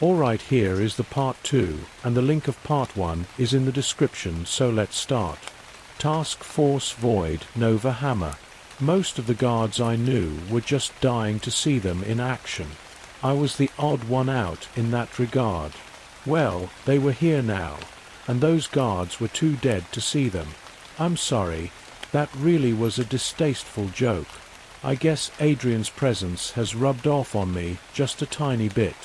Alright, here is the part 2, and the link of part 1 is in the description, so let's start. Task Force Void Nova Hammer. Most of the guards I knew were just dying to see them in action. I was the odd one out in that regard. Well, they were here now, and those guards were too dead to see them. I'm sorry, that really was a distasteful joke. I guess Adrian's presence has rubbed off on me just a tiny bit.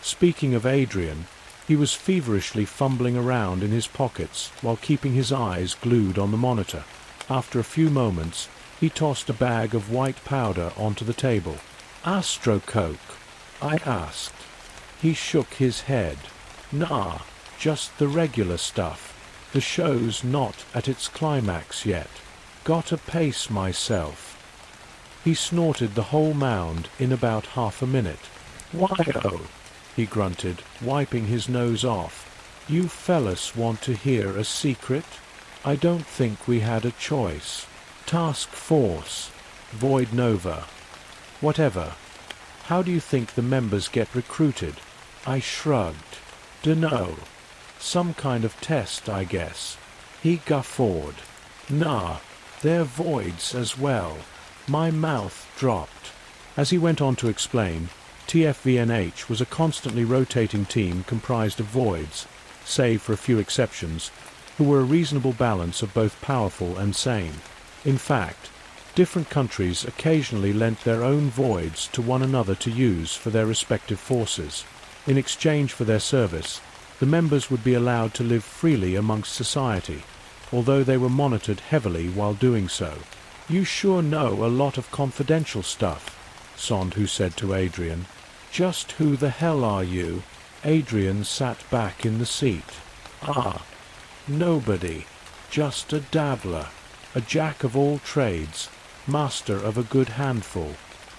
Speaking of Adrian, he was feverishly fumbling around in his pockets while keeping his eyes glued on the monitor. After a few moments, he tossed a bag of white powder onto the table. "Astro Coke?" I asked. He shook his head. "Nah, just the regular stuff. The show's not at its climax yet. Gotta pace myself." He snorted the whole mound in about half a minute. "Why-oh," he grunted, wiping his nose off. "You fellas want to hear a secret? I don't think we had a choice. Task Force Void Nova. Whatever. How do you think the members get recruited?" I shrugged. "Dunno. Some kind of test, I guess." He guffawed. "Nah, they're voids as well." My mouth dropped. As he went on to explain, TFVNH was a constantly rotating team comprised of voids, save for a few exceptions, who were a reasonable balance of both powerful and sane. In fact, different countries occasionally lent their own voids to one another to use for their respective forces. In exchange for their service, the members would be allowed to live freely amongst society, although they were monitored heavily while doing so. "You sure know a lot of confidential stuff," Sondhu said to Adrian. "Just who the hell are you?" Adrian sat back in the seat. "Ah, nobody. Just a dabbler. A jack of all trades, master of a good handful."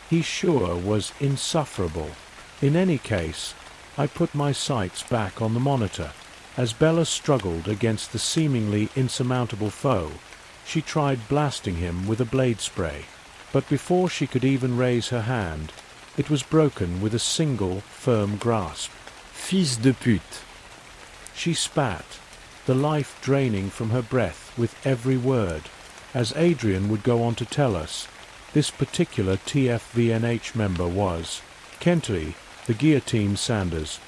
He sure was insufferable. In any case, I put my sights back on the monitor. As Bella struggled against the seemingly insurmountable foe, she tried blasting him with a blade spray. But before she could even raise her hand, it was broken with a single, firm grasp. "Fils de pute!" She spat, the life draining from her breath with every word. As Adrian would go on to tell us, this particular TFVNH member was Kentry, the Guillotine Sanders,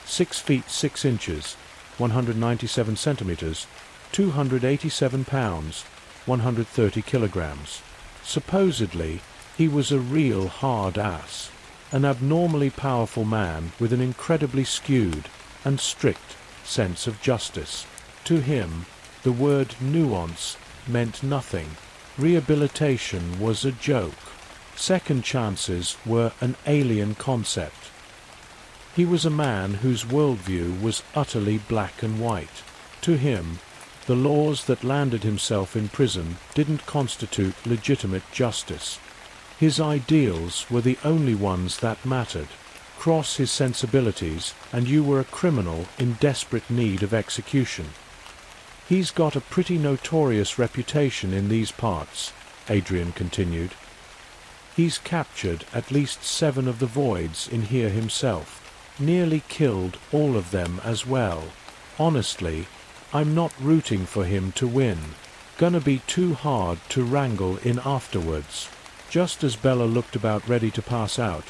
6 feet 6 inches, 197 centimeters, 287 pounds, 130 kilograms. Supposedly, he was a real hard ass, an abnormally powerful man with an incredibly skewed and strict sense of justice. To him, the word nuance meant nothing. Rehabilitation was a joke. Second chances were an alien concept. He was a man whose worldview was utterly black and white. To him, the laws that landed himself in prison didn't constitute legitimate justice. His ideals were the only ones that mattered. Cross his sensibilities, and you were a criminal in desperate need of execution. "He's got a pretty notorious reputation in these parts," Adrian continued. "He's captured at least 7 of the voids in here himself. Nearly killed all of them as well. Honestly, I'm not rooting for him to win. Gonna be too hard to wrangle in afterwards." Just as Bella looked about ready to pass out,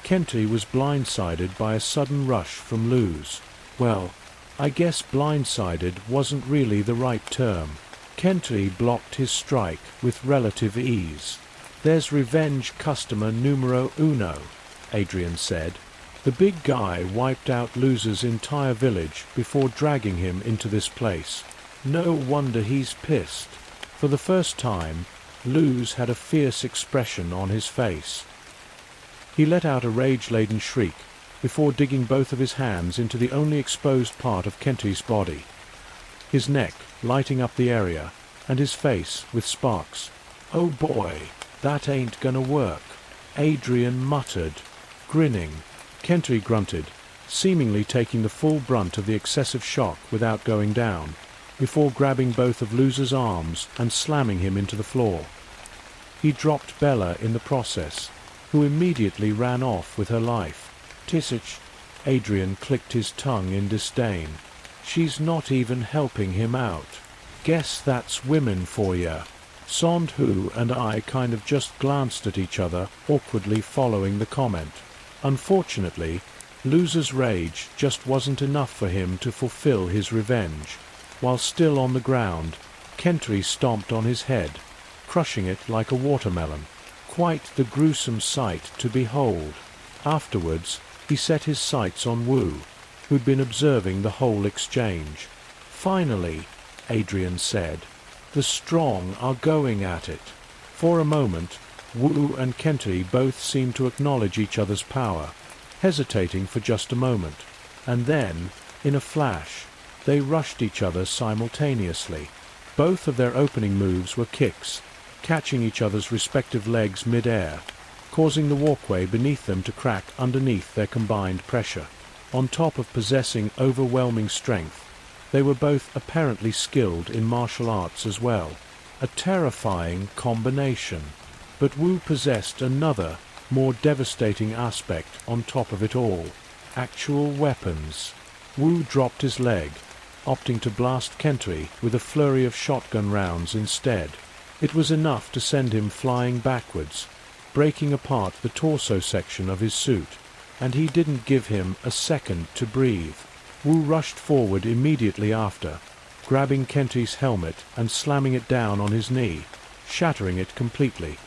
Kentry was blindsided by a sudden rush from Luz. Well, I guess blindsided wasn't really the right term. Kentry blocked his strike with relative ease. "There's revenge customer numero uno," Adrian said. "The big guy wiped out Luz's entire village before dragging him into this place. No wonder he's pissed." For the first time, Luz had a fierce expression on his face. He let out a rage-laden shriek before digging both of his hands into the only exposed part of Kentry's body, his neck lighting up the area, and his face with sparks. "Oh boy, that ain't gonna work," Adrian muttered, grinning. Kentry grunted, seemingly taking the full brunt of the excessive shock without going down, before grabbing both of Luz's arms and slamming him into the floor. He dropped Bella in the process, who immediately ran off with her life. "Tisich, Adrian clicked his tongue in disdain. "She's not even helping him out. Guess that's women for ya." Sondhu and I kind of just glanced at each other, awkwardly following the comment. Unfortunately, Loser's rage just wasn't enough for him to fulfill his revenge. While still on the ground, Kentry stomped on his head, crushing it like a watermelon. Quite the gruesome sight to behold. Afterwards, he set his sights on Wu, who'd been observing the whole exchange. "Finally," Adrian said, "the strong are going at it." For a moment, Wu and Kentry both seemed to acknowledge each other's power, hesitating for just a moment, and then, in a flash, they rushed each other simultaneously. Both of their opening moves were kicks, catching each other's respective legs mid-air, causing the walkway beneath them to crack underneath their combined pressure. On top of possessing overwhelming strength, they were both apparently skilled in martial arts as well. A terrifying combination. But Wu possessed another, more devastating aspect on top of it all. Actual weapons. Wu dropped his leg, opting to blast Kentry with a flurry of shotgun rounds instead. It was enough to send him flying backwards, breaking apart the torso section of his suit, and he didn't give him a second to breathe. Wu rushed forward immediately after, grabbing Kentry's helmet and slamming it down on his knee, shattering it completely.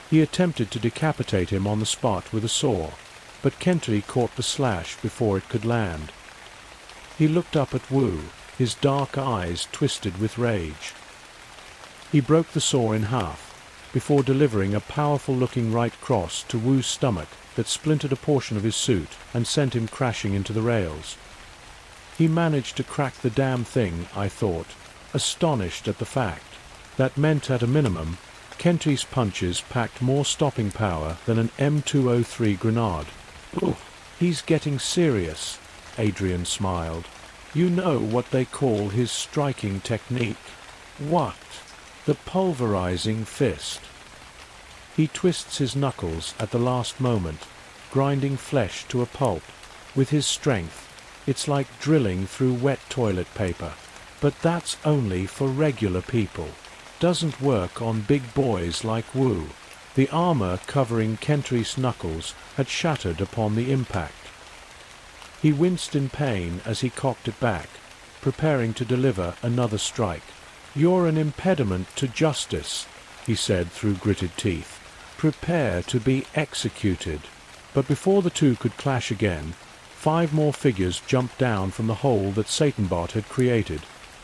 He attempted to decapitate him on the spot with a saw, but Kentry caught the slash before it could land. He looked up at Wu, his dark eyes twisted with rage. He broke the saw in half, before delivering a powerful-looking right cross to Wu's stomach that splintered a portion of his suit and sent him crashing into the rails. He managed to crack the damn thing, I thought, astonished at the fact. That meant at a minimum, Kentry's punches packed more stopping power than an M203 grenade. "Ooh, he's getting serious," Adrian smiled. "You know what they call his striking technique." "What?" "The pulverizing fist. He twists his knuckles at the last moment, grinding flesh to a pulp. With his strength, it's like drilling through wet toilet paper. But that's only for regular people. Doesn't work on big boys like Wu." The armor covering Kentry's knuckles had shattered upon the impact. He winced in pain as he cocked it back, preparing to deliver another strike. "You're an impediment to justice," he said through gritted teeth. "Prepare to be executed." But before the two could clash again, 5 more figures jumped down from the hole that Satanbot had created,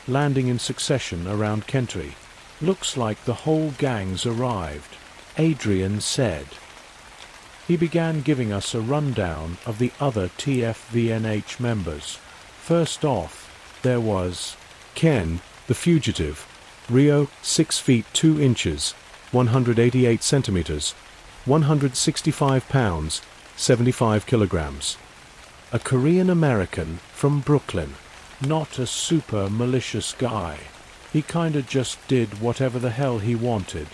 landing in succession around Kentry. "Looks like the whole gang's arrived," Adrian said. He began giving us a rundown of the other TFVNH members. First off, there was Ken, the fugitive, Rio, 6 feet 2 inches, 188 centimeters, 165 pounds, 75 kilograms. A Korean American from Brooklyn. Not a super malicious guy. He kinda just did whatever the hell he wanted.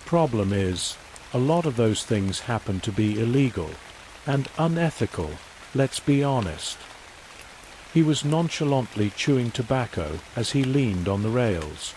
Problem is, a lot of those things happen to be illegal and unethical, let's be honest. He was nonchalantly chewing tobacco as he leaned on the rails.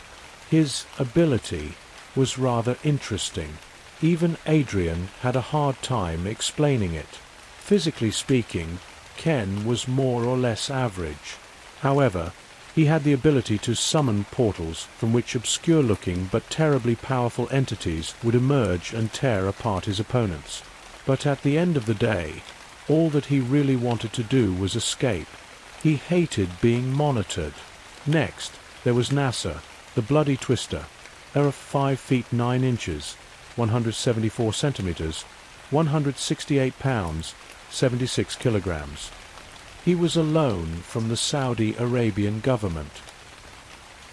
His ability was rather interesting. Even Adrian had a hard time explaining it. Physically speaking, Ken was more or less average. However, he had the ability to summon portals from which obscure-looking but terribly powerful entities would emerge and tear apart his opponents. But at the end of the day, all that he really wanted to do was escape. He hated being monitored. Next, there was Nasser, the Bloody Twister. Era 5 feet 9 inches, 174 centimeters, 168 pounds, 76 kilograms. He was a loan from the Saudi Arabian government.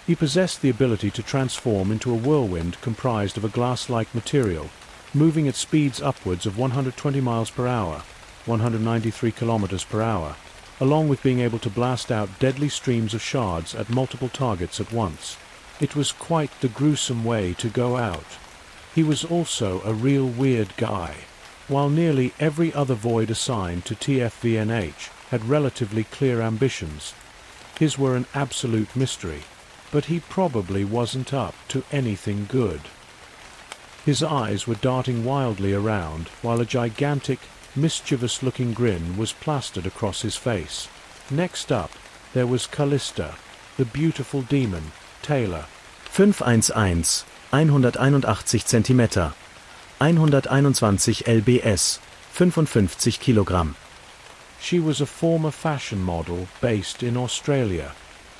He possessed the ability to transform into a whirlwind comprised of a glass-like material, moving at speeds upwards of 120 miles per hour, 193 kilometers per hour, along with being able to blast out deadly streams of shards at multiple targets at once. It was quite the gruesome way to go out. He was also a real weird guy. While nearly every other void assigned to TFVNH had relatively clear ambitions, his were an absolute mystery, but he probably wasn't up to anything good. His eyes were darting wildly around, while a gigantic, mischievous-looking grin was plastered across his face. Next up, there was Callista, the beautiful demon, Taylor. 511, 181 Zentimeter, 121 lbs, 55 Kilogramm. She was a former fashion model based in Australia.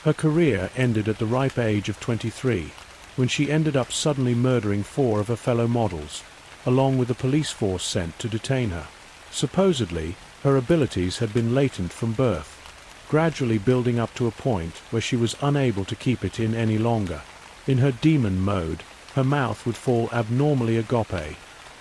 Her career ended at the ripe age of 23, when she ended up suddenly murdering 4 of her fellow models, along with the police force sent to detain her. Supposedly, her abilities had been latent from birth, gradually building up to a point where she was unable to keep it in any longer. In her demon mode, her mouth would fall abnormally agape,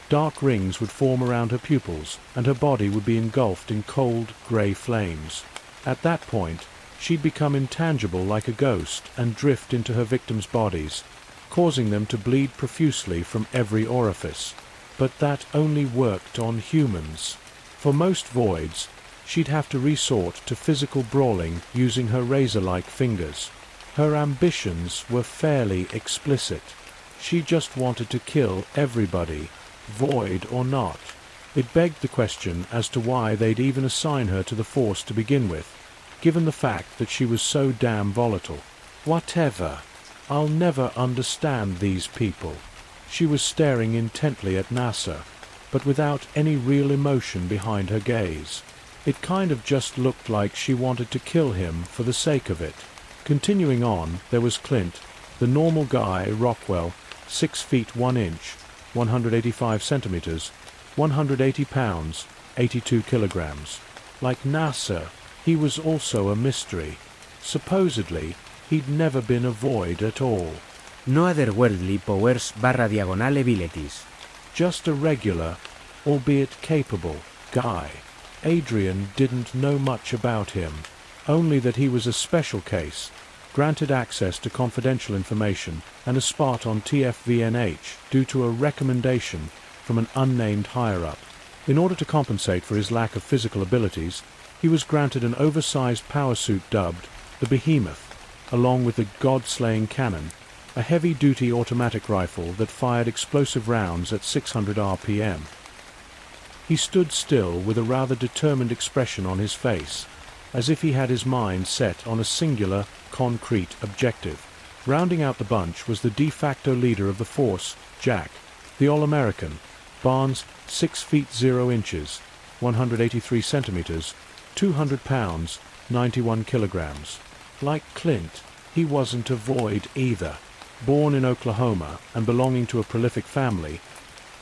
dark rings would form around her pupils, and her body would be engulfed in cold, grey flames. At that point, she'd become intangible like a ghost and drift into her victims' bodies, causing them to bleed profusely from every orifice. But that only worked on humans. For most voids, she'd have to resort to physical brawling using her razor-like fingers. Her ambitions were fairly explicit. She just wanted to kill everybody, void or not. It begged the question as to why they'd even assign her to the force to begin with, given the fact that she was so damn volatile. Whatever. I'll never understand these people. She was staring intently at NASA, but without any real emotion behind her gaze. It kind of just looked like she wanted to kill him for the sake of it. Continuing on, there was Clint, the normal guy, Rockwell, 6 feet 1 inch, 185 centimeters, 180 pounds, 82 kilograms. Like NASA, he was also a mystery. Supposedly, he'd never been a void at all. No otherworldly powers / abilities. Just a regular, albeit capable, guy. Adrian didn't know much about him, only that he was a special case, granted access to confidential information and a spot on TFVNH due to a recommendation from an unnamed higher-up. In order to compensate for his lack of physical abilities, he was granted an oversized power suit dubbed the Behemoth, along with a god-slaying cannon, a heavy-duty automatic rifle that fired explosive rounds at 600 RPM. He stood still with a rather determined expression on his face, as if he had his mind set on a singular, concrete objective. Rounding out the bunch was the de facto leader of the force, Jack, the All-American, Barnes, 6 feet 0 inches, 183 centimeters, 200 pounds, 91 kilograms. Like Clint, he wasn't a void either. Born in Oklahoma and belonging to a prolific family,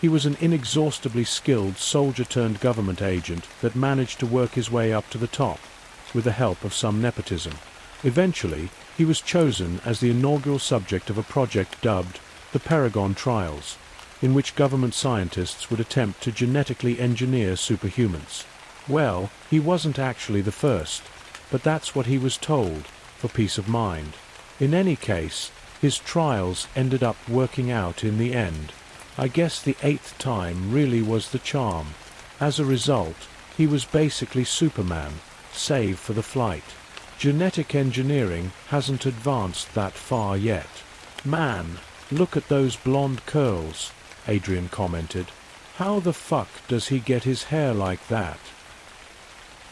he was an inexhaustibly skilled soldier-turned-government agent that managed to work his way up to the top, with the help of some nepotism. Eventually, he was chosen as the inaugural subject of a project dubbed the Paragon Trials, in which government scientists would attempt to genetically engineer superhumans. Well, he wasn't actually the first, but that's what he was told, for peace of mind. In any case, his trials ended up working out in the end. I guess the 8th time really was the charm. As a result, he was basically Superman, save for the flight. Genetic engineering hasn't advanced that far yet. Man, look at those blonde curls, Adrian commented. How the fuck does he get his hair like that?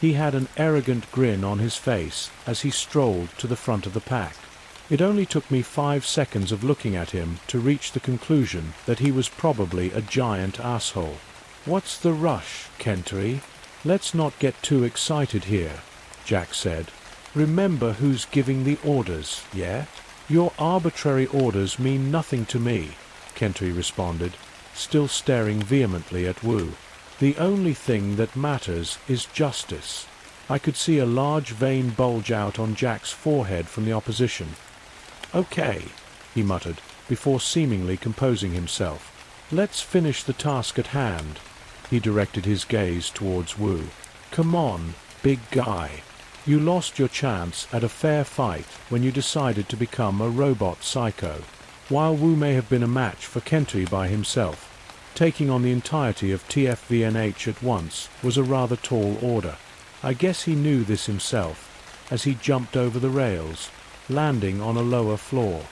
He had an arrogant grin on his face as he strolled to the front of the pack. It only took me 5 seconds of looking at him to reach the conclusion that he was probably a giant asshole. What's the rush, Kentery? Let's not get too excited here, Jack said. Remember who's giving the orders, yeah? Your arbitrary orders mean nothing to me, Kentery responded, still staring vehemently at Wu. The only thing that matters is justice. I could see a large vein bulge out on Jack's forehead from the opposition. Okay, he muttered, before seemingly composing himself. Let's finish the task at hand. He directed his gaze towards Wu. Come on, big guy. You lost your chance at a fair fight when you decided to become a robot psycho. While Wu may have been a match for Kentery by himself, Taking on the entirety of TFVNH at once was a rather tall order. I guess he knew this himself, as he jumped over the rails, landing on a lower floor.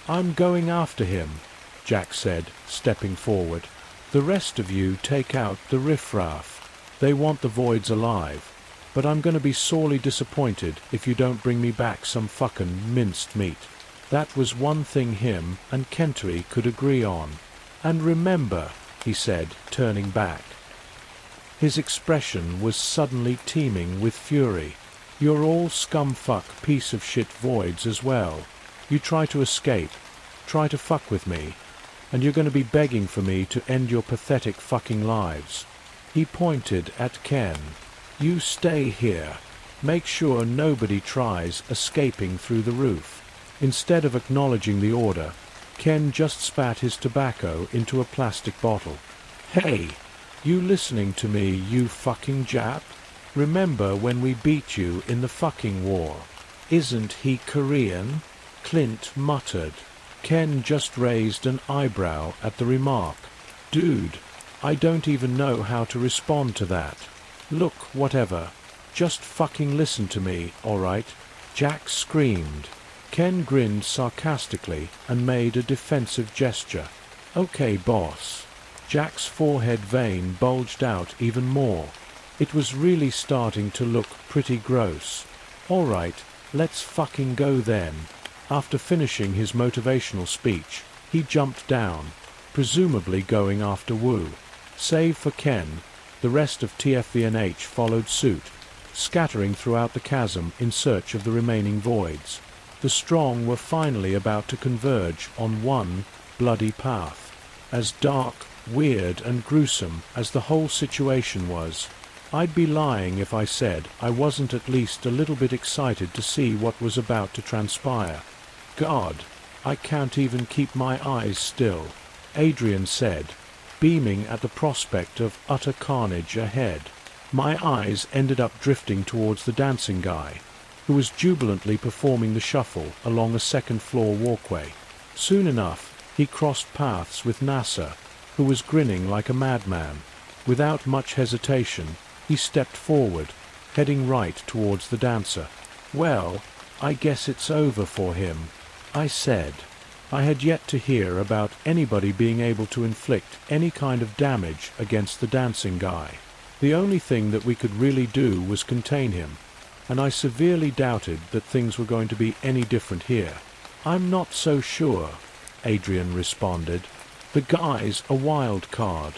"I'm going after him," Jack said, stepping forward. "The rest of you take out the riffraff. They want the voids alive, but I'm gonna be sorely disappointed if you don't bring me back some fucking minced meat." That was one thing him and Kentery could agree on. "And remember," he said, turning back. His expression was suddenly teeming with fury. "You're all scumfuck piece of shit voids as well. You try to escape, try to fuck with me, and you're going to be begging for me to end your pathetic fucking lives." He pointed at Ken. "You stay here. Make sure nobody tries escaping through the roof." Instead of acknowledging the order, Ken just spat his tobacco into a plastic bottle. "Hey, you listening to me, you fucking Jap? Remember when we beat you in the fucking war? Isn't he Korean?" Clint muttered. Ken just raised an eyebrow at the remark. "Dude, I don't even know how to respond to that." "Look, whatever. Just fucking listen to me, alright?" Jack screamed. Ken grinned sarcastically and made a defensive gesture. "Okay, boss." Jack's forehead vein bulged out even more. It was really starting to look pretty gross. "Alright, let's fucking go then." After finishing his motivational speech, he jumped down, presumably going after Wu. Save for Ken, the rest of TFVNH followed suit, scattering throughout the chasm in search of the remaining voids. The strong were finally about to converge on one bloody path. As dark, weird, and gruesome as the whole situation was, I'd be lying if I said I wasn't at least a little bit excited to see what was about to transpire. "God, I can't even keep my eyes still," Adrian said, beaming at the prospect of utter carnage ahead. My eyes ended up drifting towards the dancing guy, who was jubilantly performing the shuffle along a second-floor walkway. Soon enough, he crossed paths with Nasser, who was grinning like a madman. Without much hesitation, he stepped forward, heading right towards the dancer. "Well, I guess it's over for him," I said. I had yet to hear about anybody being able to inflict any kind of damage against the dancing guy. The only thing that we could really do was contain him, and I severely doubted that things were going to be any different here. "I'm not so sure," Adrian responded. "The guy's a wild card.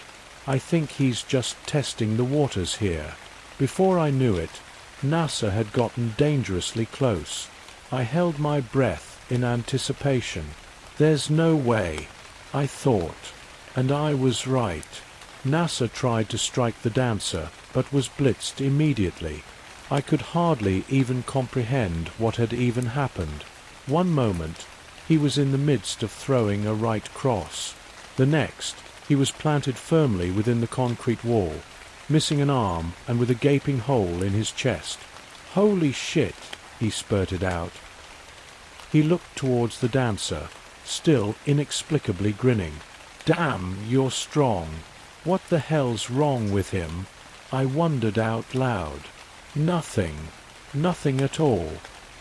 I think he's just testing the waters here." Before I knew it, Nasser had gotten dangerously close. I held my breath in anticipation. "There's no way," I thought. And I was right. Nasser tried to strike the dancer, but was blitzed immediately. I could hardly even comprehend what had even happened. One moment, he was in the midst of throwing a right cross. The next, he was planted firmly within the concrete wall, missing an arm and with a gaping hole in his chest. "Holy shit," he spurted out. He looked towards the dancer, still inexplicably grinning. "Damn, you're strong. What the hell's wrong with him?" I wondered out loud. "Nothing. Nothing at all,"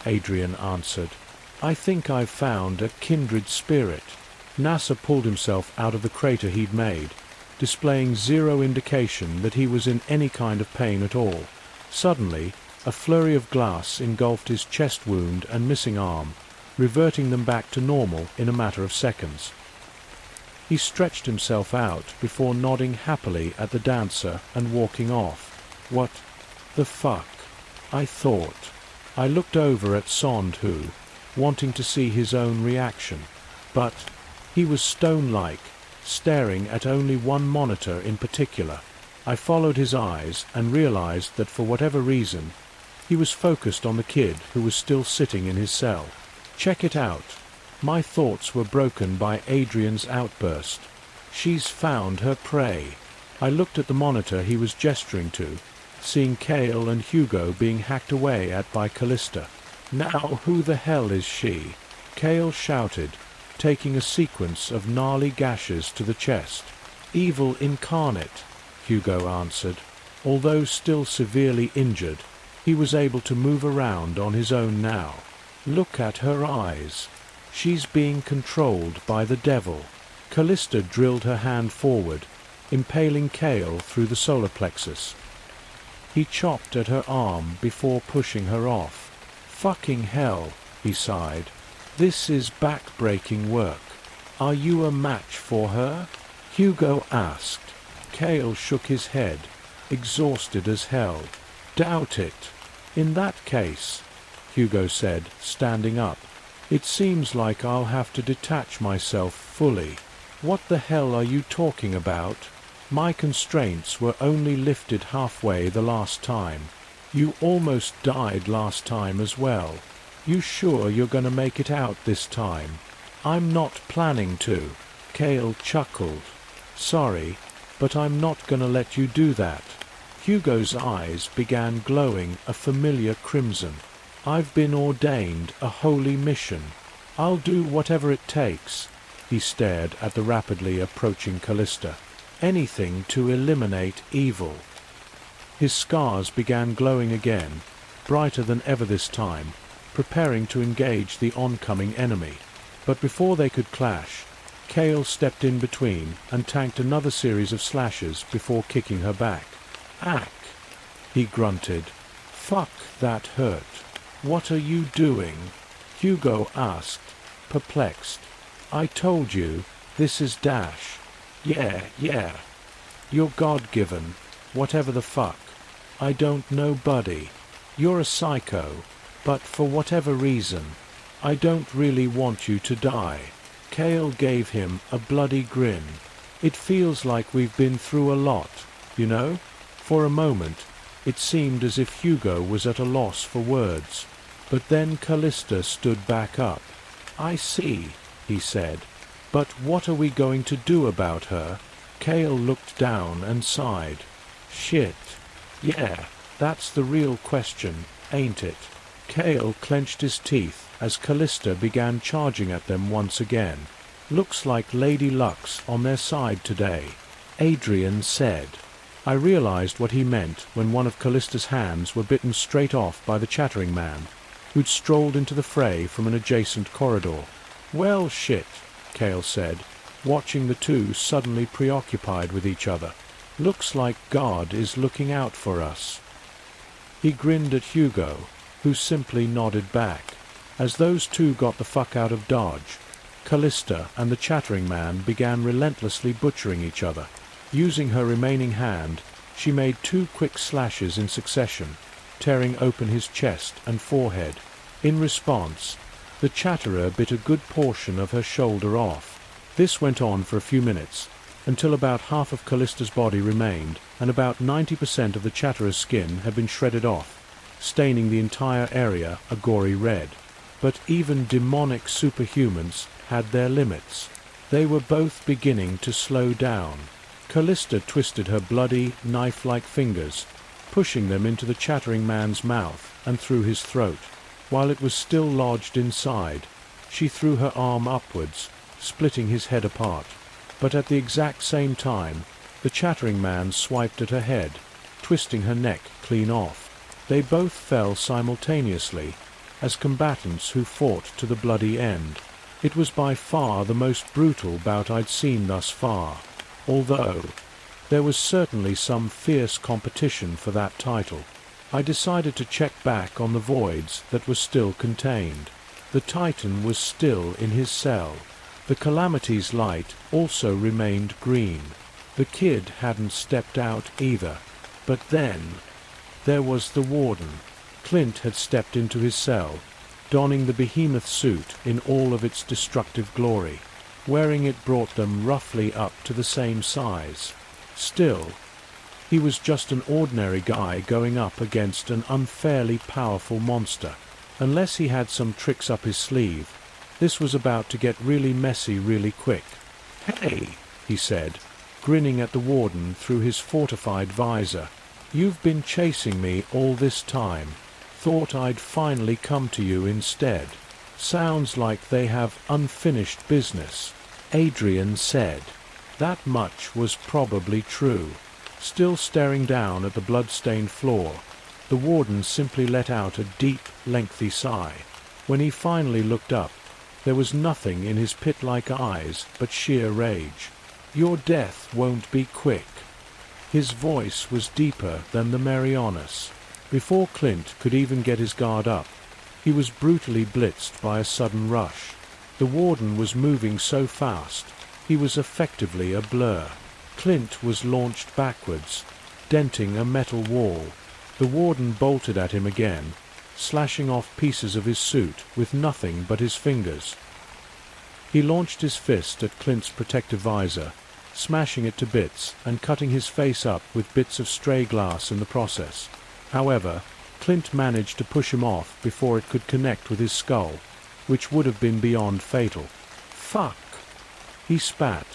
Adrian answered. "I think I've found a kindred spirit." Nasser pulled himself out of the crater he'd made, displaying zero indication that he was in any kind of pain at all. Suddenly, a flurry of glass engulfed his chest wound and missing arm, reverting them back to normal in a matter of seconds. He stretched himself out before nodding happily at the dancer and walking off. "What the fuck?" I thought. I looked over at Sondhu, wanting to see his own reaction, but he was stone-like, staring at only one monitor in particular. I followed his eyes and realized that for whatever reason, he was focused on the kid who was still sitting in his cell. "Check it out." My thoughts were broken by Adrian's outburst. "She's found her prey." I looked at the monitor he was gesturing to, seeing Kale and Hugo being hacked away at by Callista. "Now who the hell is she?" Kale shouted, taking a sequence of gnarly gashes to the chest. Evil incarnate, Hugo answered. Although still severely injured, he was able to move around on his own now. Look at her eyes. She's being controlled by the devil. Callista drilled her hand forward, impaling Cale through the solar plexus. He chopped at her arm before pushing her off. Fucking hell, he sighed. This is back-breaking work. Are you a match for her? Hugo asked. Cale shook his head, exhausted as hell. Doubt it. In that case, Hugo said, standing up, it seems like I'll have to detach myself fully. What the hell are you talking about? My constraints were only lifted halfway the last time. You almost died last time as well. You sure you're gonna make it out this time? I'm not planning to. Cale chuckled. Sorry, but I'm not gonna let you do that. Hugo's eyes began glowing a familiar crimson. I've been ordained a holy mission. I'll do whatever it takes. He stared at the rapidly approaching Callista. Anything to eliminate evil. His scars began glowing again, brighter than ever this time, preparing to engage the oncoming enemy. But before they could clash, Cale stepped in between and tanked another series of slashes before kicking her back. Ack! He grunted. Fuck, that hurt. What are you doing? Hugo asked, perplexed. I told you, this is Dash. Yeah. You're God-given, whatever the fuck. I don't know, buddy. You're a psycho, but for whatever reason, I don't really want you to die. Cale gave him a bloody grin. It feels like we've been through a lot, you know? For a moment, it seemed as if Hugo was at a loss for words. But then Callista stood back up. I see, he said. But what are we going to do about her? Cale looked down and sighed. Shit. Yeah, that's the real question, ain't it? Cale clenched his teeth as Callista began charging at them once again. Looks like Lady Luck's on their side today, Adrian said. I realized what he meant when one of Callista's hands were bitten straight off by the chattering man, who'd strolled into the fray from an adjacent corridor. Well, shit, Cale said, watching the two suddenly preoccupied with each other. Looks like God is looking out for us. He grinned at Hugo, who simply nodded back. As those two got the fuck out of Dodge, Callista and the chattering man began relentlessly butchering each other. Using her remaining hand, she made 2 quick slashes in succession, tearing open his chest and forehead. In response, the chatterer bit a good portion of her shoulder off. This went on for a few minutes, until about half of Callista's body remained, and about 90% of the chatterer's skin had been shredded off, staining the entire area a gory red. But even demonic superhumans had their limits. They were both beginning to slow down. Callista twisted her bloody, knife-like fingers, pushing them into the chattering man's mouth and through his throat. While it was still lodged inside, she threw her arm upwards, splitting his head apart. But at the exact same time, the chattering man swiped at her head, twisting her neck clean off. They both fell simultaneously, as combatants who fought to the bloody end. It was by far the most brutal bout I'd seen thus far, although there was certainly some fierce competition for that title. I decided to check back on the voids that were still contained. The Titan was still in his cell. The Calamity's light also remained green. The kid hadn't stepped out either. But then there was the warden. Clint had stepped into his cell, donning the behemoth suit in all of its destructive glory. Wearing it brought them roughly up to the same size. Still, he was just an ordinary guy going up against an unfairly powerful monster. Unless he had some tricks up his sleeve, this was about to get really messy really quick. Hey, he said, grinning at the warden through his fortified visor. You've been chasing me all this time. Thought I'd finally come to you instead. Sounds like they have unfinished business, Adrian said. That much was probably true. Still staring down at the blood-stained floor, the warden simply let out a deep, lengthy sigh. When he finally looked up, there was nothing in his pit-like eyes but sheer rage. "Your death won't be quick." His voice was deeper than the Marianas. Before Clint could even get his guard up, he was brutally blitzed by a sudden rush. The warden was moving so fast, he was effectively a blur. Clint was launched backwards, denting a metal wall. The warden bolted at him again, slashing off pieces of his suit with nothing but his fingers. He launched his fist at Clint's protective visor, smashing it to bits and cutting his face up with bits of stray glass in the process. However, Clint managed to push him off before it could connect with his skull, which would have been beyond fatal. "Fuck!" he spat,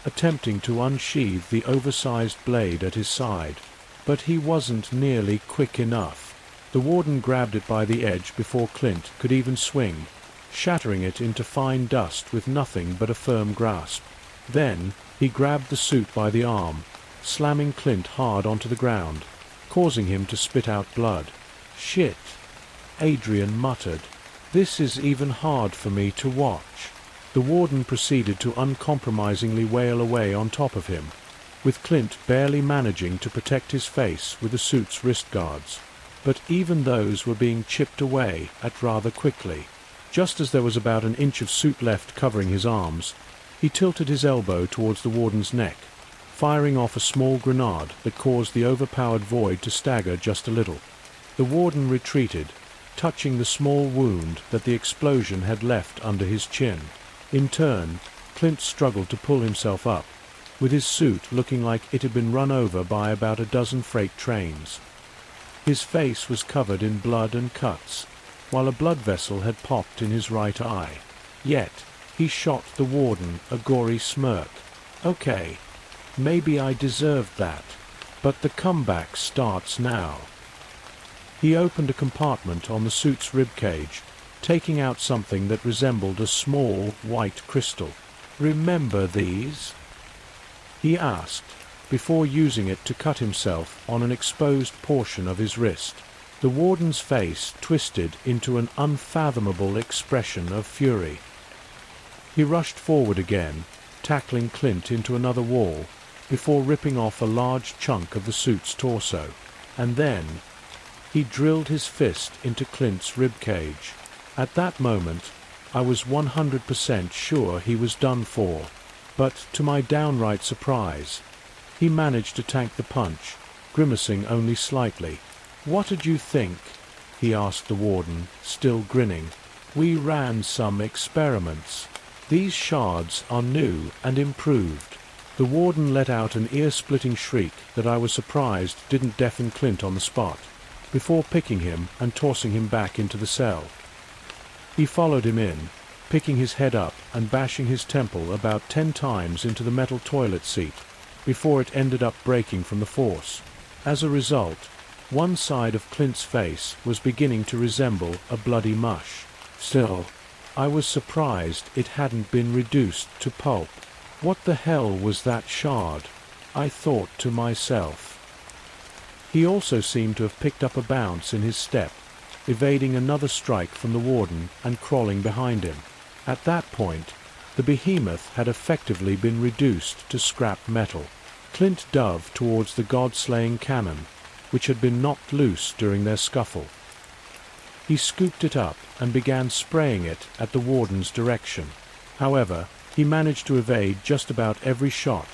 attempting to unsheathe the oversized blade at his side. But he wasn't nearly quick enough. The warden grabbed it by the edge before Clint could even swing, shattering it into fine dust with nothing but a firm grasp. Then, he grabbed the suit by the arm, slamming Clint hard onto the ground, causing him to spit out blood. "Shit," Adrian muttered. "This is even hard for me to watch." The warden proceeded to uncompromisingly wail away on top of him, with Clint barely managing to protect his face with the suit's wrist guards. But even those were being chipped away at rather quickly. Just as there was about an inch of suit left covering his arms, he tilted his elbow towards the warden's neck, firing off a small grenade that caused the overpowered void to stagger just a little. The warden retreated, touching the small wound that the explosion had left under his chin. In turn, Clint struggled to pull himself up, with his suit looking like it had been run over by about a dozen freight trains. His face was covered in blood and cuts, while a blood vessel had popped in his right eye. Yet, he shot the warden a gory smirk. "Okay, maybe I deserved that, but the comeback starts now." He opened a compartment on the suit's ribcage, taking out something that resembled a small, white crystal. "Remember these?" he asked, before using it to cut himself on an exposed portion of his wrist. The warden's face twisted into an unfathomable expression of fury. He rushed forward again, tackling Clint into another wall, before ripping off a large chunk of the suit's torso. And then, he drilled his fist into Clint's ribcage. At that moment, I was 100% sure he was done for, but to my downright surprise, he managed to tank the punch, grimacing only slightly. "What did you think?" he asked the warden, still grinning. "We ran some experiments. These shards are new and improved." The warden let out an ear-splitting shriek that I was surprised didn't deafen Clint on the spot, before picking him and tossing him back into the cell. He followed him in, picking his head up and bashing his temple about 10 times into the metal toilet seat, before it ended up breaking from the force. As a result, one side of Clint's face was beginning to resemble a bloody mush. Still, I was surprised it hadn't been reduced to pulp. What the hell was that shard? I thought to myself. He also seemed to have picked up a bounce in his step, evading another strike from the warden and crawling behind him. At that point, the behemoth had effectively been reduced to scrap metal. Clint dove towards the god-slaying cannon, which had been knocked loose during their scuffle. He scooped it up and began spraying it at the warden's direction. However, he managed to evade just about every shot,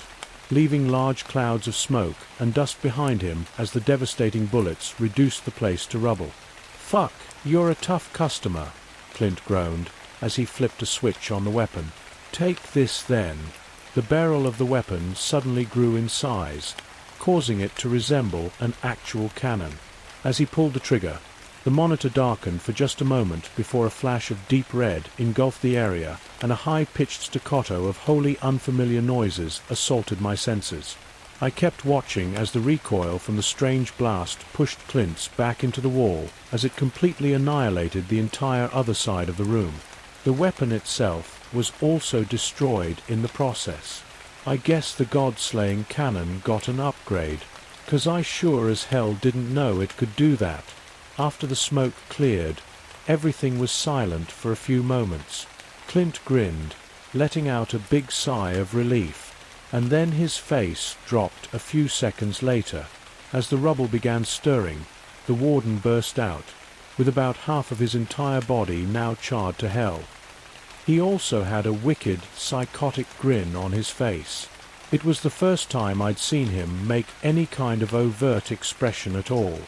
leaving large clouds of smoke and dust behind him as the devastating bullets reduced the place to rubble. "Fuck, you're a tough customer," Clint groaned as he flipped a switch on the weapon. "Take this then." The barrel of the weapon suddenly grew in size, causing it to resemble an actual cannon. As he pulled the trigger, the monitor darkened for just a moment before a flash of deep red engulfed the area and a high-pitched staccato of wholly unfamiliar noises assaulted my senses. I kept watching as the recoil from the strange blast pushed Clint's back into the wall as it completely annihilated the entire other side of the room. The weapon itself was also destroyed in the process. I guess the god-slaying cannon got an upgrade, 'cause I sure as hell didn't know it could do that. After the smoke cleared, everything was silent for a few moments. Clint grinned, letting out a big sigh of relief, and then his face dropped a few seconds later. As the rubble began stirring, the warden burst out, with about half of his entire body now charred to hell. He also had a wicked, psychotic grin on his face. It was the first time I'd seen him make any kind of overt expression at all.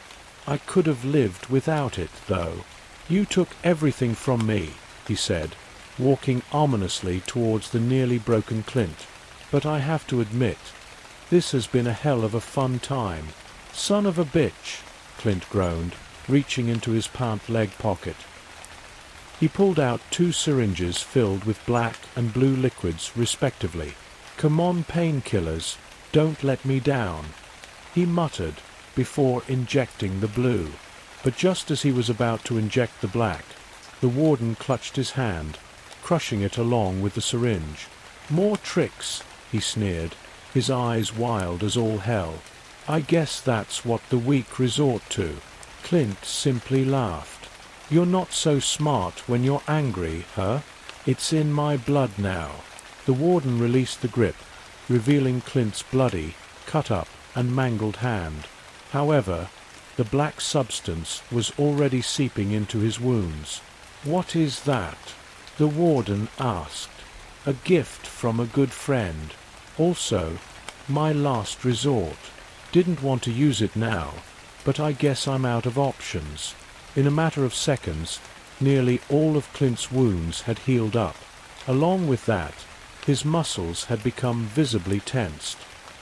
I could have lived without it, though. "You took everything from me," he said, walking ominously towards the nearly broken Clint. "But I have to admit, this has been a hell of a fun time." "Son of a bitch," Clint groaned, reaching into his pant leg pocket. He pulled out 2 syringes filled with black and blue liquids, respectively. "Come on, painkillers, don't let me down," he muttered, before injecting the blue. But just as he was about to inject the black, the warden clutched his hand, crushing it along with the syringe. "More tricks," he sneered, his eyes wild as all hell. "I guess that's what the weak resort to." Clint simply laughed. "You're not so smart when you're angry, huh? It's in my blood now." The warden released the grip, revealing Clint's bloody, cut up, and mangled hand. However, the black substance was already seeping into his wounds. "What is that?" the warden asked. "A gift from a good friend. Also, my last resort. Didn't want to use it now, but I guess I'm out of options." In a matter of seconds, nearly all of Clint's wounds had healed up. Along with that, his muscles had become visibly tensed.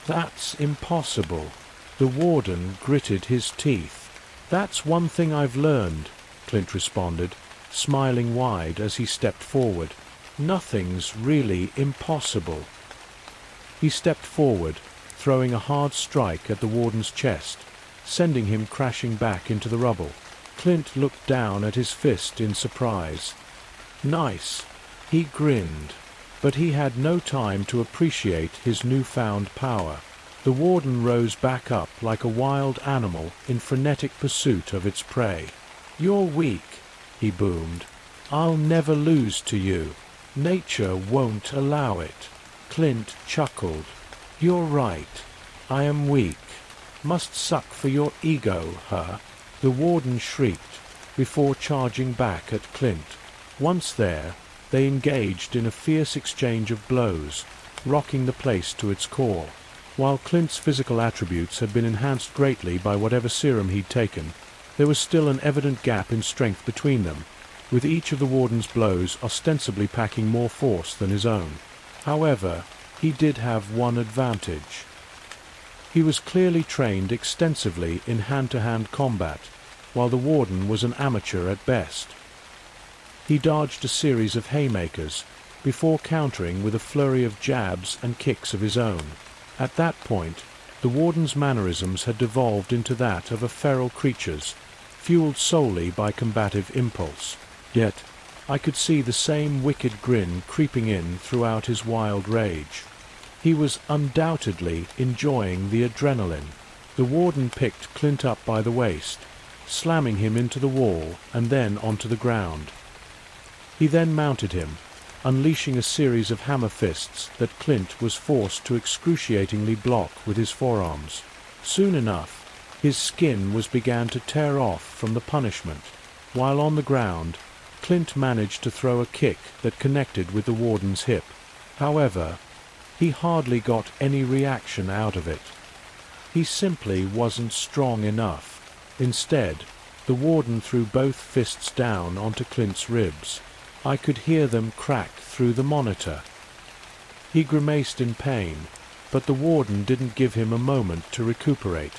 "That's impossible." The warden gritted his teeth. "That's one thing I've learned," Clint responded, smiling wide as he stepped forward. "Nothing's really impossible." He stepped forward, throwing a hard strike at the warden's chest, sending him crashing back into the rubble. Clint looked down at his fist in surprise. "Nice," he grinned. But he had no time to appreciate his newfound power. The warden rose back up like a wild animal in frenetic pursuit of its prey. "You're weak," he boomed. "I'll never lose to you. Nature won't allow it." Clint chuckled. "You're right. I am weak. Must suck for your ego, huh?" The warden shrieked, before charging back at Clint. Once there, they engaged in a fierce exchange of blows, rocking the place to its core. While Clint's physical attributes had been enhanced greatly by whatever serum he'd taken, there was still an evident gap in strength between them, with each of the warden's blows ostensibly packing more force than his own. However, he did have one advantage. He was clearly trained extensively in hand-to-hand combat, while the warden was an amateur at best. He dodged a series of haymakers, before countering with a flurry of jabs and kicks of his own. At that point, the warden's mannerisms had devolved into that of a feral creature's, fueled solely by combative impulse. Yet, I could see the same wicked grin creeping in throughout his wild rage. He was undoubtedly enjoying the adrenaline. The warden picked Clint up by the waist, slamming him into the wall and then onto the ground. He then mounted him, unleashing a series of hammer fists that Clint was forced to excruciatingly block with his forearms. Soon enough, his skin began to tear off from the punishment. While on the ground, Clint managed to throw a kick that connected with the warden's hip. However, he hardly got any reaction out of it. He simply wasn't strong enough. Instead, the warden threw both fists down onto Clint's ribs. I could hear them crack through the monitor. He grimaced in pain, but the warden didn't give him a moment to recuperate.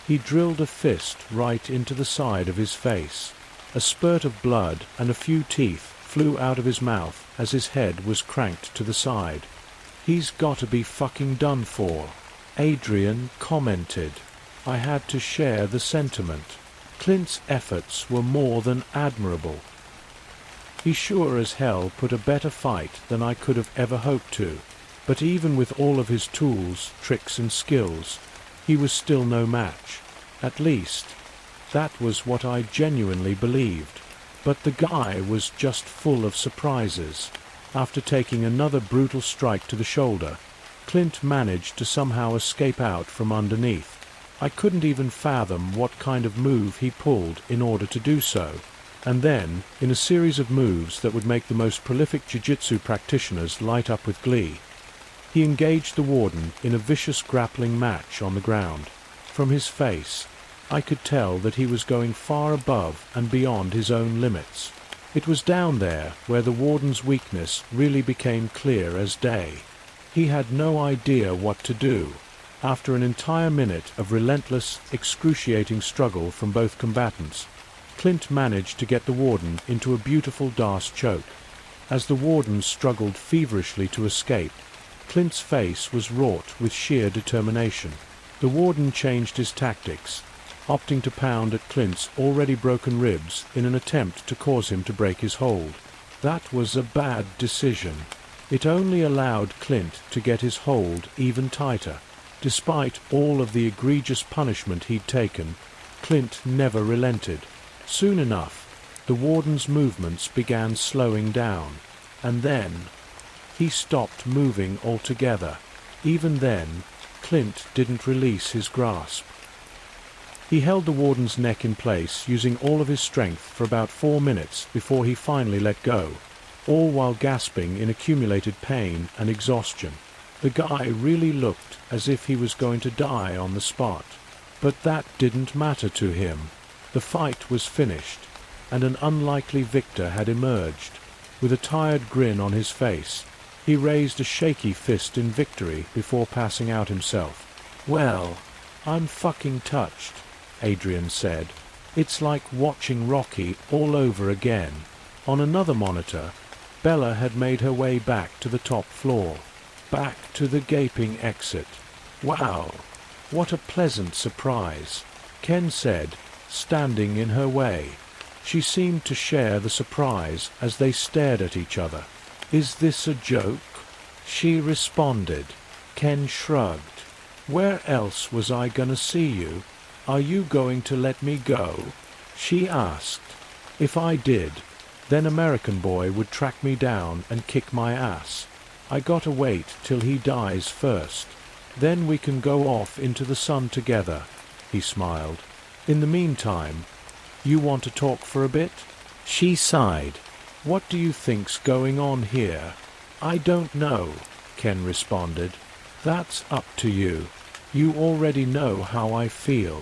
He drilled a fist right into the side of his face. A spurt of blood and a few teeth flew out of his mouth as his head was cranked to the side. "He's gotta be fucking done for," Adrian commented. I had to share the sentiment. Clint's efforts were more than admirable. He sure as hell put a better fight than I could have ever hoped to, But even with all of his tools, tricks and skills, he was still no match. At least, that was what I genuinely believed. But the guy was just full of surprises. After taking another brutal strike to the shoulder, Clint managed to somehow escape out from underneath. I couldn't even fathom what kind of move he pulled in order to do so. And then, in a series of moves that would make the most prolific jiu-jitsu practitioners light up with glee, he engaged the warden in a vicious grappling match on the ground. From his face, I could tell that he was going far above and beyond his own limits. It was down there where the warden's weakness really became clear as day. He had no idea what to do. After an entire minute of relentless, excruciating struggle from both combatants, Clint managed to get the warden into a beautiful Darce choke. As the warden struggled feverishly to escape, Clint's face was wrought with sheer determination. The warden changed his tactics, opting to pound at Clint's already broken ribs in an attempt to cause him to break his hold. That was a bad decision. It only allowed Clint to get his hold even tighter. Despite all of the egregious punishment he'd taken, Clint never relented. Soon enough, the warden's movements began slowing down, and then he stopped moving altogether. Even then, Clint didn't release his grasp. He held the warden's neck in place, using all of his strength for about 4 minutes before he finally let go, all while gasping in accumulated pain and exhaustion. The guy really looked as if he was going to die on the spot. But that didn't matter to him. The fight was finished, and an unlikely victor had emerged. With a tired grin on his face, he raised a shaky fist in victory before passing out himself. "Well, I'm fucking touched," Adrian said. "It's like watching Rocky all over again." On another monitor, Bella had made her way back to the top floor, back to the gaping exit. "Wow, what a pleasant surprise," Ken said, standing in her way. She seemed to share the surprise as they stared at each other. "Is this a joke?" she responded. Ken shrugged. "Where else was I gonna see you? Are you going to let me go?" she asked. "If I did, then American Boy would track me down and kick my ass. I gotta wait till he dies first. Then we can go off into the sun together," he smiled. "In the meantime, you want to talk for a bit?" She sighed. "What do you think's going on here?" "I don't know," Ken responded. "That's up to you. You already know how I feel.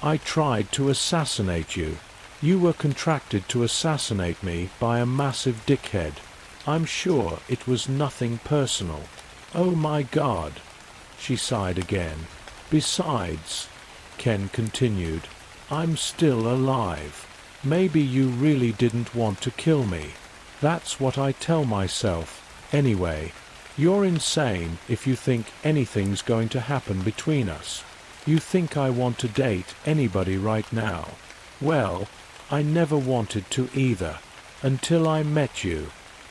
I tried to assassinate you. You were contracted to assassinate me by a massive dickhead. I'm sure it was nothing personal." "Oh my God," she sighed again. "Besides," Ken continued, "I'm still alive. Maybe you really didn't want to kill me. That's what I tell myself. Anyway, you're insane if you think anything's going to happen between us. You think I want to date anybody right now. Well, I never wanted to either, until I met you."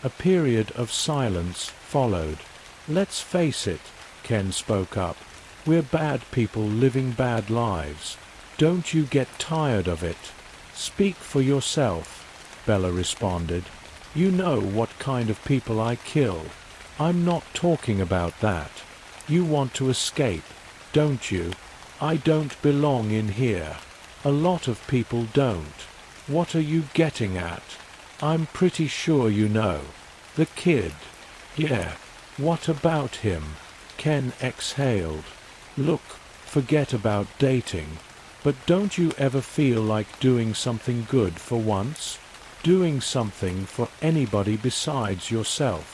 A period of silence followed. "Let's face it," Ken spoke up. "We're bad people living bad lives. Don't you get tired of it?" "Speak for yourself," Bella responded. "You know what kind of people I kill. I'm not talking about that. You want to escape, don't you? I don't belong in here. A lot of people don't. What are you getting at? I'm pretty sure you know. The kid." "Yeah, what about him?" Ken exhaled. "Look, forget about dating. But don't you ever feel like doing something good for once? Doing something for anybody besides yourself?"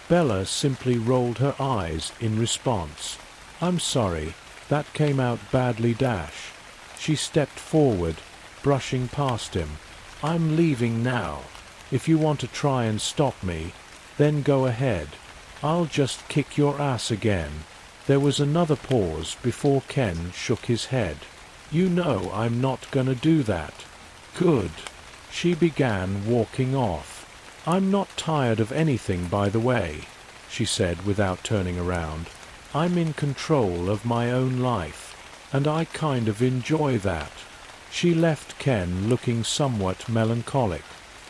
Bella simply rolled her eyes in response. "I'm sorry, that came out badly, Dash." She stepped forward, brushing past him. "I'm leaving now. If you want to try and stop me, then go ahead. I'll just kick your ass again." There was another pause before Ken shook his head. "You know I'm not gonna do that." "Good." She began walking off. "I'm not tired of anything, by the way." she said without turning around. "I'm in control of my own life, and I kind of enjoy that." She left Ken looking somewhat melancholic,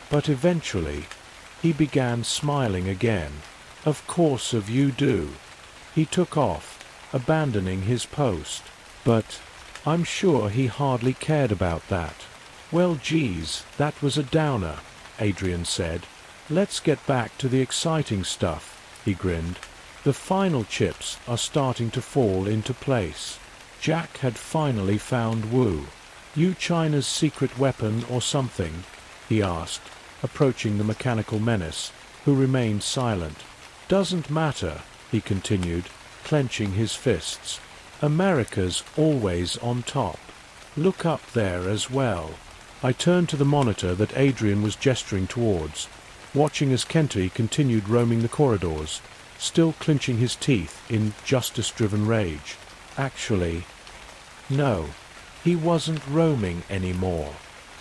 but eventually he began smiling again. "Of course of you do." He took off, abandoning his post, but I'm sure he hardly cared about that. "Well, geez, that was a downer," Adrian said. "Let's get back to the exciting stuff," he grinned. "The final chips are starting to fall into place." Jack had finally found Wu. "You China's secret weapon or something?" he asked, approaching the mechanical menace, who remained silent. "Doesn't matter," he continued, clenching his fists. "America's always on top. Look up there as well." I turned to the monitor that Adrian was gesturing towards, watching as Kenty continued roaming the corridors, still clenching his teeth in justice-driven rage. Actually, no, he wasn't roaming anymore.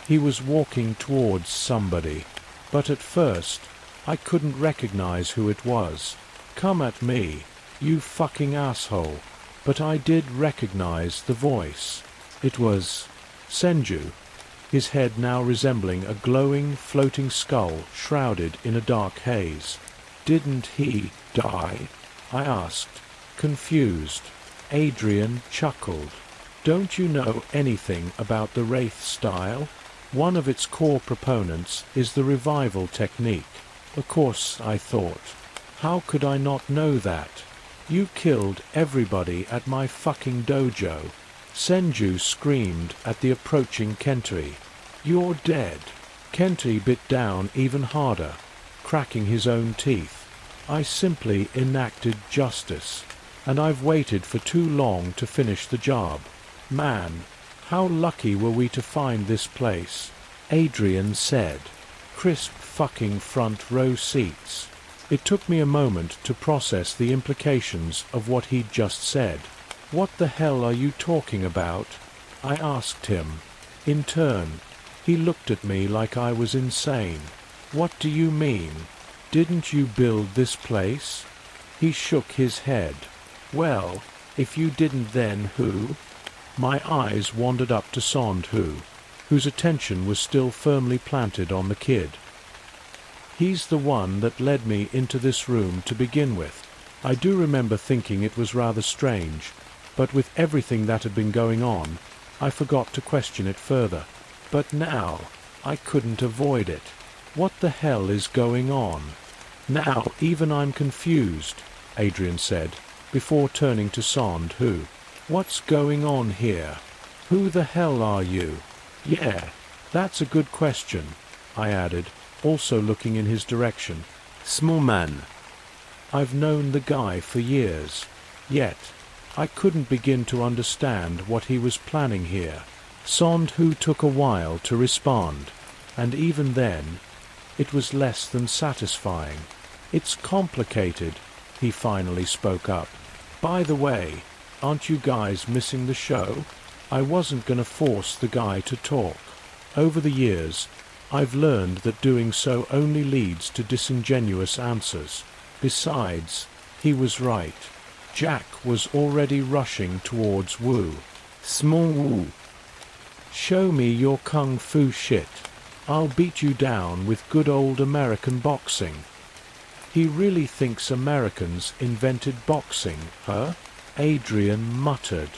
He was walking towards somebody, but at first, I couldn't recognize who it was. "Come at me, you fucking asshole." But I did recognize the voice. It was Senju, his head now resembling a glowing, floating skull shrouded in a dark haze. "Didn't he die?" I asked, confused. Adrian chuckled. "Don't you know anything about the Wraith style? One of its core proponents is the revival technique." Of course, I thought. How could I not know that? "You killed everybody at my fucking dojo." Senju screamed at the approaching Kenty. "You're dead." Kenty bit down even harder, cracking his own teeth. "I simply enacted justice, and I've waited for too long to finish the job. Man, how lucky were we to find this place," Adrian said. "Crisp fucking front row seats." It took me a moment to process the implications of what he'd just said. "What the hell are you talking about?" I asked him. In turn, he looked at me like I was insane. "What do you mean? Didn't you build this place?" He shook his head. "Well, if you didn't, then who?" My eyes wandered up to Sondhu, whose attention was still firmly planted on the kid. "He's the one that led me into this room to begin with." I do remember thinking it was rather strange, but with everything that had been going on, I forgot to question it further. But now, I couldn't avoid it. What the hell is going on? "Now even I'm confused," Adrian said, before turning to Sondhu. "What's going on here? Who the hell are you?" "Yeah, that's a good question," I added, also looking in his direction. Small man. I've known the guy for years, yet I couldn't begin to understand what he was planning here. Sondhu took a while to respond, and even then, it was less than satisfying. "It's complicated," he finally spoke up. "By the way, aren't you guys missing the show?" I wasn't gonna force the guy to talk. Over the years, I've learned that doing so only leads to disingenuous answers. Besides, he was right. Jack was already rushing towards Wu. Small Wu. "Show me your kung fu shit. I'll beat you down with good old American boxing." He really thinks Americans invented boxing, huh? Adrian muttered.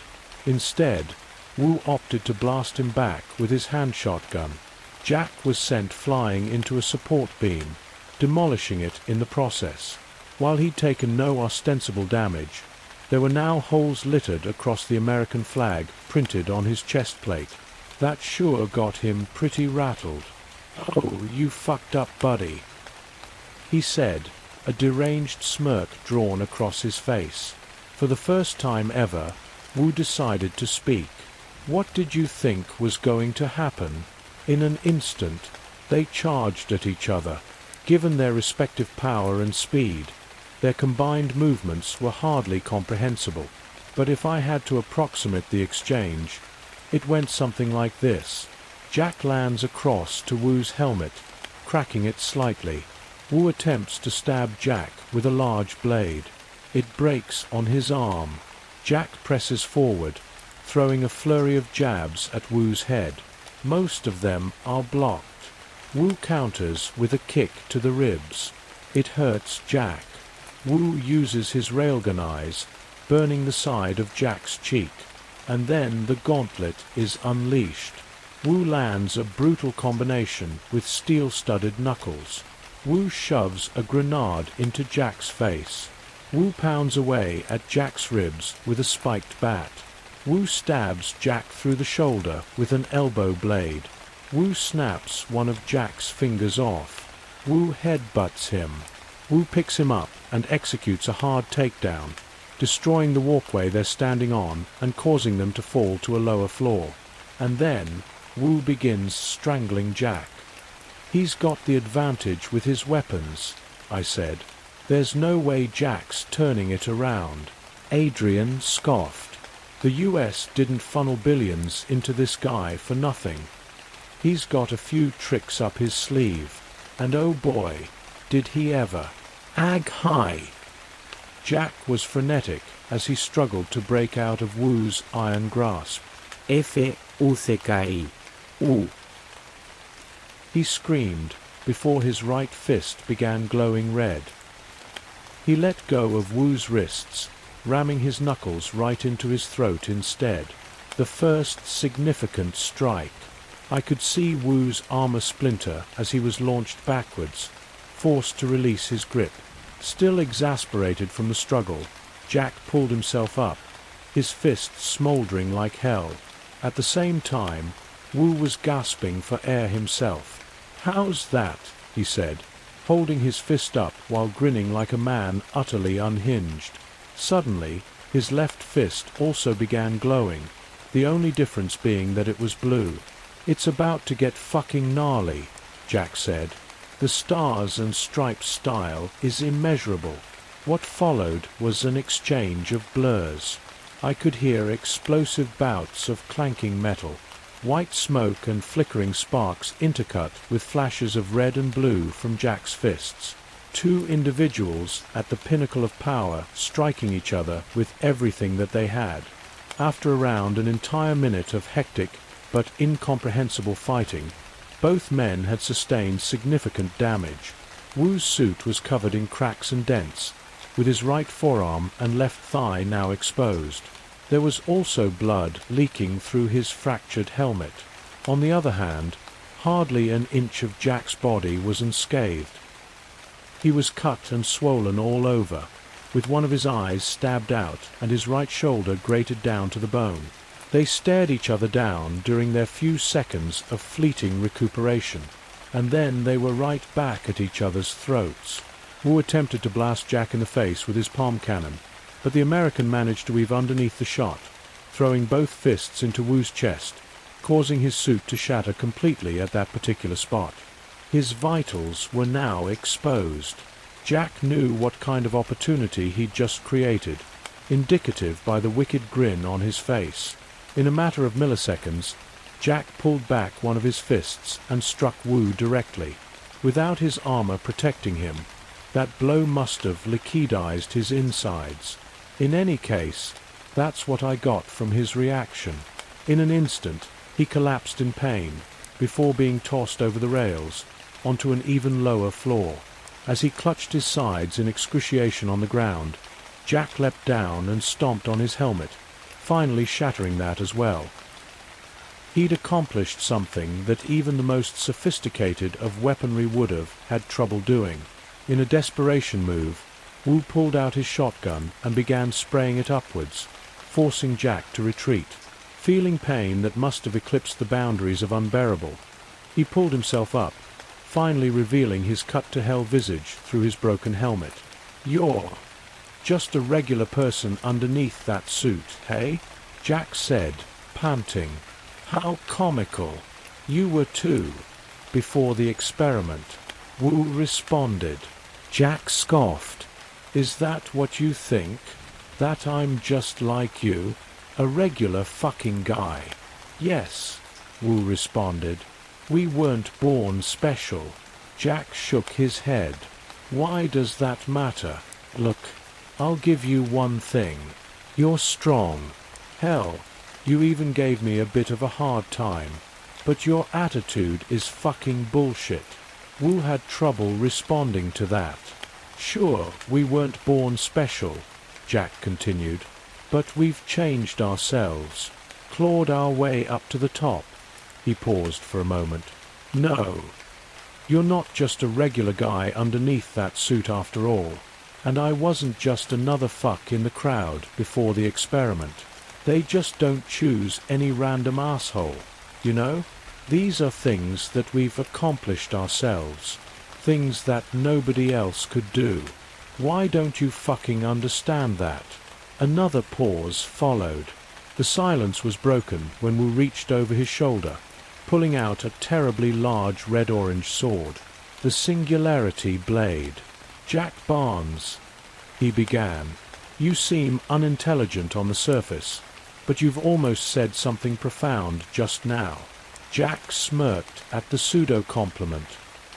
Instead, Wu opted to blast him back with his hand shotgun. Jack was sent flying into a support beam, demolishing it in the process. While he'd taken no ostensible damage, there were now holes littered across the American flag printed on his chest plate. That sure got him pretty rattled. "Oh, you fucked up, buddy," he said, a deranged smirk drawn across his face. For the first time ever, Wu decided to speak. "What did you think was going to happen?" In an instant, they charged at each other. Given their respective power and speed, their combined movements were hardly comprehensible. But if I had to approximate the exchange, it went something like this. Jack lands across to Wu's helmet, cracking it slightly. Wu attempts to stab Jack with a large blade. It breaks on his arm. Jack presses forward, throwing a flurry of jabs at Wu's head. Most of them are blocked. Wu counters with a kick to the ribs. It hurts Jack. Wu uses his railgun eyes, burning the side of Jack's cheek. And then the gauntlet is unleashed. Wu lands a brutal combination with steel-studded knuckles. Wu shoves a grenade into Jack's face. Wu pounds away at Jack's ribs with a spiked bat. Wu stabs Jack through the shoulder with an elbow blade. Wu snaps one of Jack's fingers off. Wu headbutts him. Wu picks him up and executes a hard takedown, destroying the walkway they're standing on and causing them to fall to a lower floor. And then Wu begins strangling Jack. "He's got the advantage with his weapons," I said. "There's no way Jack's turning it around." Adrian scoffed. "The US didn't funnel billions into this guy for nothing. He's got a few tricks up his sleeve. And oh boy, did he ever. Ag hi!" Jack was frenetic as he struggled to break out of Wu's iron grasp. F-U-C-K-I. "Ooh!" he screamed before his right fist began glowing red. He let go of Wu's wrists, ramming his knuckles right into his throat instead. The first significant strike. I could see Wu's armor splinter as he was launched backwards, forced to release his grip. Still exasperated from the struggle, Jack pulled himself up, his fists smoldering like hell. At the same time, Wu was gasping for air himself. "How's that?" he said, holding his fist up while grinning like a man utterly unhinged. Suddenly, his left fist also began glowing, the only difference being that it was blue. "It's about to get fucking gnarly," Jack said. "The stars and stripes style is immeasurable." What followed was an exchange of blurs. I could hear explosive bouts of clanking metal. White smoke and flickering sparks intercut with flashes of red and blue from Jack's fists. Two individuals at the pinnacle of power striking each other with everything that they had. After around an entire minute of hectic but incomprehensible fighting, both men had sustained significant damage. Wu's suit was covered in cracks and dents, with his right forearm and left thigh now exposed. There was also blood leaking through his fractured helmet. On the other hand, hardly an inch of Jack's body was unscathed. He was cut and swollen all over, with one of his eyes stabbed out and his right shoulder grated down to the bone. They stared each other down during their few seconds of fleeting recuperation, and then they were right back at each other's throats. Wu attempted to blast Jack in the face with his palm cannon, but the American managed to weave underneath the shot, throwing both fists into Wu's chest, causing his suit to shatter completely at that particular spot. His vitals were now exposed. Jack knew what kind of opportunity he'd just created, indicative by the wicked grin on his face. In a matter of milliseconds, Jack pulled back one of his fists and struck Wu directly. Without his armor protecting him, that blow must have liquidized his insides. In any case, that's what I got from his reaction. In an instant, he collapsed in pain, before being tossed over the rails, onto an even lower floor. As he clutched his sides in excruciation on the ground, Jack leapt down and stomped on his helmet, finally shattering that as well. He'd accomplished something that even the most sophisticated of weaponry would have had trouble doing. In a desperation move, Wu pulled out his shotgun and began spraying it upwards, forcing Jack to retreat. Feeling pain that must have eclipsed the boundaries of unbearable, he pulled himself up, finally revealing his cut-to-hell visage through his broken helmet. "You're just a regular person underneath that suit, hey?" Jack said, panting. "How comical. You were too, before the experiment." Wu responded. Jack scoffed. "Is that what you think? That I'm just like you? A regular fucking guy?" "Yes," Wu responded. "We weren't born special." Jack shook his head. Why does that matter? Look, I'll give you one thing. You're strong. Hell, you even gave me a bit of a hard time. But your attitude is fucking bullshit. Wu had trouble responding to that. Sure, we weren't born special, Jack continued, but we've changed ourselves, clawed our way up to the top. He paused for a moment. No. You're not just a regular guy underneath that suit after all. And I wasn't just another fuck in the crowd before the experiment. They just don't choose any random asshole, you know? These are things that we've accomplished ourselves. Things that nobody else could do. Why don't you fucking understand that? Another pause followed. The silence was broken when Wu reached over his shoulder, pulling out a terribly large red-orange sword. The Singularity Blade. Jack Barnes, he began. You seem unintelligent on the surface, but you've almost said something profound just now. Jack smirked at the pseudo-compliment.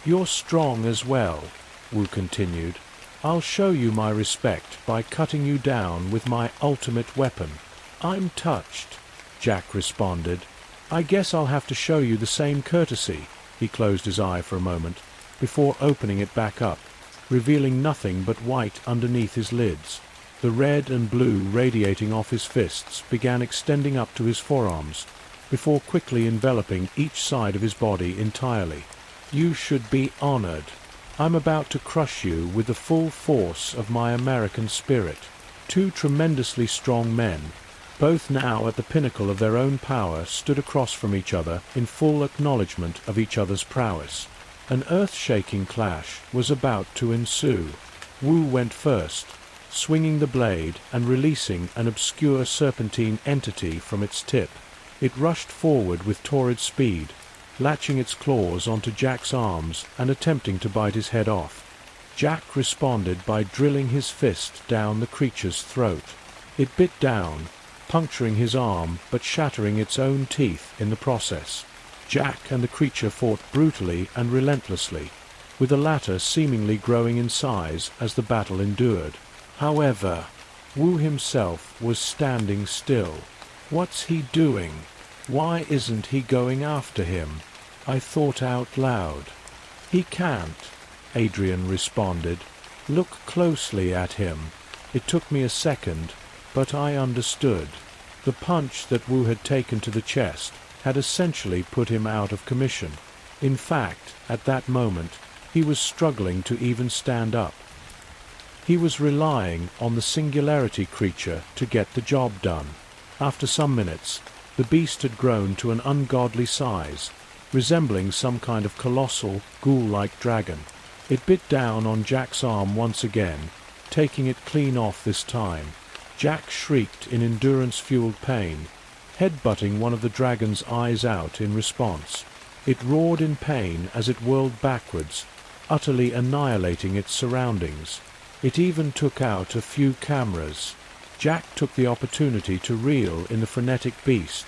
You're strong as well, Wu continued. I'll show you my respect by cutting you down with my ultimate weapon. I'm touched, Jack responded. I guess I'll have to show you the same courtesy. He closed his eye for a moment, before opening it back up, revealing nothing but white underneath his lids. The red and blue radiating off his fists began extending up to his forearms, before quickly enveloping each side of his body entirely. You should be honored. I'm about to crush you with the full force of my American spirit. Two tremendously strong men, both now at the pinnacle of their own power, stood across from each other in full acknowledgement of each other's prowess. An earth-shaking clash was about to ensue. Wu went first, swinging the blade and releasing an obscure serpentine entity from its tip. It rushed forward with torrid speed, latching its claws onto Jack's arms and attempting to bite his head off. Jack responded by drilling his fist down the creature's throat. It bit down, puncturing his arm but shattering its own teeth in the process. Jack and the creature fought brutally and relentlessly, with the latter seemingly growing in size as the battle endured. However, Wu himself was standing still. What's he doing? Why isn't he going after him? I thought out loud. He can't, Adrian responded. Look closely at him. It took me a second, but I understood. The punch that Wu had taken to the chest had essentially put him out of commission. In fact, at that moment, he was struggling to even stand up. He was relying on the Singularity creature to get the job done. After some minutes, the beast had grown to an ungodly size, resembling some kind of colossal, ghoul-like dragon. It bit down on Jack's arm once again, taking it clean off this time. Jack shrieked in endurance-fueled pain, headbutting one of the dragon's eyes out in response. It roared in pain as it whirled backwards, utterly annihilating its surroundings. It even took out a few cameras. Jack took the opportunity to reel in the frenetic beast,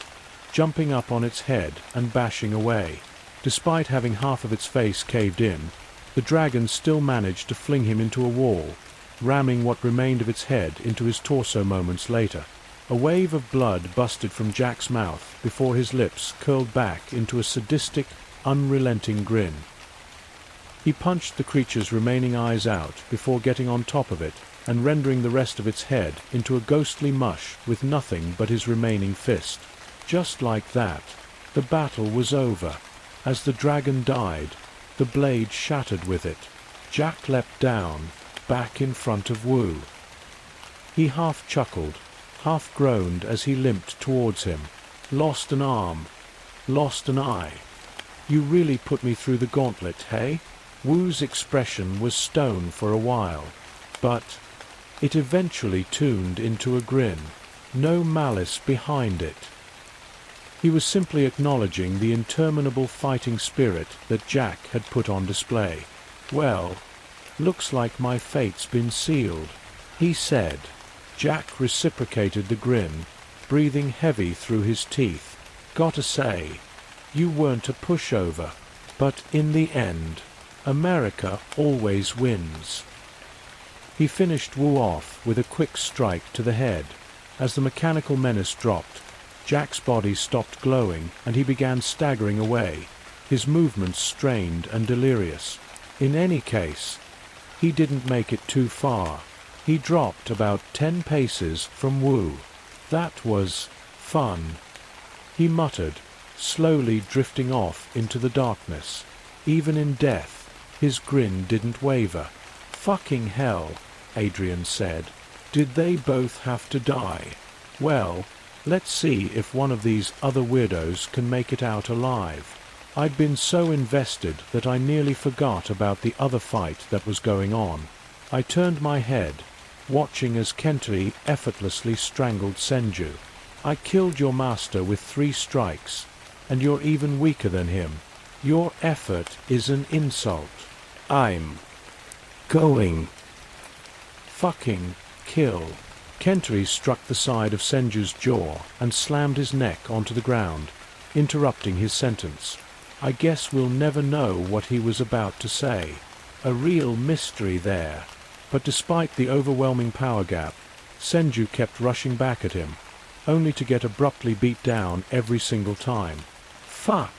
jumping up on its head and bashing away. Despite having half of its face caved in, the dragon still managed to fling him into a wall, ramming what remained of its head into his torso moments later. A wave of blood busted from Jack's mouth before his lips curled back into a sadistic, unrelenting grin. He punched the creature's remaining eyes out before getting on top of it and rendering the rest of its head into a ghostly mush with nothing but his remaining fist. Just like that, the battle was over. As the dragon died, the blade shattered with it. Jack leapt down, back in front of Wu. He half chuckled, half groaned as he limped towards him. Lost an arm. Lost an eye. You really put me through the gauntlet, hey? Wu's expression was stone for a while, but it eventually tuned into a grin. No malice behind it. He was simply acknowledging the interminable fighting spirit that Jack had put on display. Well, looks like my fate's been sealed, he said. Jack reciprocated the grin, breathing heavy through his teeth. Gotta say, you weren't a pushover, but in the end, America always wins. He finished Wu off with a quick strike to the head. As the mechanical menace dropped, Jack's body stopped glowing and he began staggering away, his movements strained and delirious. In any case, he didn't make it too far. He dropped about 10 paces from Wu. That was fun, he muttered, slowly drifting off into the darkness. Even in death, his grin didn't waver. "Fucking hell," Adrian said. "Did they both have to die? Well, let's see if one of these other weirdos can make it out alive." I'd been so invested that I nearly forgot about the other fight that was going on. I turned my head, watching as Kentry effortlessly strangled Senju. "I killed your master with 3 strikes, and you're even weaker than him. Your effort is an insult." I'm going. "Fucking kill." Kentry struck the side of Senju's jaw and slammed his neck onto the ground, interrupting his sentence. I guess we'll never know what he was about to say. A real mystery there. But despite the overwhelming power gap, Senju kept rushing back at him, only to get abruptly beat down every single time. "Fuck!"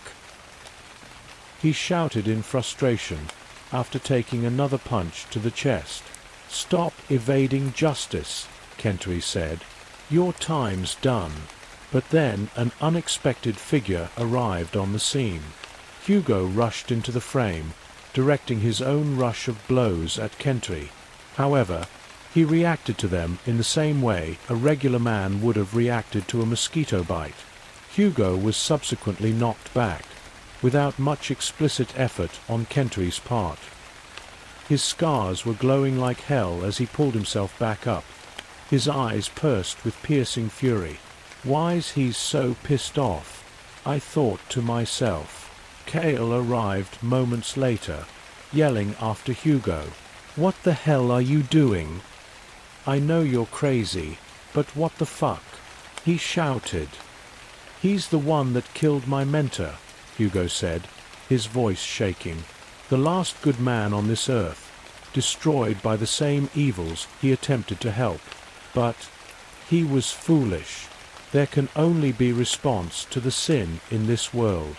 he shouted in frustration, after taking another punch to the chest. "Stop evading justice," Kentry said. "Your time's done." But then an unexpected figure arrived on the scene. Hugo rushed into the frame, directing his own rush of blows at Kentry. However, he reacted to them in the same way a regular man would have reacted to a mosquito bite. Hugo was subsequently knocked back, without much explicit effort on Kentry's part. His scars were glowing like hell as he pulled himself back up, his eyes pursed with piercing fury. "Why's he so pissed off?" I thought to myself. Cale arrived moments later, yelling after Hugo. "What the hell are you doing? I know you're crazy, but what the fuck?" he shouted. "He's the one that killed my mentor," Hugo said, his voice shaking. "The last good man on this earth, destroyed by the same evils he attempted to help. But he was foolish. There can only be response to the sin in this world.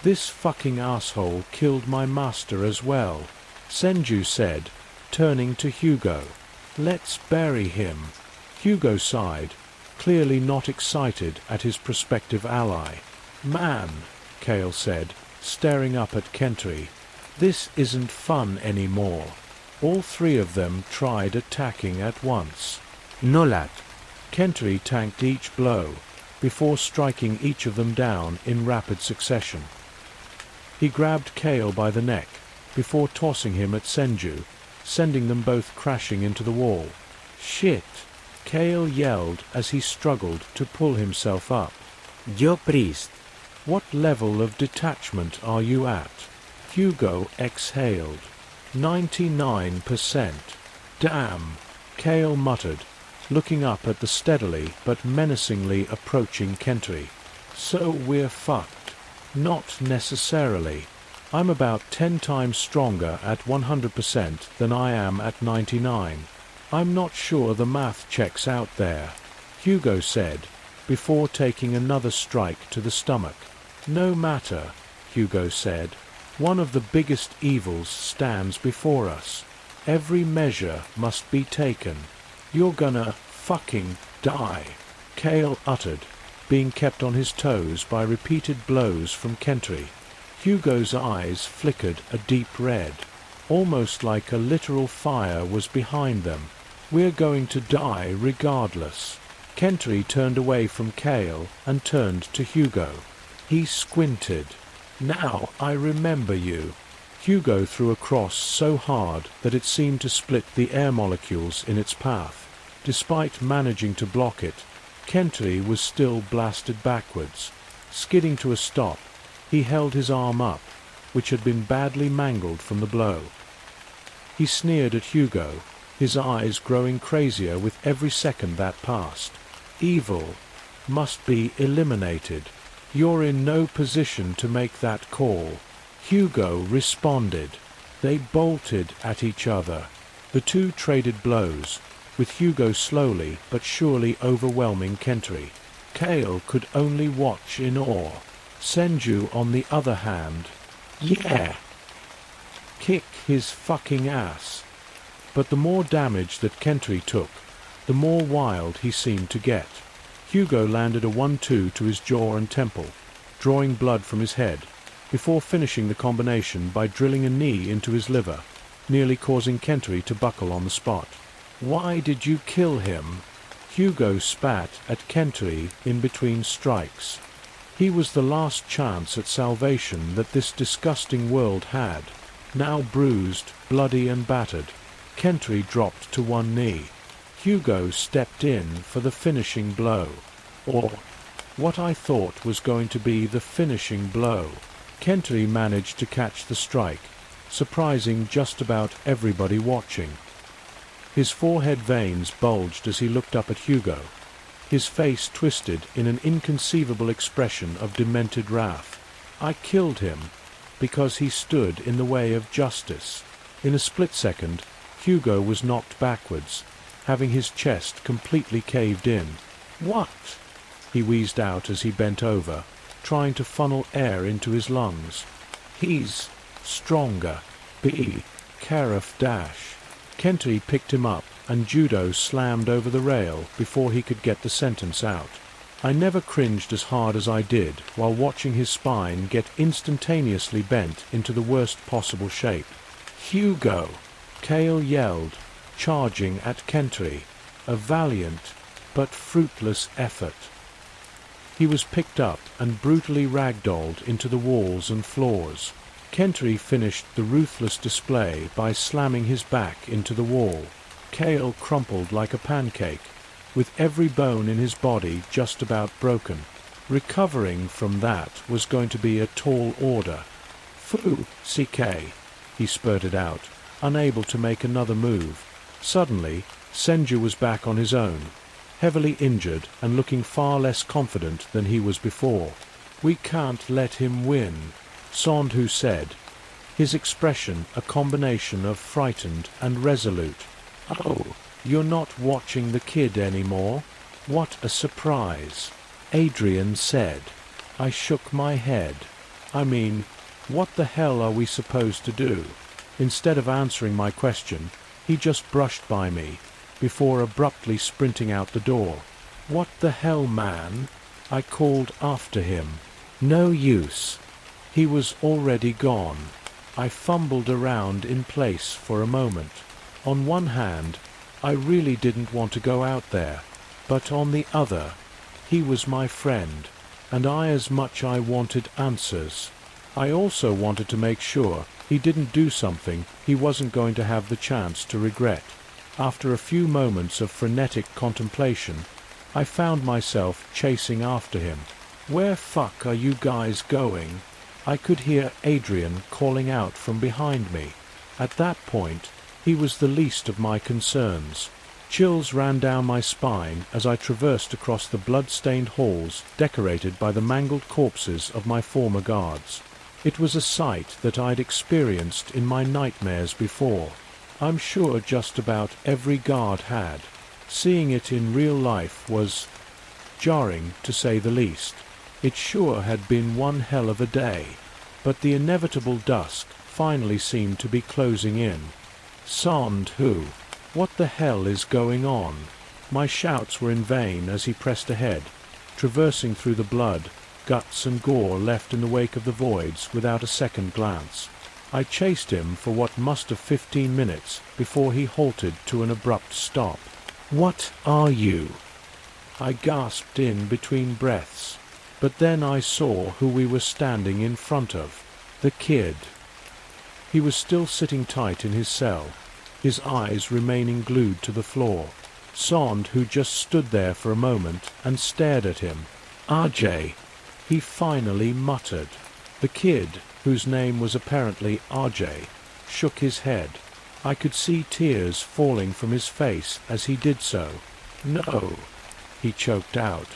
This fucking asshole killed my master as well," Senju said, turning to Hugo. "Let's bury him." Hugo sighed, clearly not excited at his prospective ally. "Man," Cale said, staring up at Kentry, "this isn't fun anymore." All 3 of them tried attacking at once. No lad. Kentry tanked each blow, before striking each of them down in rapid succession. He grabbed Cale by the neck, before tossing him at Senju, sending them both crashing into the wall. "Shit!" Cale yelled as he struggled to pull himself up. Yo priest. "What level of detachment are you at?" Hugo exhaled. 99%. "Damn," Cale muttered, looking up at the steadily but menacingly approaching Kentry. "So we're fucked." "Not necessarily. I'm about 10 times stronger at 100% than I am at 99. I'm not sure the math checks out there," Hugo said, before taking another strike to the stomach. "No matter," Hugo said. "One of the biggest evils stands before us. Every measure must be taken. You're gonna fucking die," Cale uttered, being kept on his toes by repeated blows from Kentry. Hugo's eyes flickered a deep red, almost like a literal fire was behind them. "We're going to die regardless." Kentry turned away from Cale and turned to Hugo. He squinted. "Now I remember you." Hugo threw a cross so hard that it seemed to split the air molecules in its path. Despite managing to block it, Kentry was still blasted backwards. Skidding to a stop, he held his arm up, which had been badly mangled from the blow. He sneered at Hugo, his eyes growing crazier with every second that passed. "Evil must be eliminated. You're in no position to make that call," Hugo responded. They bolted at each other. The two traded blows, with Hugo slowly but surely overwhelming Kentry. Kale could only watch in awe. Senju, on the other hand, yeah, kick his fucking ass. But the more damage that Kentry took, the more wild he seemed to get. Hugo landed a 1-2 to his jaw and temple, drawing blood from his head, before finishing the combination by drilling a knee into his liver, nearly causing Kentry to buckle on the spot. "Why did you kill him?" Hugo spat at Kentry in between strikes. He was the last chance at salvation that this disgusting world had. Now bruised, bloody and battered, Kentry dropped to one knee. Hugo stepped in for the finishing blow. Or what I thought was going to be the finishing blow. Kentry managed to catch the strike, surprising just about everybody watching. His forehead veins bulged as he looked up at Hugo, his face twisted in an inconceivable expression of demented wrath. I killed him because he stood in the way of justice. In a split second, Hugo was knocked backwards, having his chest completely caved in. "What?" he wheezed out as he bent over, trying to funnel air into his lungs. "He's stronger. B. Carif dash." Kentry picked him up, and Judo slammed over the rail before he could get the sentence out. I never cringed as hard as I did while watching his spine get instantaneously bent into the worst possible shape. "Hugo!" Kale yelled, charging at Kentry. A valiant but fruitless effort. He was picked up and brutally ragdolled into the walls and floors. Kentry finished the ruthless display by slamming his back into the wall. Kale crumpled like a pancake, with every bone in his body just about broken. Recovering from that was going to be a tall order. "Fu, CK," he spurted out, unable to make another move. Suddenly, Senju was back on his own, heavily injured and looking far less confident than he was before. "We can't let him win," Sondhu said, his expression a combination of frightened and resolute. "Oh, you're not watching the kid anymore? What a surprise," Adrian said. I shook my head. "I mean, what the hell are we supposed to do?" Instead of answering my question, he just brushed by me, before abruptly sprinting out the door. "What the hell, man?" I called after him. No use. He was already gone. I fumbled around in place for a moment. On one hand, I really didn't want to go out there, but on the other, he was my friend, and I as much I wanted answers. I also wanted to make sure he didn't do something he wasn't going to have the chance to regret. After a few moments of frenetic contemplation, I found myself chasing after him. "Where fuck are you guys going?" I could hear Adrian calling out from behind me. At that point, he was the least of my concerns. Chills ran down my spine as I traversed across the blood-stained halls decorated by the mangled corpses of my former guards. It was a sight that I'd experienced in my nightmares before. I'm sure just about every guard had. Seeing it in real life was jarring, to say the least. It sure had been one hell of a day, but the inevitable dusk finally seemed to be closing in. Sondhu, what the hell is going on? My shouts were in vain as he pressed ahead, traversing through the blood, guts and gore left in the wake of the voids without a second glance. I chased him for what must have 15 minutes before he halted to an abrupt stop. "What are you?" I gasped in between breaths. But then I saw who we were standing in front of. The kid. He was still sitting tight in his cell, his eyes remaining glued to the floor. Sond, who just stood there for a moment and stared at him. "RJ," he finally muttered. The kid, whose name was apparently RJ, shook his head. I could see tears falling from his face as he did so. "No," he choked out.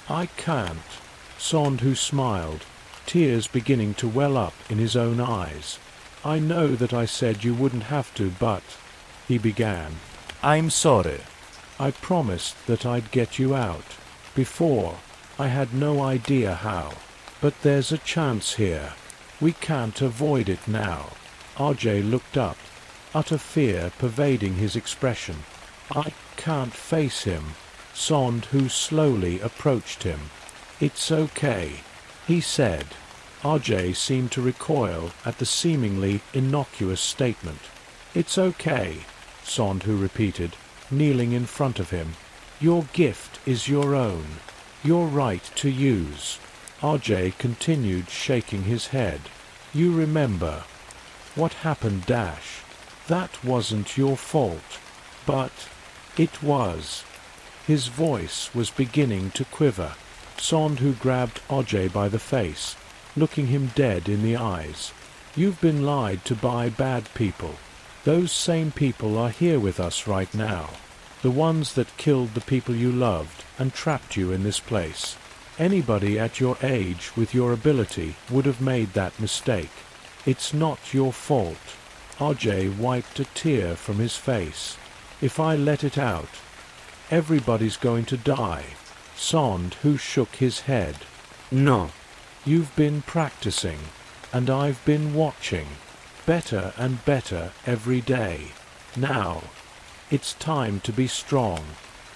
"I can't." Sondhu smiled, tears beginning to well up in his own eyes. I know that I said you wouldn't have to, but, he began. I'm sorry. I promised that I'd get you out. Before, I had no idea how. But there's a chance here. We can't avoid it now. RJ looked up, utter fear pervading his expression. I can't face him. Sandhu slowly approached him. It's okay, he said. RJ seemed to recoil at the seemingly innocuous statement. It's okay, Sandhu repeated, kneeling in front of him. Your gift is your own. Your right to use. RJ continued shaking his head. You remember what happened, Dash. That wasn't your fault. But it was. His voice was beginning to quiver. Sandhu grabbed RJ by the face, looking him dead in the eyes. You've been lied to by bad people. Those same people are here with us right now. The ones that killed the people you loved and trapped you in this place. Anybody at your age with your ability would have made that mistake. It's not your fault. RJ wiped a tear from his face. If I let it out, everybody's going to die. Sandhu shook his head. No. You've been practicing, and I've been watching. Better and better every day. Now, it's time to be strong.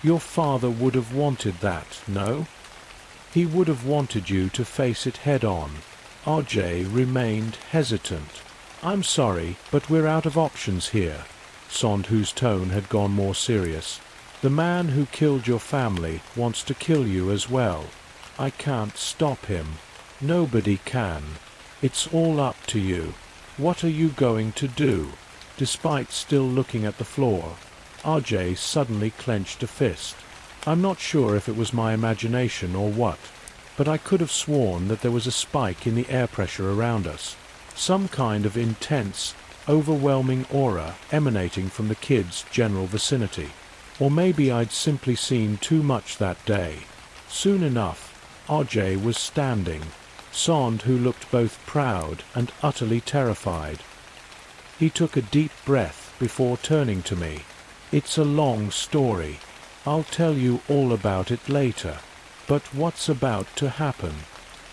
Your father would have wanted that, no? He would have wanted you to face it head on. RJ remained hesitant. I'm sorry, but we're out of options here. Sandhu's tone had gone more serious. The man who killed your family wants to kill you as well. I can't stop him. Nobody can. It's all up to you. What are you going to do? Despite still looking at the floor, RJ suddenly clenched a fist. I'm not sure if it was my imagination or what, but I could have sworn that there was a spike in the air pressure around us. Some kind of intense, overwhelming aura emanating from the kid's general vicinity. Or maybe I'd simply seen too much that day. Soon enough, RJ was standing. Sandhu looked both proud and utterly terrified. He took a deep breath before turning to me. It's a long story. I'll tell you all about it later. But what's about to happen?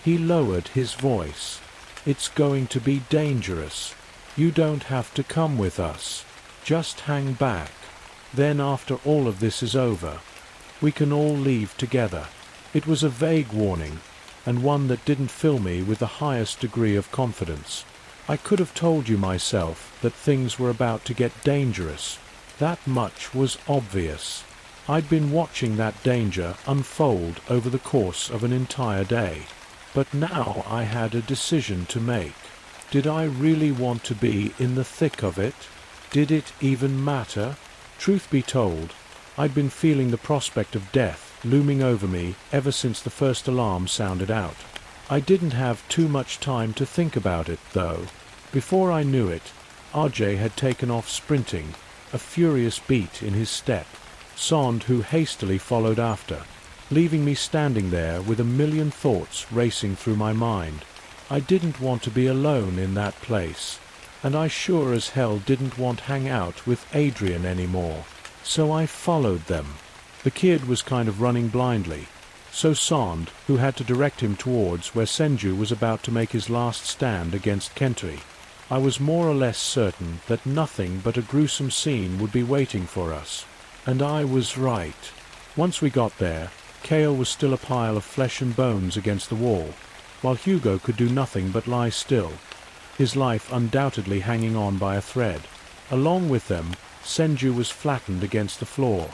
He lowered his voice. It's going to be dangerous. You don't have to come with us. Just hang back. Then after all of this is over, we can all leave together. It was a vague warning, and one that didn't fill me with the highest degree of confidence. I could have told you myself that things were about to get dangerous. That much was obvious. I'd been watching that danger unfold over the course of an entire day. But now I had a decision to make. Did I really want to be in the thick of it? Did it even matter? Truth be told, I'd been feeling the prospect of death looming over me ever since the first alarm sounded out. I didn't have too much time to think about it, though. Before I knew it, RJ had taken off sprinting, a furious beat in his step. Sandhu hastily followed after, leaving me standing there with a million thoughts racing through my mind. I didn't want to be alone in that place, and I sure as hell didn't want to hang out with Adrian anymore. So I followed them. The kid was kind of running blindly, so Sandhu had to direct him towards where Senju was about to make his last stand against Kentri. I was more or less certain that nothing but a gruesome scene would be waiting for us. And I was right. Once we got there, Kale was still a pile of flesh and bones against the wall, while Hugo could do nothing but lie still, his life undoubtedly hanging on by a thread. Along with them, Senju was flattened against the floor.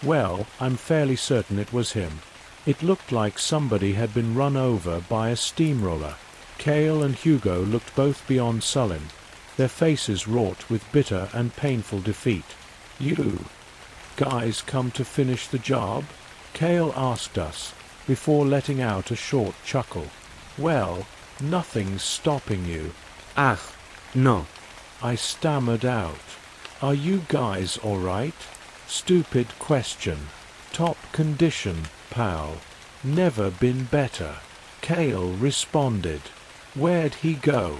Well, I'm fairly certain it was him. It looked like somebody had been run over by a steamroller. Kale and Hugo looked both beyond sullen, their faces wrought with bitter and painful defeat. You guys come to finish the job? Kale asked us, before letting out a short chuckle. Well, nothing's stopping you. Ah, no. I stammered out. Are you guys all right? Stupid question. Top condition, pal. Never been better. Kale responded. Where'd he go?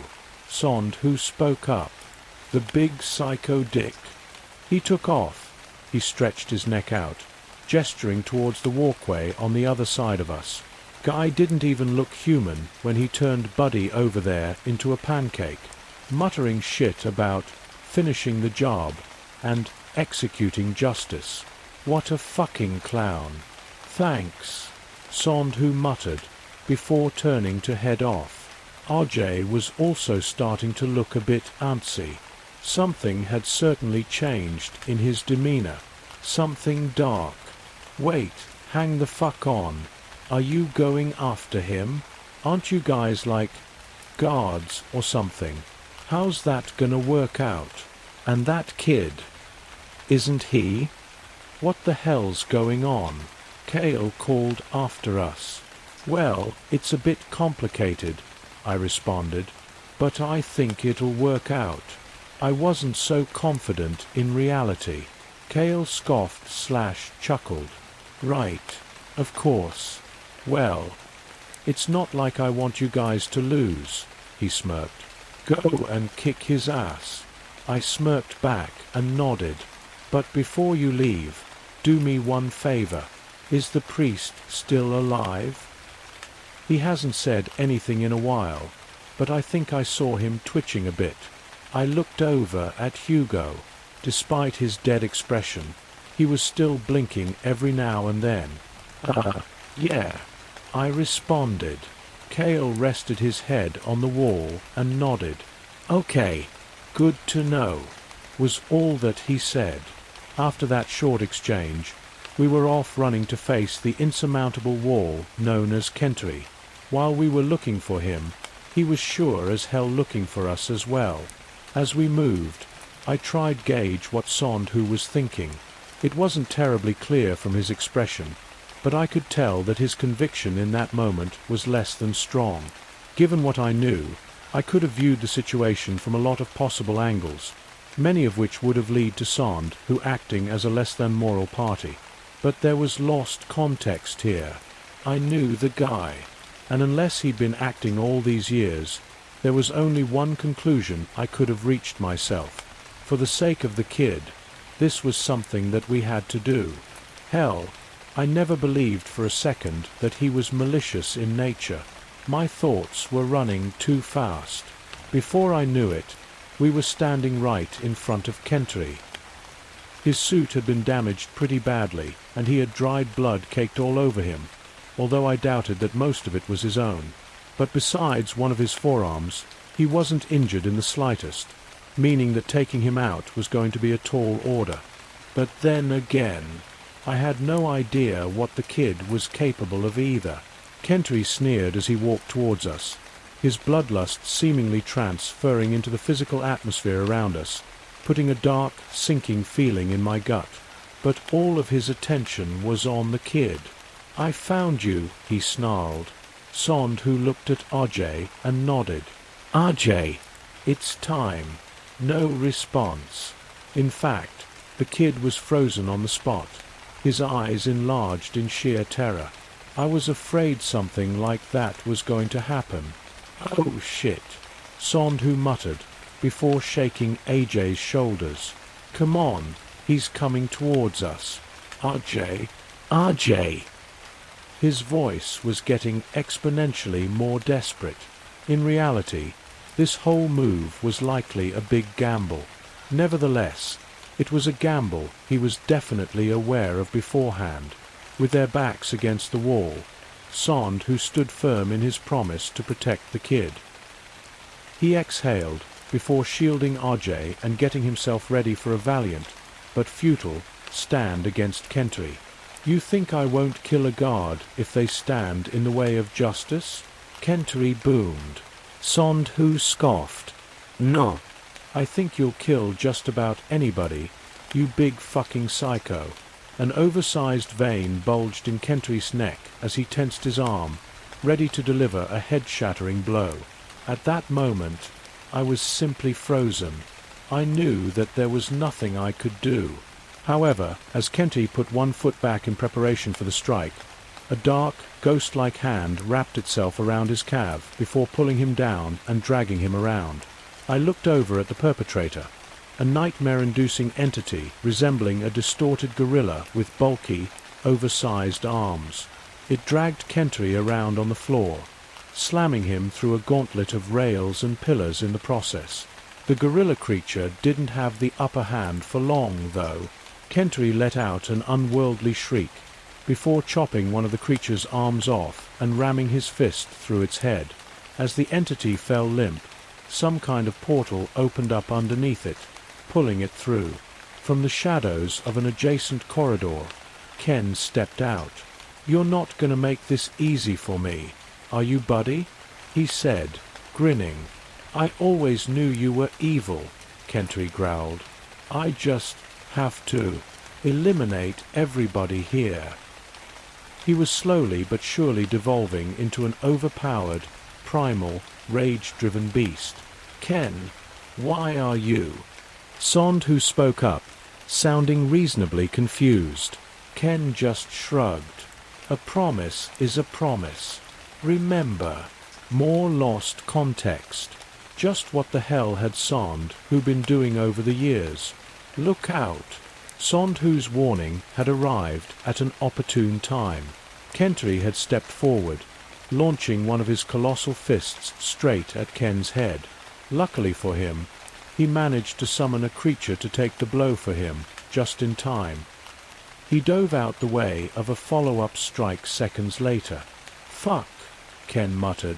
Sondhu spoke up. The big psycho dick. He took off. He stretched his neck out, gesturing towards the walkway on the other side of us. Guy didn't even look human when he turned Buddy over there into a pancake, muttering shit about finishing the job and executing justice. What a fucking clown. Thanks, Sondhu muttered, before turning to head off. RJ was also starting to look a bit antsy. Something had certainly changed in his demeanor. Something dark. Wait, hang the fuck on. Are you going after him? Aren't you guys like guards or something? How's that gonna work out? And that kid, isn't he? What the hell's going on? Kale called after us. Well, it's a bit complicated, I responded, but I think it'll work out. I wasn't so confident in reality. Kale scoffed/chuckled. Right, of course. Well, it's not like I want you guys to lose, he smirked. Go and kick his ass. I smirked back and nodded. But before you leave, do me one favor. Is the priest still alive? He hasn't said anything in a while, but I think I saw him twitching a bit. I looked over at Hugo. Despite his dead expression, he was still blinking every now and then. Yeah, I responded. Kale rested his head on the wall and nodded. Okay, good to know, was all that he said. After that short exchange, we were off running to face the insurmountable wall known as Kentry. While we were looking for him, he was sure as hell looking for us as well. As we moved, I tried gauge what Sondhu was thinking. It wasn't terribly clear from his expression, but I could tell that his conviction in that moment was less than strong. Given what I knew, I could have viewed the situation from a lot of possible angles, many of which would have led to Sondhu acting as a less-than-moral party. But there was lost context here. I knew the guy, and unless he'd been acting all these years, there was only one conclusion I could have reached myself. For the sake of the kid, this was something that we had to do. Hell, I never believed for a second that he was malicious in nature. My thoughts were running too fast. Before I knew it, we were standing right in front of Kentry. His suit had been damaged pretty badly, and he had dried blood caked all over him, although I doubted that most of it was his own. But besides one of his forearms, he wasn't injured in the slightest, meaning that taking him out was going to be a tall order. But then again, I had no idea what the kid was capable of either. Kentry sneered as he walked towards us, his bloodlust seemingly transferring into the physical atmosphere around us, putting a dark, sinking feeling in my gut. But all of his attention was on the kid. I found you, he snarled. Sondhu looked at RJ and nodded. RJ, it's time. No response. In fact, the kid was frozen on the spot, his eyes enlarged in sheer terror. I was afraid something like that was going to happen. Oh shit, Sondhu muttered, before shaking AJ's shoulders. Come on, he's coming towards us. RJ, RJ. His voice was getting exponentially more desperate. In reality, this whole move was likely a big gamble. Nevertheless, it was a gamble he was definitely aware of beforehand. With their backs against the wall, Sondhu stood firm in his promise to protect the kid. He exhaled before shielding RJ and getting himself ready for a valiant, but futile, stand against Kentry. You think I won't kill a guard if they stand in the way of justice? Kentry boomed. Sondhu scoffed. No. I think you'll kill just about anybody, you big fucking psycho. An oversized vein bulged in Kentry's neck as he tensed his arm, ready to deliver a head-shattering blow. At that moment, I was simply frozen. I knew that there was nothing I could do. However, as Kentry put one foot back in preparation for the strike, a dark, ghost-like hand wrapped itself around his calf before pulling him down and dragging him around. I looked over at the perpetrator, a nightmare-inducing entity resembling a distorted gorilla with bulky, oversized arms. It dragged Kentry around on the floor, slamming him through a gauntlet of rails and pillars in the process. The gorilla creature didn't have the upper hand for long, though. Kentry let out an unworldly shriek, before chopping one of the creature's arms off and ramming his fist through its head. As the entity fell limp, some kind of portal opened up underneath it, pulling it through. From the shadows of an adjacent corridor, Ken stepped out. "You're not gonna make this easy for me, are you, buddy?" he said, grinning. "I always knew you were evil," Kentry growled. "I just have to eliminate everybody here." He was slowly but surely devolving into an overpowered, primal, rage-driven beast. "Ken, why are you?" Sondhu spoke up, sounding reasonably confused. Ken just shrugged. "A promise is a promise. Remember." More lost context. Just what the hell had Sondhu been doing over the years? "Look out." Sondhu's warning had arrived at an opportune time. Kentry had stepped forward, launching one of his colossal fists straight at Ken's head. Luckily for him, he managed to summon a creature to take the blow for him, just in time. He dove out the way of a follow-up strike seconds later. "Fuck," Ken muttered.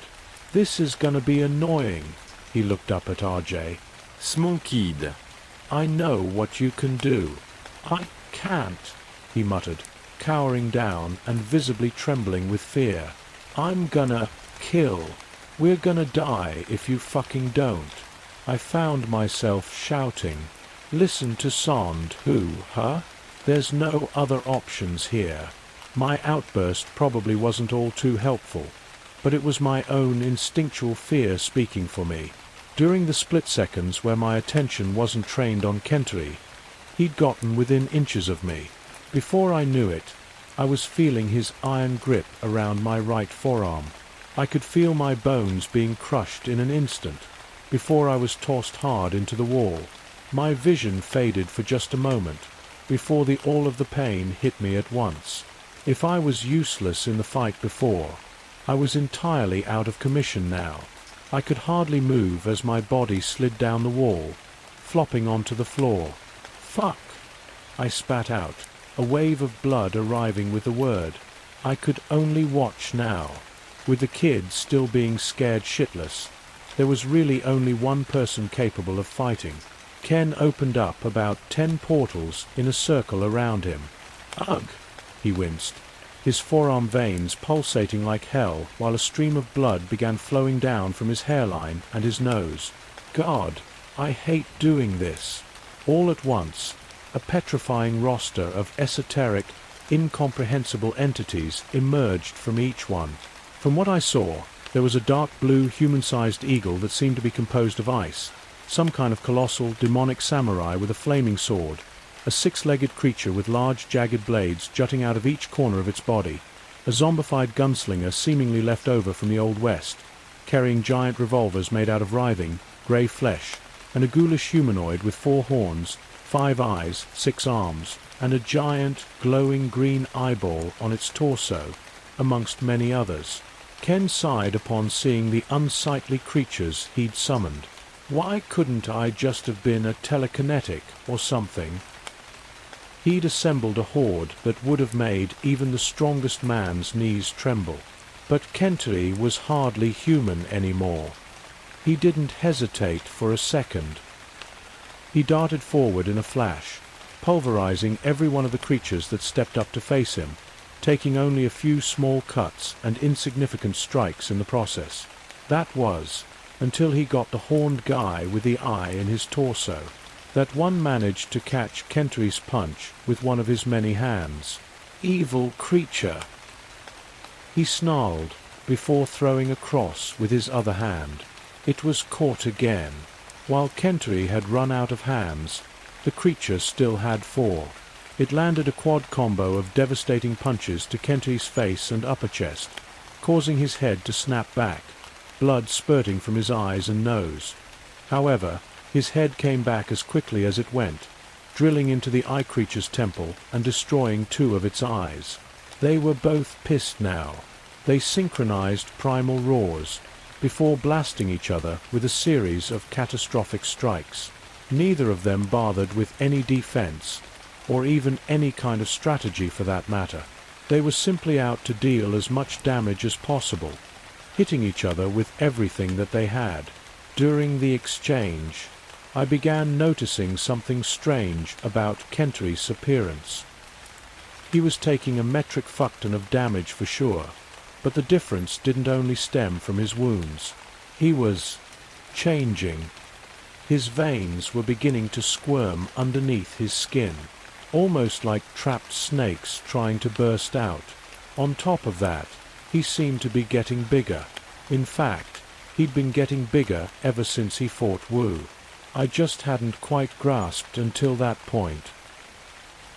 "This is gonna be annoying." He looked up at RJ. Small kid. "I know what you can do." "I can't," he muttered, cowering down and visibly trembling with fear. "I'm gonna kill. We're gonna die if you fucking don't." I found myself shouting. "Listen to Sondhu, huh? There's no other options here." My outburst probably wasn't all too helpful, but it was my own instinctual fear speaking for me. During the split seconds where my attention wasn't trained on Kentry, he'd gotten within inches of me. Before I knew it, I was feeling his iron grip around my right forearm. I could feel my bones being crushed in an instant, before I was tossed hard into the wall. My vision faded for just a moment, before all of the pain hit me at once. If I was useless in the fight before, I was entirely out of commission now. I could hardly move as my body slid down the wall, flopping onto the floor. "Fuck!" I spat out, a wave of blood arriving with the word. I could only watch now. With the kid still being scared shitless, there was really only one person capable of fighting. Ken opened up about 10 portals in a circle around him. "Ugh!" he winced, his forearm veins pulsating like hell while a stream of blood began flowing down from his hairline and his nose. "God, I hate doing this." All at once, a petrifying roster of esoteric, incomprehensible entities emerged from each one. From what I saw, there was a dark blue human-sized eagle that seemed to be composed of ice, some kind of colossal, demonic samurai with a flaming sword, a 6-legged creature with large, jagged blades jutting out of each corner of its body, a zombified gunslinger seemingly left over from the Old West, carrying giant revolvers made out of writhing, grey flesh, and a ghoulish humanoid with 4 horns, 5 eyes, 6 arms, and a giant, glowing green eyeball on its torso, amongst many others. Ken sighed upon seeing the unsightly creatures he'd summoned. Why couldn't I just have been a telekinetic or something? He'd assembled a horde that would have made even the strongest man's knees tremble. But Kentry was hardly human anymore. He didn't hesitate for a second. He darted forward in a flash, pulverizing every one of the creatures that stepped up to face him, taking only a few small cuts and insignificant strikes in the process. That was, until he got the horned guy with the eye in his torso. That one managed to catch Kentry's punch with one of his many hands. "Evil creature!" he snarled, before throwing a cross with his other hand. It was caught again. While Kentry had run out of hands, the creature still had 4. It landed a quad combo of devastating punches to Kentry's face and upper chest, causing his head to snap back, blood spurting from his eyes and nose. However, his head came back as quickly as it went, drilling into the eye creature's temple and destroying 2 of its eyes. They were both pissed now. They synchronized primal roars, before blasting each other with a series of catastrophic strikes. Neither of them bothered with any defense, or even any kind of strategy for that matter. They were simply out to deal as much damage as possible, hitting each other with everything that they had. During the exchange, I began noticing something strange about Kentri's appearance. He was taking a metric fuckton of damage for sure, but the difference didn't only stem from his wounds. He was changing. His veins were beginning to squirm underneath his skin, almost like trapped snakes trying to burst out. On top of that, he seemed to be getting bigger. In fact, he'd been getting bigger ever since he fought Wu. I just hadn't quite grasped until that point.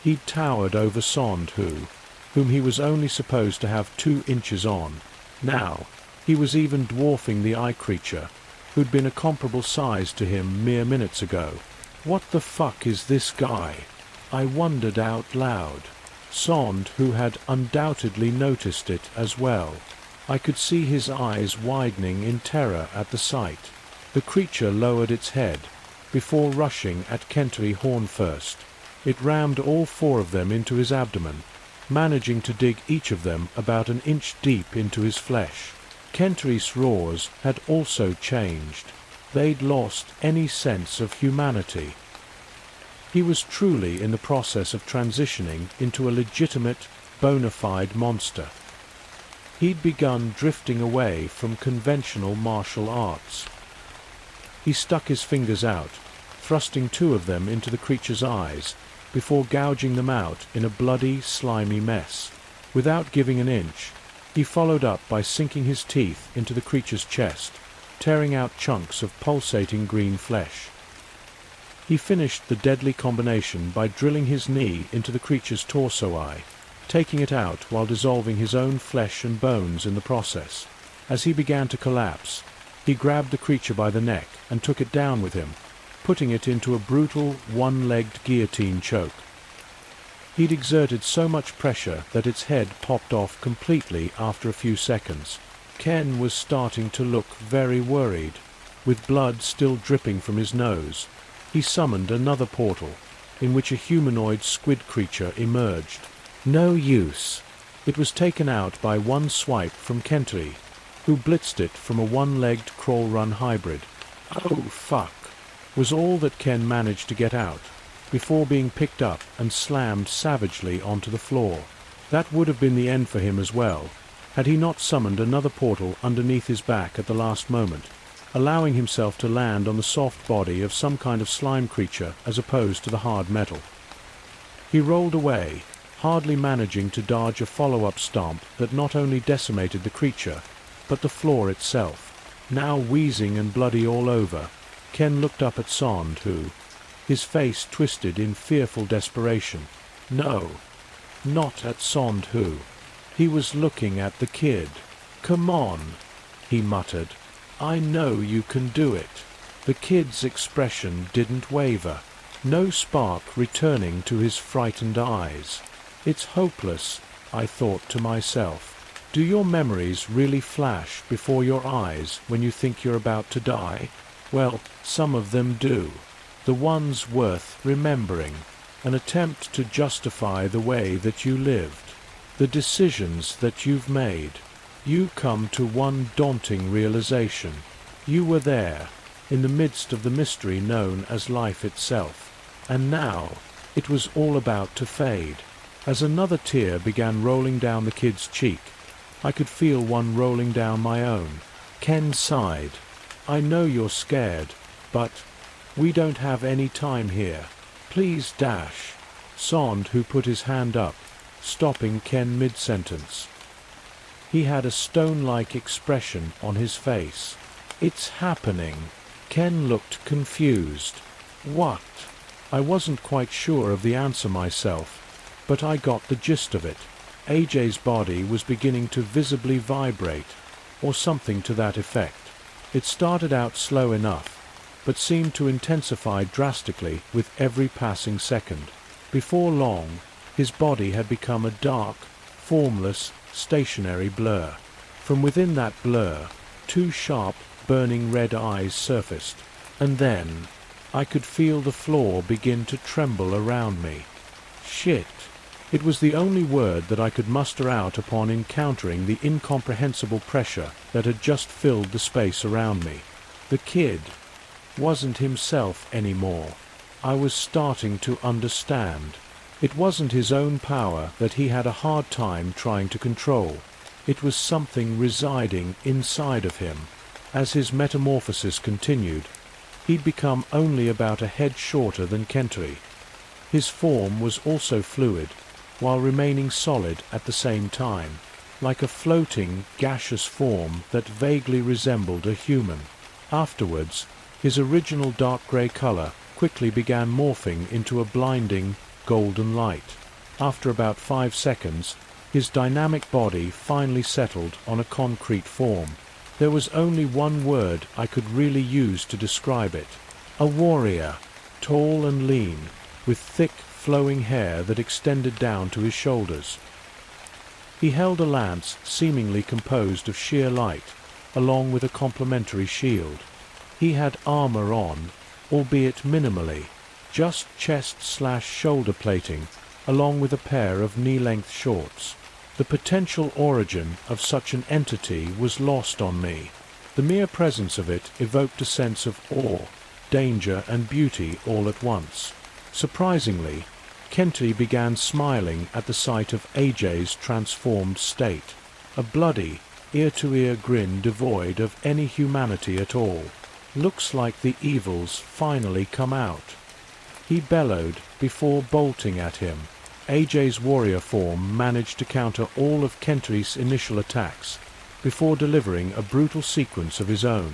He'd towered over Sondhu, whom he was only supposed to have 2 inches on. Now, he was even dwarfing the eye creature, who'd been a comparable size to him mere minutes ago. What the fuck is this guy? I wondered out loud. Sondhu had undoubtedly noticed it as well. I could see his eyes widening in terror at the sight. The creature lowered its head, before rushing at Kentri Horn first. It rammed all 4 of them into his abdomen, managing to dig each of them about an inch deep into his flesh. Kentri's roars had also changed. They'd lost any sense of humanity. He was truly in the process of transitioning into a legitimate, bona fide monster. He'd begun drifting away from conventional martial arts. He stuck his fingers out, thrusting 2 of them into the creature's eyes, before gouging them out in a bloody, slimy mess. Without giving an inch, he followed up by sinking his teeth into the creature's chest, tearing out chunks of pulsating green flesh. He finished the deadly combination by drilling his knee into the creature's torso eye, taking it out while dissolving his own flesh and bones in the process. As he began to collapse, he grabbed the creature by the neck and took it down with him, putting it into a brutal, one-legged guillotine choke. He'd exerted so much pressure that its head popped off completely after a few seconds. Ken was starting to look very worried. With blood still dripping from his nose, he summoned another portal, in which a humanoid squid creature emerged. No use. It was taken out by one swipe from Kentri, who blitzed it from a one-legged crawl-run hybrid. "Oh, fuck," was all that Ken managed to get out, before being picked up and slammed savagely onto the floor. That would have been the end for him as well, had he not summoned another portal underneath his back at the last moment, allowing himself to land on the soft body of some kind of slime creature as opposed to the hard metal. He rolled away, hardly managing to dodge a follow-up stomp that not only decimated the creature, but the floor itself. Now wheezing and bloody all over, Ken looked up at Sondhu, his face twisted in fearful desperation. No, not at Sondhu. He was looking at the kid. "Come on," he muttered. "I know you can do it." The kid's expression didn't waver, no spark returning to his frightened eyes. "It's hopeless," I thought to myself. Do your memories really flash before your eyes when you think you're about to die? Well, some of them do. The ones worth remembering. An attempt to justify the way that you lived. The decisions that you've made. You come to one daunting realization. You were there, in the midst of the mystery known as life itself. And now, it was all about to fade. As another tear began rolling down the kid's cheek, I could feel one rolling down my own. Ken sighed. "I know you're scared, but we don't have any time here. Please dash." Sondhu put his hand up, stopping Ken mid-sentence. He had a stone-like expression on his face. "It's happening." Ken looked confused. "What?" I wasn't quite sure of the answer myself, but I got the gist of it. AJ's body was beginning to visibly vibrate, or something to that effect. It started out slow enough, but seemed to intensify drastically with every passing second. Before long, his body had become a dark, formless, stationary blur. From within that blur, two sharp, burning red eyes surfaced, and then I could feel the floor begin to tremble around me. Shit. It was the only word that I could muster out upon encountering the incomprehensible pressure that had just filled the space around me. The kid wasn't himself anymore. I was starting to understand. It wasn't his own power that he had a hard time trying to control. It was something residing inside of him. As his metamorphosis continued, he'd become only about a head shorter than Kentry. His form was also fluid, while remaining solid at the same time, like a floating, gaseous form that vaguely resembled a human. Afterwards, his original dark grey color quickly began morphing into a blinding, golden light. After about 5 seconds, his dynamic body finally settled on a concrete form. There was only one word I could really use to describe it. A warrior, tall and lean, with thick, flowing hair that extended down to his shoulders. He held a lance seemingly composed of sheer light, along with a complementary shield. He had armor on, albeit minimally, just chest/shoulder plating, along with a pair of knee-length shorts. The potential origin of such an entity was lost on me. The mere presence of it evoked a sense of awe, danger and beauty all at once. Surprisingly, Kentry began smiling at the sight of AJ's transformed state. A bloody, ear-to-ear grin devoid of any humanity at all. Looks like the evil's finally come out. He bellowed before bolting at him. AJ's warrior form managed to counter all of Kentry's initial attacks, before delivering a brutal sequence of his own.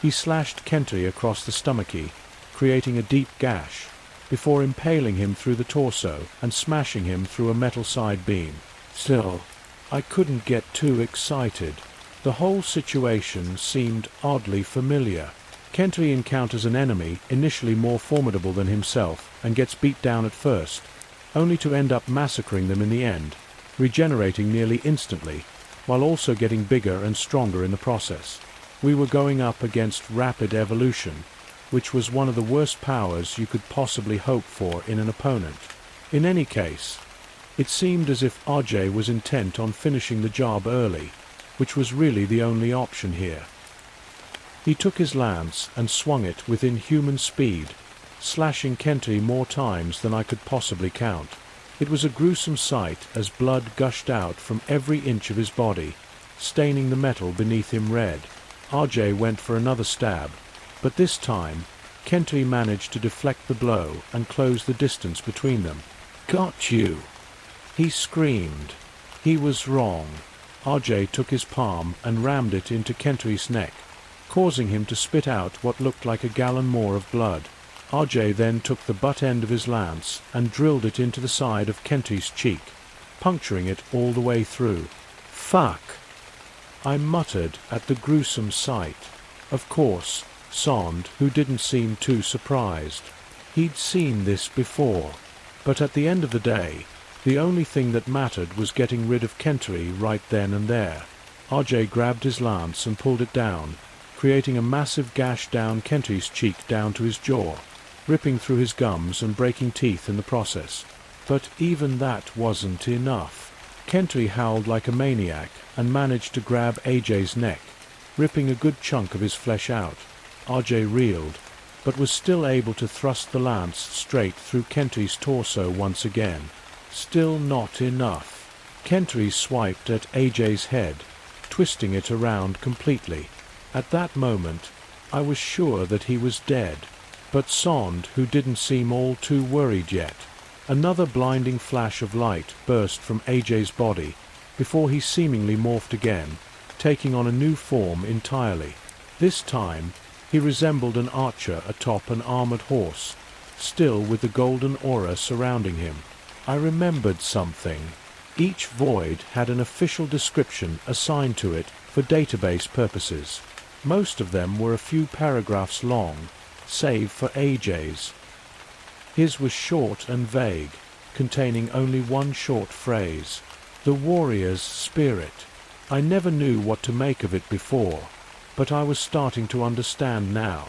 He slashed Kentry across the stomachy, creating a deep gash, before impaling him through the torso and smashing him through a metal side beam. Still, I couldn't get too excited. The whole situation seemed oddly familiar. Kentry encounters an enemy initially more formidable than himself and gets beat down at first, only to end up massacring them in the end, regenerating nearly instantly, while also getting bigger and stronger in the process. We were going up against rapid evolution, which was one of the worst powers you could possibly hope for in an opponent. In any case, it seemed as if RJ was intent on finishing the job early, which was really the only option here. He took his lance and swung it with inhuman speed, slashing Kentry more times than I could possibly count. It was a gruesome sight as blood gushed out from every inch of his body, staining the metal beneath him red. RJ went for another stab, but this time, Kentry managed to deflect the blow and close the distance between them. "Got you!" he screamed. He was wrong. RJ took his palm and rammed it into Kentry's neck, causing him to spit out what looked like a gallon more of blood. RJ then took the butt end of his lance and drilled it into the side of Kentry's cheek, puncturing it all the way through. "Fuck!" I muttered at the gruesome sight. Of course, Sond, who didn't seem too surprised. He'd seen this before. But at the end of the day, the only thing that mattered was getting rid of Kentry right then and there. RJ grabbed his lance and pulled it down, creating a massive gash down Kentry's cheek down to his jaw, ripping through his gums and breaking teeth in the process. But even that wasn't enough. Kentry howled like a maniac and managed to grab AJ's neck, ripping a good chunk of his flesh out. RJ reeled, but was still able to thrust the lance straight through Kentry's torso once again. Still not enough. Kentry swiped at AJ's head, twisting it around completely. At that moment, I was sure that he was dead. But Sond, who didn't seem all too worried yet. Another blinding flash of light burst from AJ's body, before he seemingly morphed again, taking on a new form entirely. This time, he resembled an archer atop an armored horse, still with the golden aura surrounding him. I remembered something. Each void had an official description assigned to it for database purposes. Most of them were a few paragraphs long, save for AJ's. His was short and vague, containing only one short phrase: "The warrior's spirit." I never knew what to make of it before, but I was starting to understand now.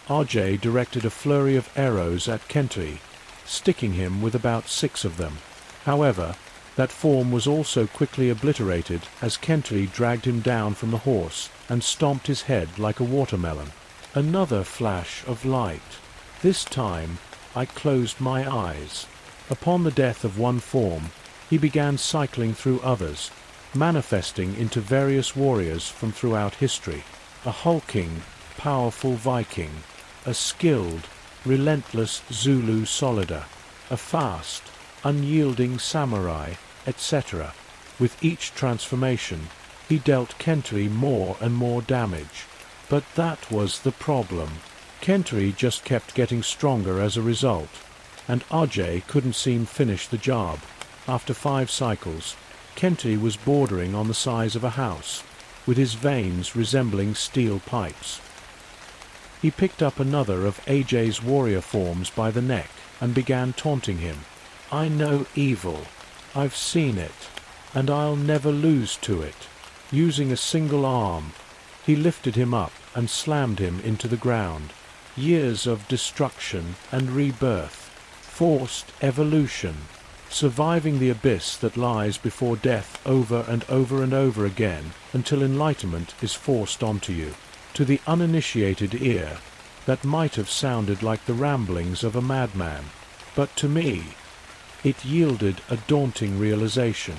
RJ directed a flurry of arrows at Kentry, sticking him with about 6 of them. However, that form was also quickly obliterated as Kentry dragged him down from the horse and stomped his head like a watermelon. Another flash of light. This time, I closed my eyes. Upon the death of one form, he began cycling through others, manifesting into various warriors from throughout history. A hulking, powerful Viking, a skilled, relentless Zulu soldier, a fast, unyielding samurai, etc. With each transformation, he dealt Kentry more and more damage. But that was the problem. Kentry just kept getting stronger as a result, and RJ couldn't seem finish the job. After 5 cycles, Kentry was bordering on the size of a house, with his veins resembling steel pipes. He picked up another of AJ's warrior forms by the neck and began taunting him. "I know evil. I've seen it, and I'll never lose to it." Using a single arm, he lifted him up and slammed him into the ground. Years of destruction and rebirth, forced evolution, surviving the abyss that lies before death over and over and over again until enlightenment is forced onto you. To the uninitiated ear, that might have sounded like the ramblings of a madman, but to me, it yielded a daunting realization.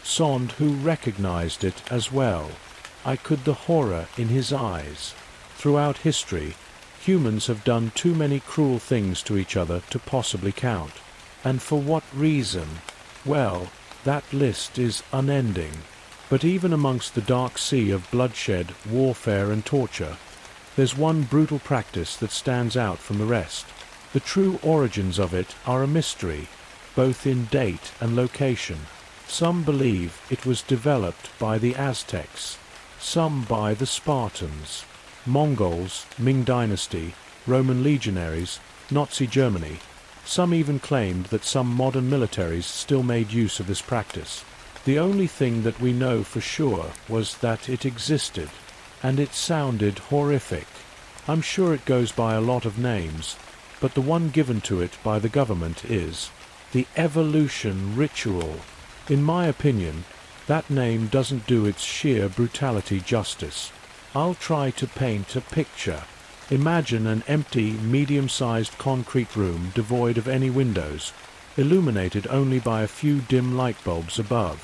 Sond, who recognized it as well. I could the horror in his eyes. Throughout history, humans have done too many cruel things to each other to possibly count. And for what reason? Well, that list is unending. But even amongst the dark sea of bloodshed, warfare and torture, there's one brutal practice that stands out from the rest. The true origins of it are a mystery, both in date and location. Some believe it was developed by the Aztecs, some by the Spartans, Mongols, Ming Dynasty, Roman legionaries, Nazi Germany. Some even claimed that some modern militaries still made use of this practice. The only thing that we know for sure was that it existed, and it sounded horrific. I'm sure it goes by a lot of names, but the one given to it by the government is the evolution ritual. In my opinion, that name doesn't do its sheer brutality justice. I'll try to paint a picture. Imagine an empty, medium-sized concrete room devoid of any windows, illuminated only by a few dim light bulbs above.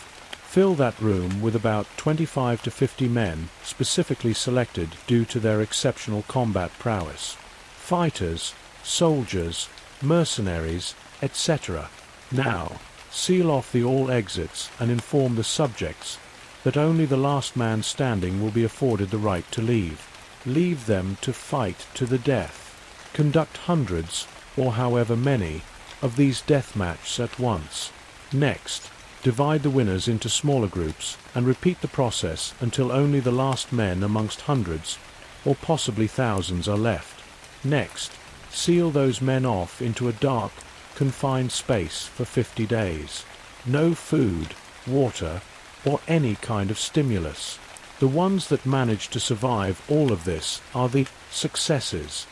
Fill that room with about 25 to 50 men, specifically selected due to their exceptional combat prowess. Fighters, soldiers, mercenaries, etc. Now, seal off all exits and inform the subjects that only the last man standing will be afforded the right to leave. Leave them to fight to the death. Conduct hundreds, or however many, of these death matches at once. Next, divide the winners into smaller groups and repeat the process until only the last men amongst hundreds, or possibly thousands, are left. Next, seal those men off into a dark, confined space for 50 days. No food, water, or any kind of stimulus. The ones that manage to survive all of this are the successes.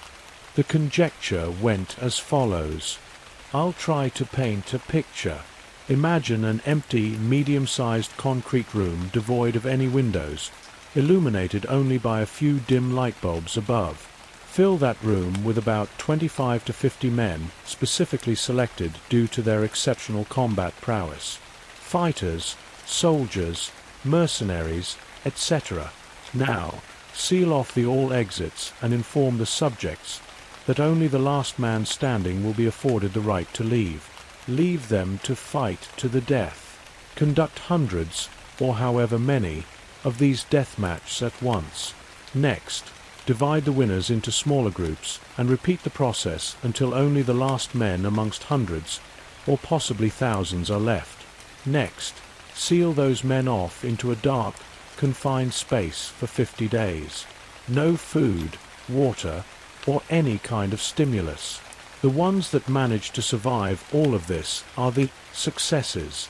The conjecture went as follows. I'll try to paint a picture. Imagine an empty, medium-sized concrete room devoid of any windows, illuminated only by a few dim light bulbs above. Fill that room with about 25 to 50 men, specifically selected due to their exceptional combat prowess. Fighters, soldiers, mercenaries, etc. Now, seal off all exits and inform the subjects that only the last man standing will be afforded the right to leave. Leave them to fight to the death. Conduct hundreds, or however many, of these death matches at once. Next, divide the winners into smaller groups and repeat the process until only the last men amongst hundreds, or possibly thousands, are left. Next, seal those men off into a dark, confined space for 50 days. No food, water, or any kind of stimulus. The ones that manage to survive all of this are the successes.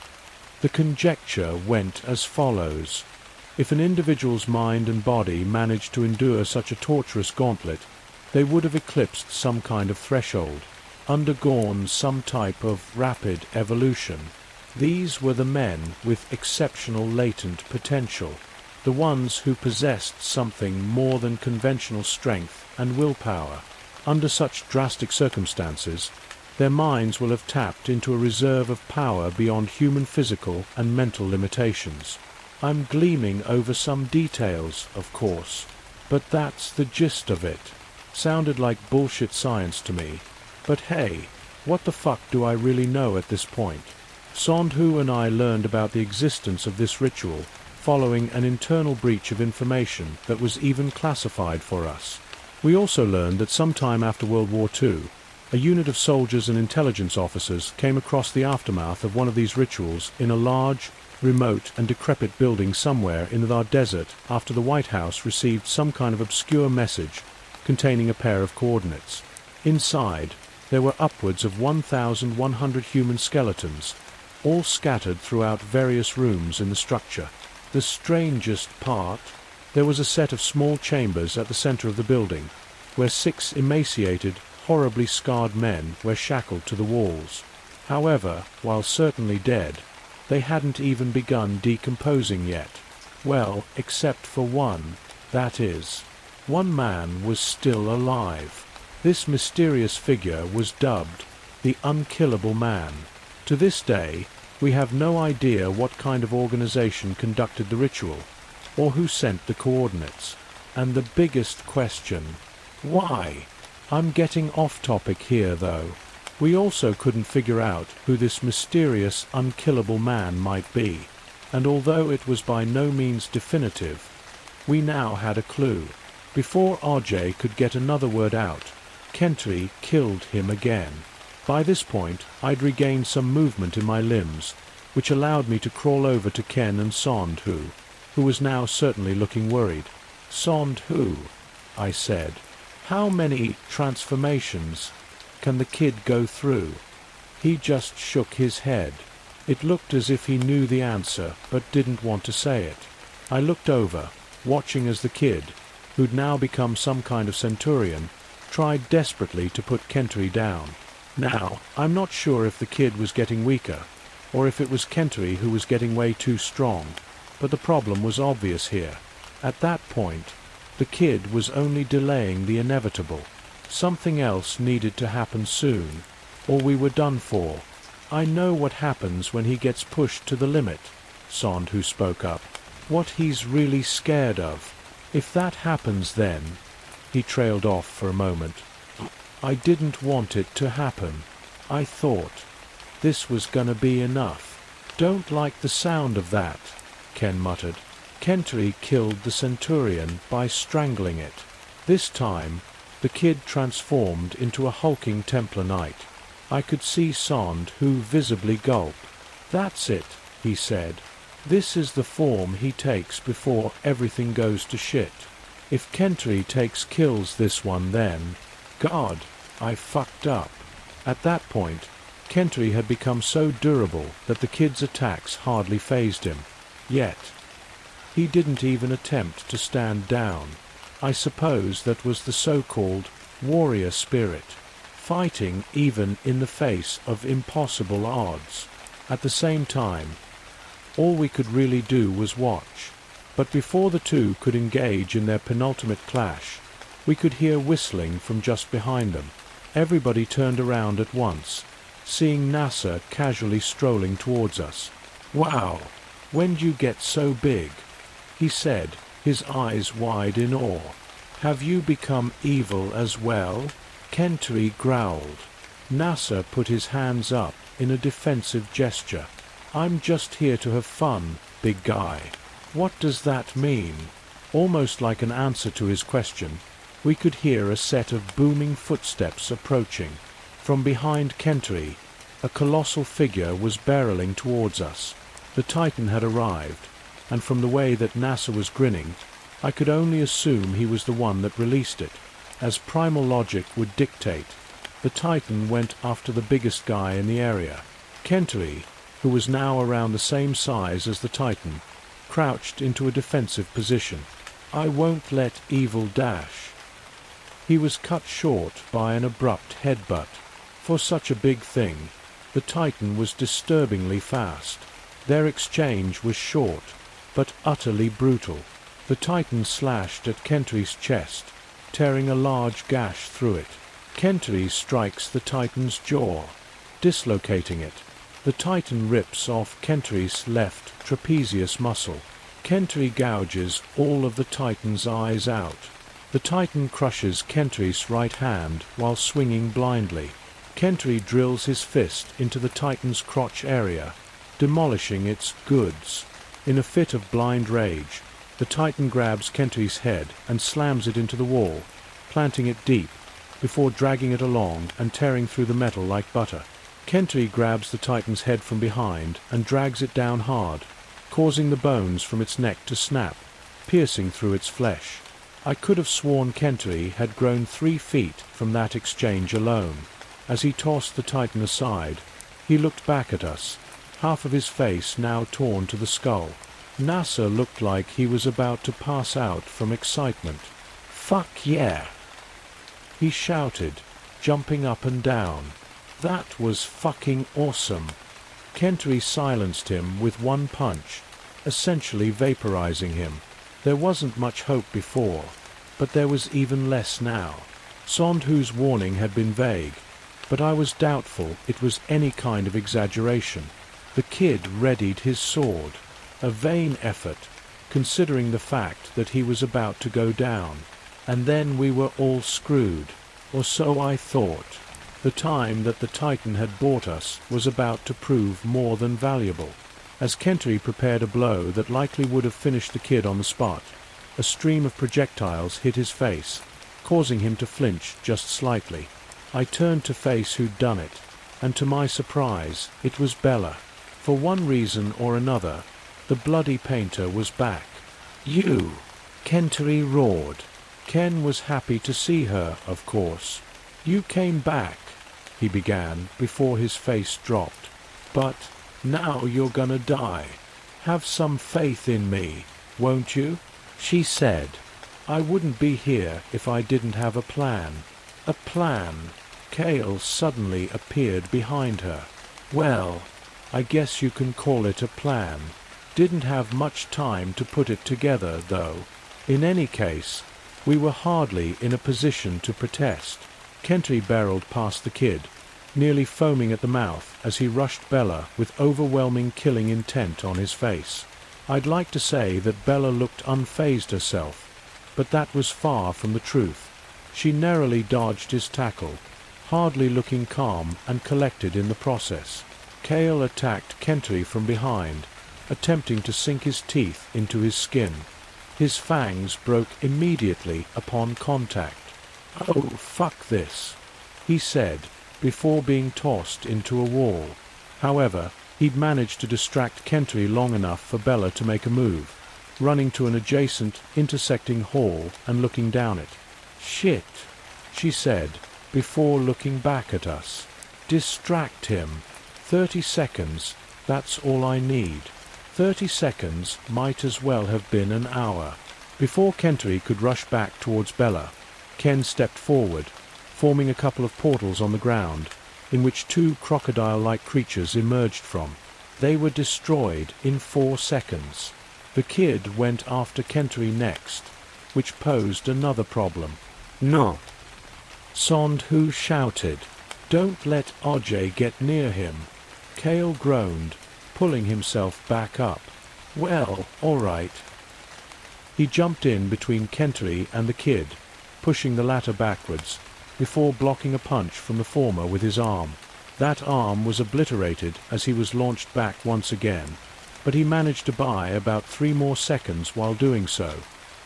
The conjecture went as follows. If an individual's mind and body managed to endure such a torturous gauntlet, they would have eclipsed some kind of threshold, undergone some type of rapid evolution. These were the men with exceptional latent potential, the ones who possessed something more than conventional strength and willpower. Under such drastic circumstances, their minds will have tapped into a reserve of power beyond human physical and mental limitations. I'm gleaming over some details, of course, but that's the gist of it. Sounded like bullshit science to me, but hey, what the fuck do I really know at this point? Sondhu and I learned about the existence of this ritual following an internal breach of information that was even classified for us. We also learned that sometime after World War II, a unit of soldiers and intelligence officers came across the aftermath of one of these rituals in a large, remote and decrepit building somewhere in the desert after the White House received some kind of obscure message containing a pair of coordinates. Inside, there were upwards of 1,100 human skeletons, all scattered throughout various rooms in the structure. The strangest part, there was a set of small chambers at the center of the building, where 6 emaciated, horribly scarred men were shackled to the walls. However, while certainly dead, they hadn't even begun decomposing yet. Well, except for one, that is. One man was still alive. This mysterious figure was dubbed the Unkillable Man. To this day, we have no idea what kind of organization conducted the ritual, or who sent the coordinates. And the biggest question, why? I'm getting off topic here though. We also couldn't figure out who this mysterious unkillable man might be, and although it was by no means definitive, we now had a clue. Before RJ could get another word out, Kentry killed him again. By this point, I'd regained some movement in my limbs, which allowed me to crawl over to Ken and Sondhu, who was now certainly looking worried. Sondhu, I said, how many transformations can the kid go through? He just shook his head. It looked as if he knew the answer, but didn't want to say it. I looked over, watching as the kid, who'd now become some kind of centurion, tried desperately to put Kentry down. Now, I'm not sure if the kid was getting weaker, or if it was Kentry who was getting way too strong, but the problem was obvious here. At that point, the kid was only delaying the inevitable. Something else needed to happen soon, or we were done for. I know what happens when he gets pushed to the limit, Sondhu spoke up. What he's really scared of. If that happens then... He trailed off for a moment. I didn't want it to happen. I thought this was gonna be enough. Don't like the sound of that, Ken muttered. Kentry killed the centurion by strangling it. This time, the kid transformed into a hulking Templar knight. I could see Sondhu visibly gulp. That's it, he said. This is the form he takes before everything goes to shit. If Kentry kills this one then... God, I fucked up. At that point, Kentry had become so durable that the kid's attacks hardly fazed him. Yet, he didn't even attempt to stand down. I suppose that was the so-called warrior spirit, fighting even in the face of impossible odds. At the same time, all we could really do was watch. But before the two could engage in their penultimate clash, we could hear whistling from just behind them. Everybody turned around at once, seeing NASA casually strolling towards us. Wow, when'd you get so big? He said, his eyes wide in awe. Have you become evil as well? Kentry growled. NASA put his hands up in a defensive gesture. I'm just here to have fun, big guy. What does that mean? Almost like an answer to his question, we could hear a set of booming footsteps approaching. From behind Kentry, a colossal figure was barreling towards us. The Titan had arrived, and from the way that NASA was grinning, I could only assume he was the one that released it, as primal logic would dictate. The Titan went after the biggest guy in the area. Kentori, who was now around the same size as the Titan, crouched into a defensive position. I won't let evil dash. He was cut short by an abrupt headbutt. For such a big thing, the Titan was disturbingly fast. Their exchange was short, but utterly brutal. The Titan slashed at Kentori's chest, tearing a large gash through it. Kentori strikes the Titan's jaw, dislocating it. The Titan rips off Kentori's left trapezius muscle. Kentori gouges all of the Titan's eyes out. The Titan crushes Kentori's right hand while swinging blindly. Kentori drills his fist into the Titan's crotch area, demolishing its goods. In a fit of blind rage, the Titan grabs Kentori's head and slams it into the wall, planting it deep, before dragging it along and tearing through the metal like butter. Kentori grabs the Titan's head from behind and drags it down hard, causing the bones from its neck to snap, piercing through its flesh. I could have sworn Kentori had grown 3 feet from that exchange alone. As he tossed the Titan aside, he looked back at us, half of his face now torn to the skull. Nasser looked like he was about to pass out from excitement. "Fuck yeah!" he shouted, jumping up and down. That was fucking awesome. Kentori silenced him with one punch, essentially vaporizing him. There wasn't much hope before, but there was even less now. Sondhu's warning had been vague, but I was doubtful it was any kind of exaggeration. The kid readied his sword, a vain effort, considering the fact that he was about to go down. And then we were all screwed, or so I thought. The time that the Titan had bought us was about to prove more than valuable. As Kentori prepared a blow that likely would have finished the kid on the spot, a stream of projectiles hit his face, causing him to flinch just slightly. I turned to face who'd done it, and to my surprise, it was Bella. For one reason or another, the bloody painter was back. "You!" Kentori roared. Ken was happy to see her, of course. "You came back," he began, before his face dropped. "But now you're gonna die. Have some faith in me, won't you?" she said. "I wouldn't be here if I didn't have a plan." A plan? Cale suddenly appeared behind her. "Well, I guess you can call it a plan. Didn't have much time to put it together, though. In any case, we were hardly in a position to protest." Kentori barreled past the kid, nearly foaming at the mouth as he rushed Bella with overwhelming killing intent on his face. I'd like to say that Bella looked unfazed herself, but that was far from the truth. She narrowly dodged his tackle, hardly looking calm and collected in the process. Cale attacked Kentori from behind, attempting to sink his teeth into his skin. His fangs broke immediately upon contact. "Oh, fuck this," he said, before being tossed into a wall. However, he'd managed to distract Kentori long enough for Bella to make a move, running to an adjacent, intersecting hall and looking down it. "Shit," she said, before looking back at us. "Distract him. 30 seconds, that's all I need." 30 seconds might as well have been an hour. Before Kentori could rush back towards Bella, Ken stepped forward, forming a couple of portals on the ground, in which 2 crocodile-like creatures emerged from. They were destroyed in 4 seconds. The kid went after Kentori next, which posed another problem. No. Sondhu shouted. "Don't let Oj get near him." Cale groaned, pulling himself back up. "Well, all right." He jumped in between Kentori and the kid, pushing the latter backwards, before blocking a punch from the former with his arm. That arm was obliterated as he was launched back once again, but he managed to buy about 3 more seconds while doing so.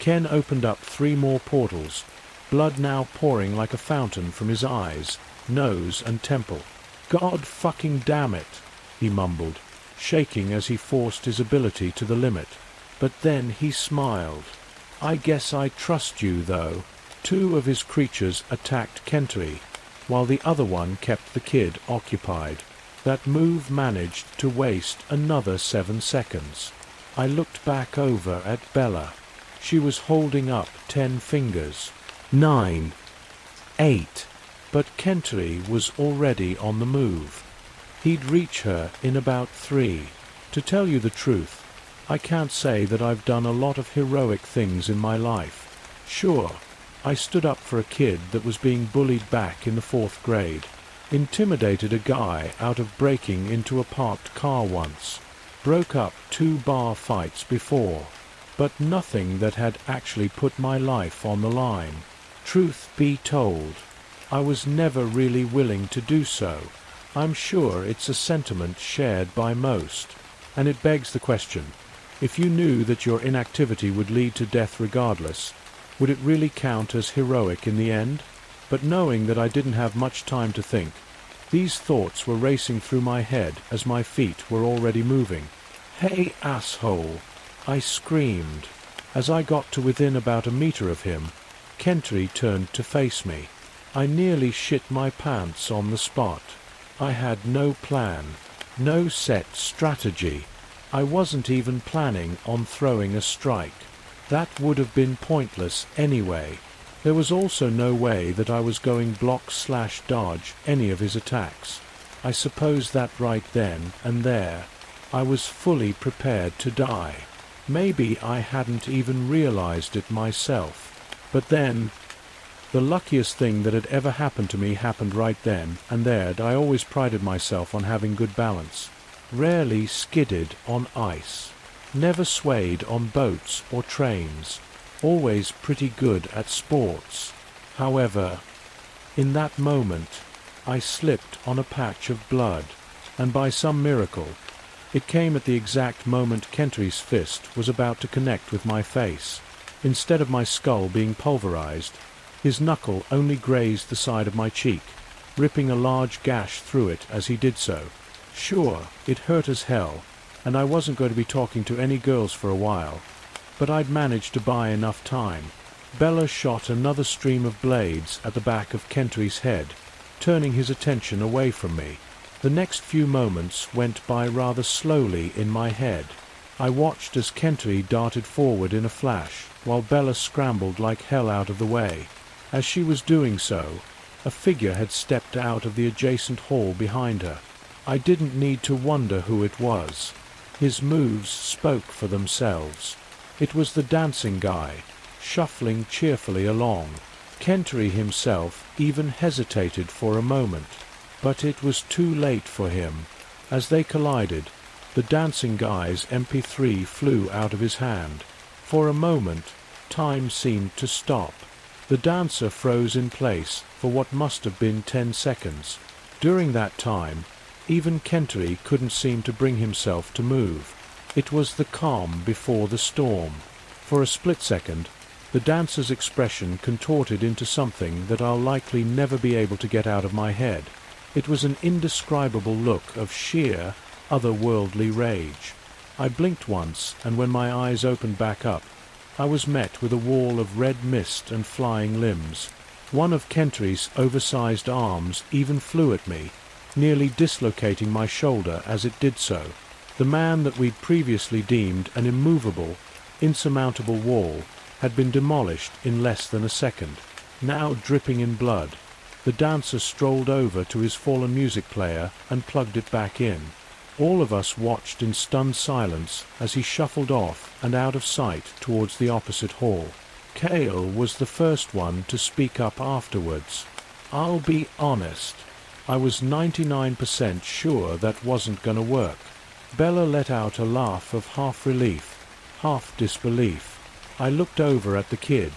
Ken opened up 3 more portals, blood now pouring like a fountain from his eyes, nose and temple. "God fucking damn it," he mumbled, shaking as he forced his ability to the limit. But then he smiled. I guess I trust you, though. Two of his creatures attacked Kentry, while the other one kept the kid occupied. That move managed to waste another 7 seconds. I looked back over at Bella. She was holding up 10 fingers. 9, 8. But Kentry was already on the move. He'd reach her in about 3. To tell you the truth, I can't say that I've done a lot of heroic things in my life. Sure, I stood up for a kid that was being bullied back in the 4th grade, intimidated a guy out of breaking into a parked car once, broke up 2 bar fights before, but nothing that had actually put my life on the line. Truth be told, I was never really willing to do so. I'm sure it's a sentiment shared by most. And it begs the question, if you knew that your inactivity would lead to death regardless, would it really count as heroic in the end? But knowing that I didn't have much time to think, these thoughts were racing through my head as my feet were already moving. "Hey, asshole!" I screamed. As I got to within about a meter of him, Kentry turned to face me. I nearly shit my pants on the spot. I had no plan, no set strategy. I wasn't even planning on throwing a strike. That would have been pointless anyway. There was also no way that I was going block/dodge any of his attacks. I suppose that right then and there, I was fully prepared to die. Maybe I hadn't even realized it myself. But then, the luckiest thing that had ever happened to me happened right then and there. I always prided myself on having good balance. Rarely skidded on ice. Never swayed on boats or trains. Always pretty good at sports. However, in that moment, I slipped on a patch of blood, and by some miracle, it came at the exact moment Kentry's fist was about to connect with my face. Instead of my skull being pulverized, his knuckle only grazed the side of my cheek, ripping a large gash through it as he did so. Sure, it hurt as hell, and I wasn't going to be talking to any girls for a while, but I'd managed to buy enough time. Bella shot another stream of blades at the back of Kentry's head, turning his attention away from me. The next few moments went by rather slowly in my head. I watched as Kentry darted forward in a flash, while Bella scrambled like hell out of the way. As she was doing so, a figure had stepped out of the adjacent hall behind her. I didn't need to wonder who it was. His moves spoke for themselves. It was the dancing guy, shuffling cheerfully along. Kentry himself even hesitated for a moment, but it was too late for him. As they collided, the dancing guy's MP3 flew out of his hand. For a moment, time seemed to stop. The dancer froze in place for what must have been 10 seconds. During that time, even Kentry couldn't seem to bring himself to move. It was the calm before the storm. For a split second, the dancer's expression contorted into something that I'll likely never be able to get out of my head. It was an indescribable look of sheer, otherworldly rage. I blinked once, and when my eyes opened back up, I was met with a wall of red mist and flying limbs. One of Kentry's oversized arms even flew at me, nearly dislocating my shoulder as it did so. The man that we'd previously deemed an immovable, insurmountable wall had been demolished in less than a second. Now dripping in blood, the dancer strolled over to his fallen music player and plugged it back in. All of us watched in stunned silence as he shuffled off and out of sight towards the opposite hall. Cale was the first one to speak up afterwards. "I'll be honest, I was 99% sure that wasn't gonna work." Bella let out a laugh of half relief, half disbelief. I looked over at the kid,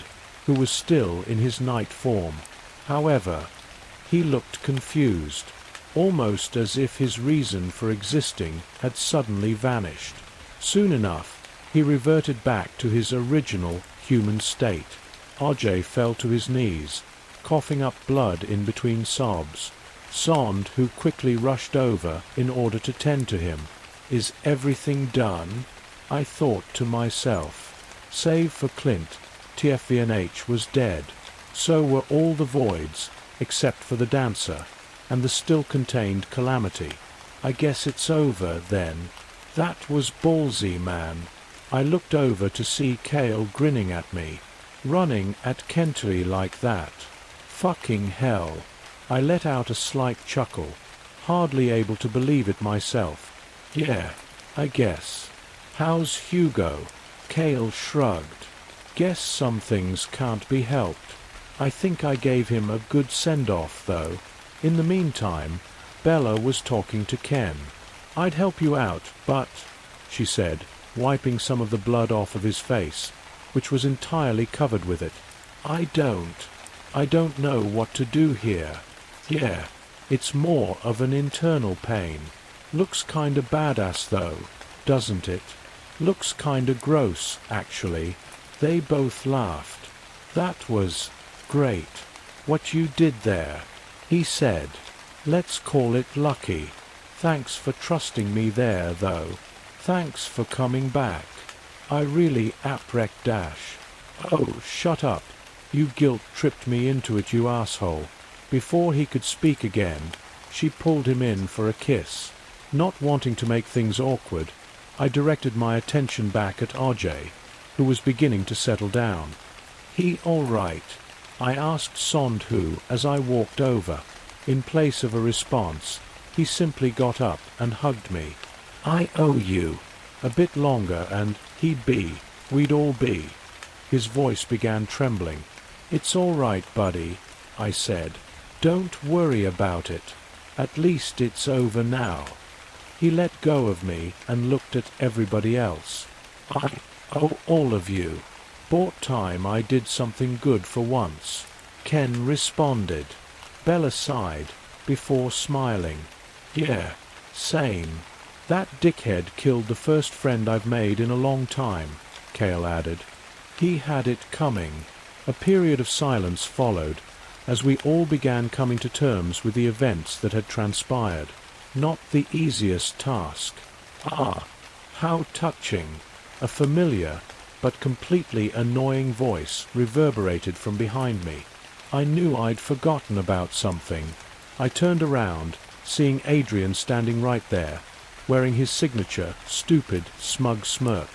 who was still in his night form. However, he looked confused, almost as if his reason for existing had suddenly vanished. Soon enough, he reverted back to his original human state. RJ fell to his knees, coughing up blood in between sobs. Sond, who quickly rushed over in order to tend to him. "Is everything done?" I thought to myself. Save for Clint, TFVNH was dead. So were all the voids, except for the dancer, and the still contained calamity. I guess it's over, then. That was ballsy, man. I looked over to see Cale grinning at me, running at Kentery like that. Fucking hell. I let out a slight chuckle, hardly able to believe it myself. Yeah, I guess. How's Hugo? Cale shrugged. Guess some things can't be helped. I think I gave him a good send-off, though. In the meantime, Bella was talking to Ken. I'd help you out, but, she said, wiping some of the blood off of his face, which was entirely covered with it. I don't know what to do here. Yeah, it's more of an internal pain. Looks kinda badass though, doesn't it? Looks kinda gross, actually. They both laughed. That was great. What you did there, he said. Let's call it lucky. Thanks for trusting me there, though. Thanks for coming back. I really apprect dash. Oh, shut up. You guilt-tripped me into it, you asshole. Before he could speak again, she pulled him in for a kiss. Not wanting to make things awkward, I directed my attention back at RJ, who was beginning to settle down. He all right? I asked Sondhu as I walked over. In place of a response, he simply got up and hugged me. I owe you. A bit longer and we'd all be. His voice began trembling. It's all right, buddy, I said. Don't worry about it. At least it's over now. He let go of me and looked at everybody else. I owe all of you. Bought time I did something good for once. Ken responded. Bella sighed, before smiling. Yeah, same. That dickhead killed the first friend I've made in a long time, Cale added. He had it coming. A period of silence followed, as we all began coming to terms with the events that had transpired. Not the easiest task. Ah, how touching. A familiar, but completely annoying voice reverberated from behind me. I knew I'd forgotten about something. I turned around, seeing Adrian standing right there, wearing his signature, stupid, smug smirk.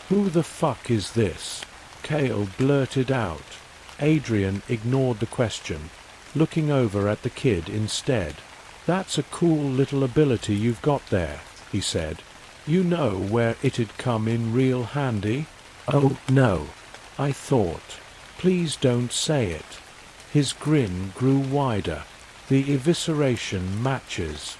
Who the fuck is this? Cale blurted out. Adrian ignored the question, looking over at the kid instead. That's a cool little ability you've got there, he said. You know where it'd come in real handy? Oh, no. I thought. Please don't say it. His grin grew wider. The evisceration matches.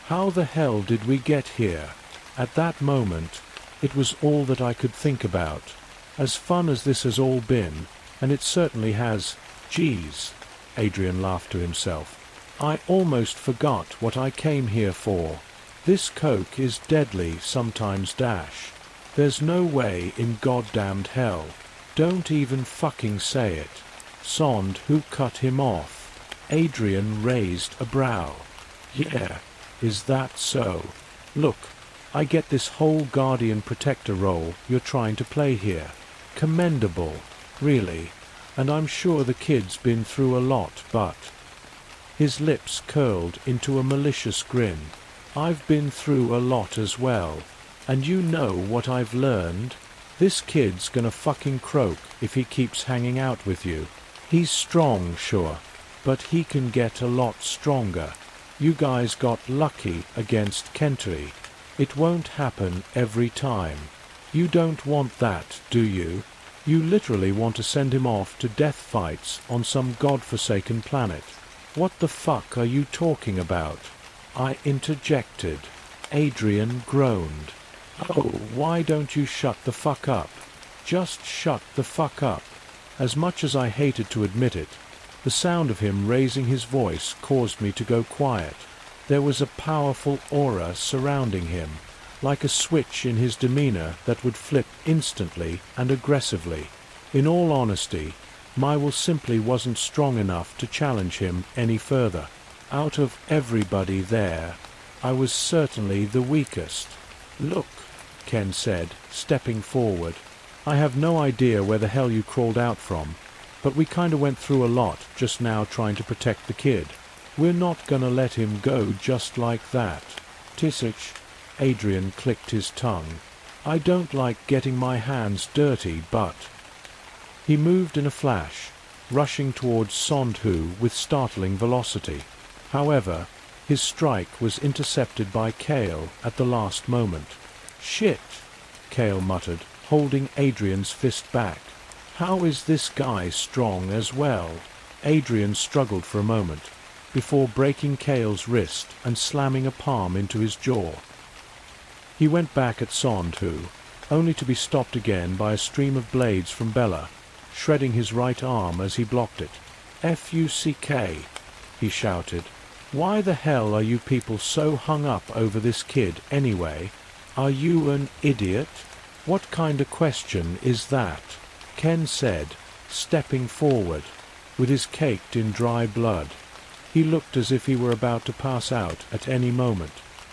How the hell did we get here? At that moment, it was all that I could think about. As fun as this has all been, and it certainly has, geez, Adrian laughed to himself. I almost forgot what I came here for. This coke is deadly sometimes, dash. There's no way in goddamned hell. Don't even fucking say it. Sond who cut him off. Adrian raised a brow. Yeah, is that so? Look, I get this whole guardian protector role you're trying to play here. Commendable, really. And I'm sure the kid's been through a lot, but... His lips curled into a malicious grin. I've been through a lot as well. And you know what I've learned? This kid's gonna fucking croak if he keeps hanging out with you. He's strong, sure, but he can get a lot stronger. You guys got lucky against Kentery. It won't happen every time. You don't want that, do you? You literally want to send him off to death fights on some godforsaken planet. What the fuck are you talking about? I interjected. Adrian groaned. Oh, why don't you shut the fuck up? Just shut the fuck up. As much as I hated to admit it, the sound of him raising his voice caused me to go quiet. There was a powerful aura surrounding him, like a switch in his demeanor that would flip instantly and aggressively. In all honesty, my will simply wasn't strong enough to challenge him any further. Out of everybody there, I was certainly the weakest. Look, Ken said, stepping forward. I have no idea where the hell you crawled out from, but we kinda went through a lot just now trying to protect the kid. We're not gonna let him go just like that. Tisich, Adrian clicked his tongue. I don't like getting my hands dirty, but... He moved in a flash, rushing towards Sondhu with startling velocity. However, his strike was intercepted by Kale at the last moment. Shit, Kale muttered, holding Adrian's fist back. How is this guy strong as well? Adrian struggled for a moment, before breaking Kale's wrist and slamming a palm into his jaw. He went back at Sondhu, only to be stopped again by a stream of blades from Bella, shredding his right arm as he blocked it. "Fuck," he shouted. "Why the hell are you people so hung up over this kid anyway? Are you an idiot? What kind of question is that?" Ken said, stepping forward, with his caked in dry blood. He looked as if he were about to pass out at any moment.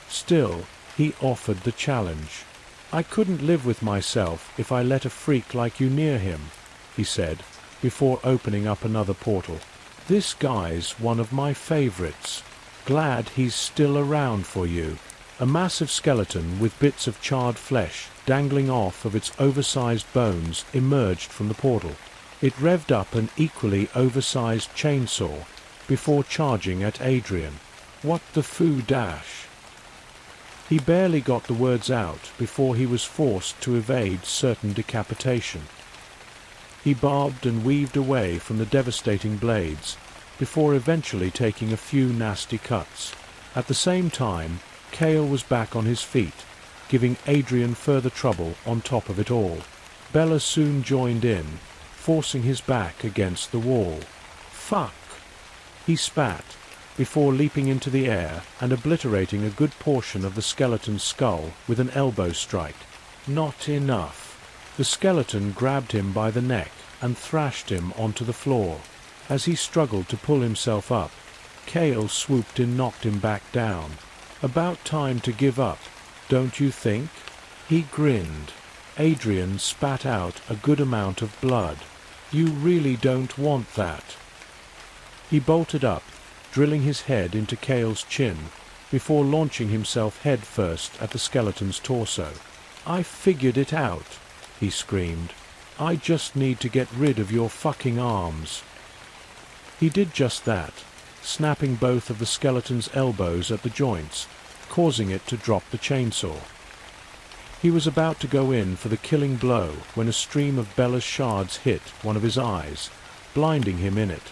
Still, he offered the challenge. "I couldn't live with myself if I let a freak like you near him," he said, before opening up another portal. "This guy's one of my favorites. Glad he's still around for you." A massive skeleton with bits of charred flesh dangling off of its oversized bones emerged from the portal. It revved up an equally oversized chainsaw before charging at Adrian. "What the foo dash?" He barely got the words out before he was forced to evade certain decapitation. He bobbed and weaved away from the devastating blades, before eventually taking a few nasty cuts. At the same time, Kale was back on his feet, giving Adrian further trouble on top of it all. Bella soon joined in, forcing his back against the wall. "Fuck!" He spat, before leaping into the air and obliterating a good portion of the skeleton's skull with an elbow strike. Not enough. The skeleton grabbed him by the neck and thrashed him onto the floor. As he struggled to pull himself up, Kale swooped and knocked him back down. "About time to give up, don't you think?" He grinned. Adrian spat out a good amount of blood. "You really don't want that." He bolted up, drilling his head into Kale's chin, before launching himself headfirst at the skeleton's torso. "I figured it out," he screamed. "I just need to get rid of your fucking arms." He did just that, snapping both of the skeleton's elbows at the joints, causing it to drop the chainsaw. He was about to go in for the killing blow when a stream of Bella's shards hit one of his eyes, blinding him in it.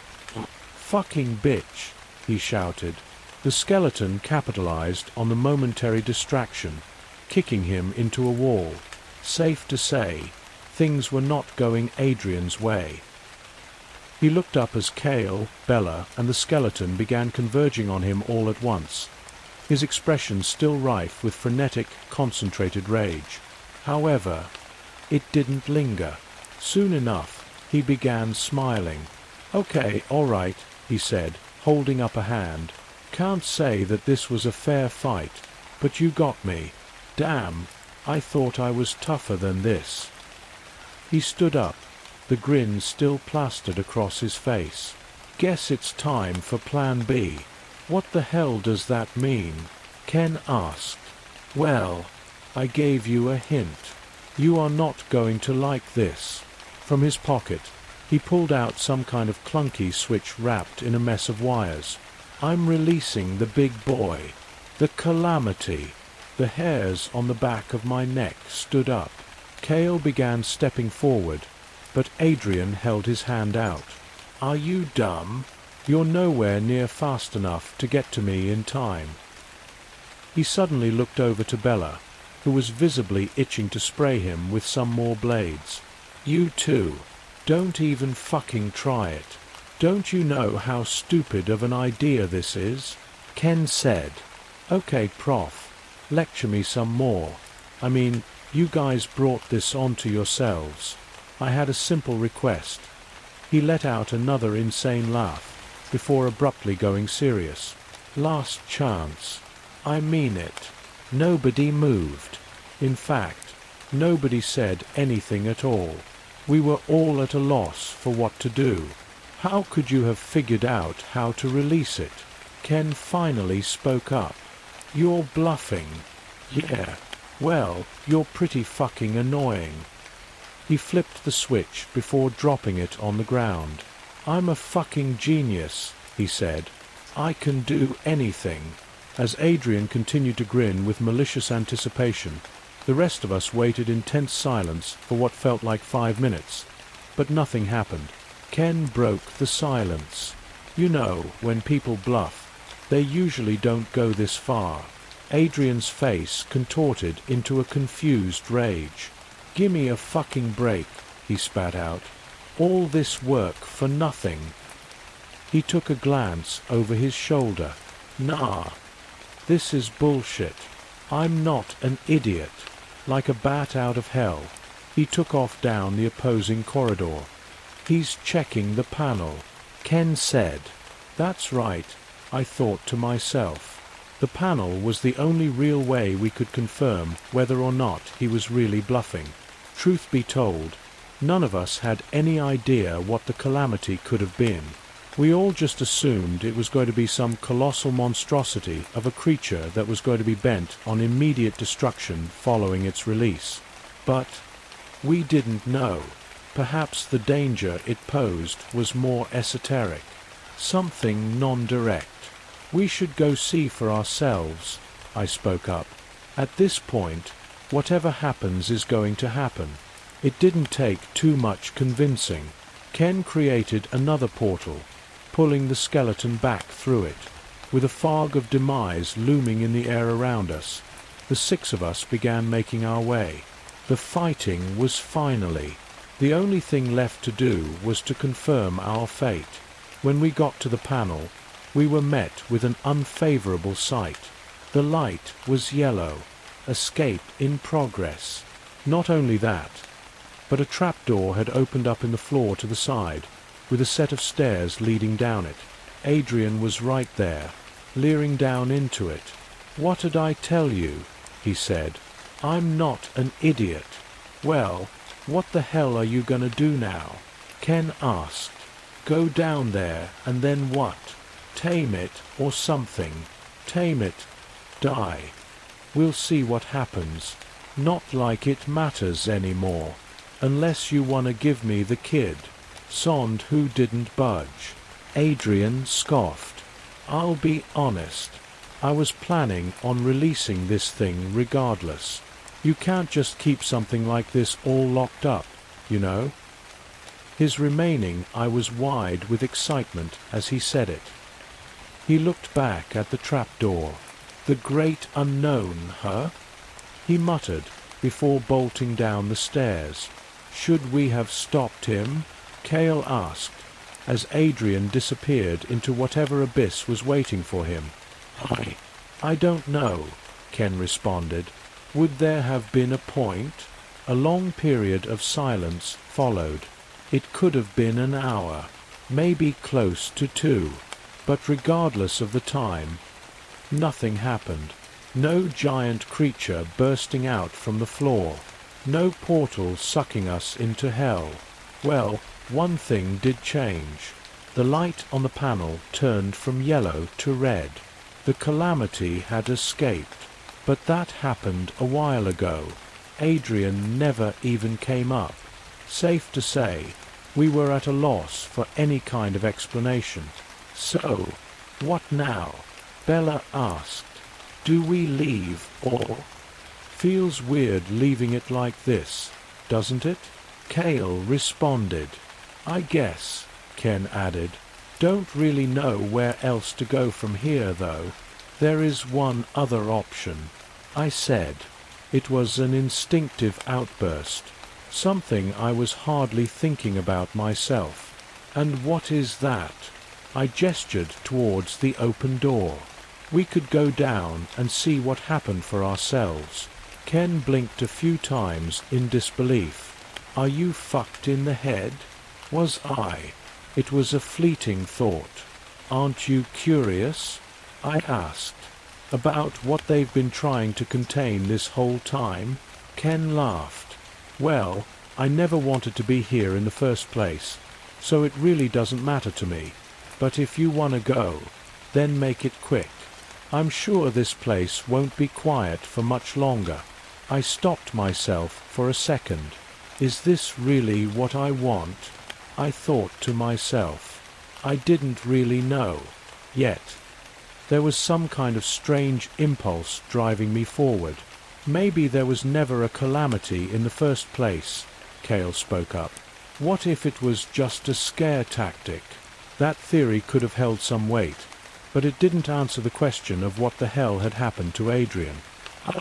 "Fucking bitch," he shouted. The skeleton capitalized on the momentary distraction, kicking him into a wall. Safe to say, things were not going Adrian's way. He looked up as Kale, Bella, and the skeleton began converging on him all at once, his expression still rife with frenetic, concentrated rage. However, it didn't linger. Soon enough, he began smiling. "Okay, all right," he said, holding up a hand. "Can't say that this was a fair fight, but you got me. Damn, I thought I was tougher than this." He stood up, the grin still plastered across his face. "Guess it's time for Plan B." "What the hell does that mean?" Ken asked. "Well, I gave you a hint. You are not going to like this." From his pocket, he pulled out some kind of clunky switch wrapped in a mess of wires. "I'm releasing the big boy. The calamity." The hairs on the back of my neck stood up. Kale began stepping forward, but Adrian held his hand out. "Are you dumb? You're nowhere near fast enough to get to me in time." He suddenly looked over to Bella, who was visibly itching to spray him with some more blades. "You too. Don't even fucking try it. Don't you know how stupid of an idea this is?" Ken said. "Okay, Prof. Lecture me some more. I mean, you guys brought this onto yourselves. I had a simple request." He let out another insane laugh, before abruptly going serious. "Last chance. I mean it." Nobody moved. In fact, Nobody said anything at all. We were all at a loss for what to do. How could you have figured out how to release it? Ken finally spoke up. You're bluffing. Yeah. Well, you're pretty fucking annoying. He flipped the switch before dropping it on the ground. I'm a fucking genius, he said. I can do anything. As Adrian continued to grin with malicious anticipation, the rest of us waited in tense silence for what felt like 5 minutes. But nothing happened. Ken broke the silence. You know, when people bluff, they usually don't go this far. Adrian's face contorted into a confused rage. Gimme a fucking break, he spat out. All this work for nothing. He took a glance over his shoulder. Nah. This is bullshit. I'm not an idiot. Like a bat out of hell, he took off down the opposing corridor. He's checking the panel, Ken said. That's right, I thought to myself. The panel was the only real way we could confirm whether or not he was really bluffing. Truth be told, none of us had any idea what the calamity could have been. We all just assumed it was going to be some colossal monstrosity of a creature that was going to be bent on immediate destruction following its release. But we didn't know. Perhaps the danger it posed was more esoteric, something non-direct. We should go see for ourselves, I spoke up. At this point, whatever happens is going to happen. It didn't take too much convincing. Ken created another portal, pulling the skeleton back through it. With a fog of demise looming in the air around us, the 6 of us began making our way. The fighting was finally. The only thing left to do was to confirm our fate. When we got to the panel, we were met with an unfavorable sight. The light was yellow. Escape in progress. Not only that, but a trapdoor had opened up in the floor to the side, with a set of stairs leading down it. Adrian was right there, leering down into it. What did I tell you? He said. I'm not an idiot. Well, what the hell are you gonna do now? Ken asked. Go down there, and then what? Tame it, or something. Tame it. Die. We'll see what happens. Not like it matters anymore. Unless you wanna give me the kid. Sond who didn't budge. Adrian scoffed. I'll be honest. I was planning on releasing this thing regardless. You can't just keep something like this all locked up, you know? His remaining eye was wide with excitement as he said it. He looked back at the trapdoor. The great unknown, huh? He muttered, before bolting down the stairs. Should we have stopped him? Cale asked, as Adrian disappeared into whatever abyss was waiting for him. I don't know, Ken responded. Would there have been a point? A long period of silence followed. It could have been an hour, maybe close to 2. But regardless of the time, nothing happened. No giant creature bursting out from the floor. No portal sucking us into hell. Well, one thing did change. The light on the panel turned from yellow to red. The calamity had escaped. But that happened a while ago. Adrian never even came up. Safe to say, we were at a loss for any kind of explanation. So, what now? Bella asked. Do we leave, or? Feels weird leaving it like this, doesn't it? Cale responded. I guess, Ken added. Don't really know where else to go from here, though. There is one other option, I said. It was an instinctive outburst, something I was hardly thinking about myself. And what is that? I gestured towards the open door. We could go down and see what happened for ourselves. Ken blinked a few times in disbelief. Are you fucked in the head? Was I? It was a fleeting thought. Aren't you curious? I asked. About what they've been trying to contain this whole time? Ken laughed. Well, I never wanted to be here in the first place, so it really doesn't matter to me. But if you wanna go, then make it quick. I'm sure this place won't be quiet for much longer. I stopped myself for a second. Is this really what I want? I thought to myself. I didn't really know. Yet. There was some kind of strange impulse driving me forward. Maybe there was never a calamity in the first place, Cale spoke up. What if it was just a scare tactic? That theory could have held some weight, but it didn't answer the question of what the hell had happened to Adrian.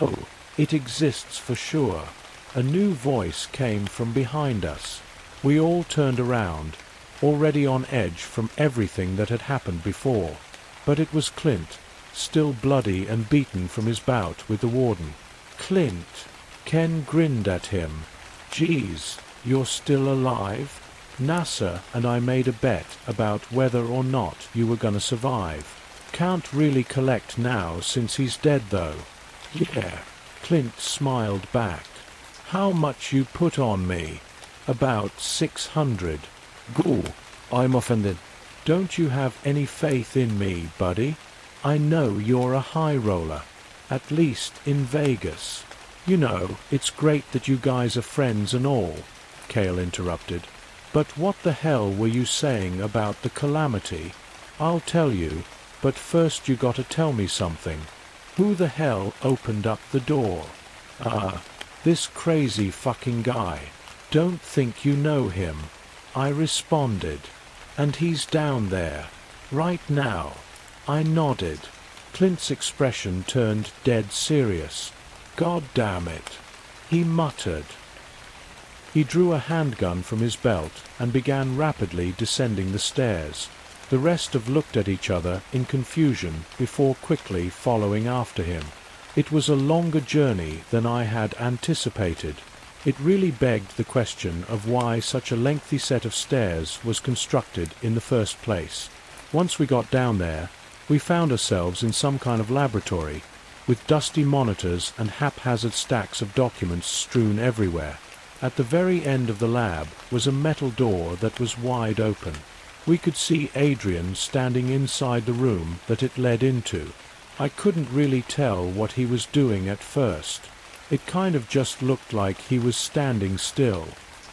Oh, it exists for sure. A new voice came from behind us. We all turned around, already on edge from everything that had happened before. But it was Clint, still bloody and beaten from his bout with the warden. Clint. Ken grinned at him. Geez, you're still alive? NASA and I made a bet about whether or not you were gonna survive. Can't really collect now since he's dead though. Yeah. Clint smiled back. How much you put on me? About 600. Ghoul, I'm offended. Don't you have any faith in me, buddy? I know you're a high roller. At least in Vegas. You know, it's great that you guys are friends and all, Cale interrupted. But what the hell were you saying about the calamity? I'll tell you, but first you gotta tell me something. Who the hell opened up the door? This crazy fucking guy. Don't think you know him. I responded. And he's down there. Right now. I nodded. Clint's expression turned dead serious. God damn it. He muttered. He drew a handgun from his belt and began rapidly descending the stairs. The rest of looked at each other in confusion before quickly following after him. It was a longer journey than I had anticipated. It really begged the question of why such a lengthy set of stairs was constructed in the first place. Once we got down there, we found ourselves in some kind of laboratory, with dusty monitors and haphazard stacks of documents strewn everywhere. At the very end of the lab was a metal door that was wide open. We could see Adrian standing inside the room that it led into. I couldn't really tell what he was doing at first. It kind of just looked like he was standing still.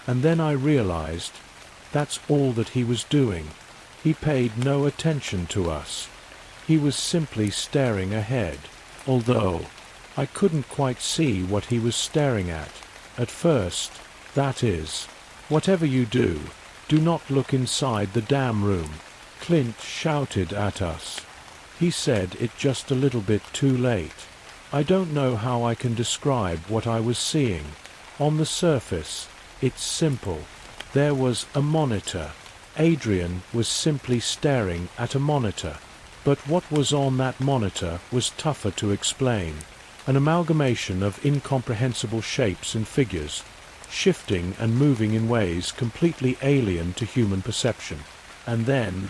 And then I realized that's all that he was doing. He paid no attention to us. He was simply staring ahead. Although I couldn't quite see what he was staring at first. That is, whatever you do, do not look inside the damn room. Clint shouted at us. He said it just a little bit too late. I don't know how I can describe what I was seeing. On the surface, it's simple. There was a monitor. Adrian was simply staring at a monitor. But what was on that monitor was tougher to explain. An amalgamation of incomprehensible shapes and figures, shifting and moving in ways completely alien to human perception. And then,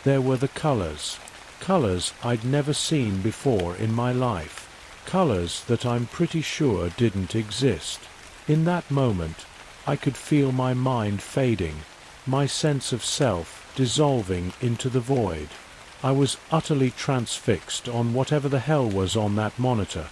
there were the colors. Colors I'd never seen before in my life. Colors that I'm pretty sure didn't exist. In that moment, I could feel my mind fading, my sense of self dissolving into the void. I was utterly transfixed on whatever the hell was on that monitor.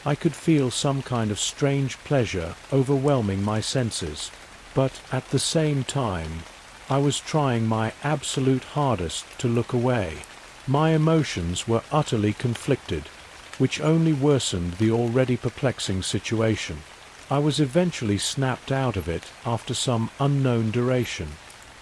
I could feel some kind of strange pleasure overwhelming my senses, but at the same time, I was trying my absolute hardest to look away. My emotions were utterly conflicted, which only worsened the already perplexing situation. I was eventually snapped out of it after some unknown duration.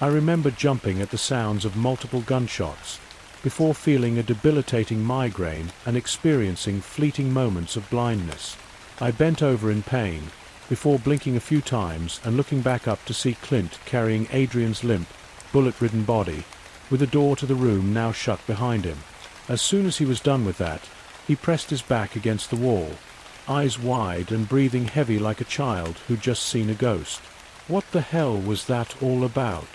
I remember jumping at the sounds of multiple gunshots, before feeling a debilitating migraine and experiencing fleeting moments of blindness. I bent over in pain, before blinking a few times and looking back up to see Clint carrying Adrian's limp, bullet-ridden body, with the door to the room now shut behind him. As soon as he was done with that, he pressed his back against the wall, eyes wide and breathing heavy like a child who'd just seen a ghost. What the hell was that all about?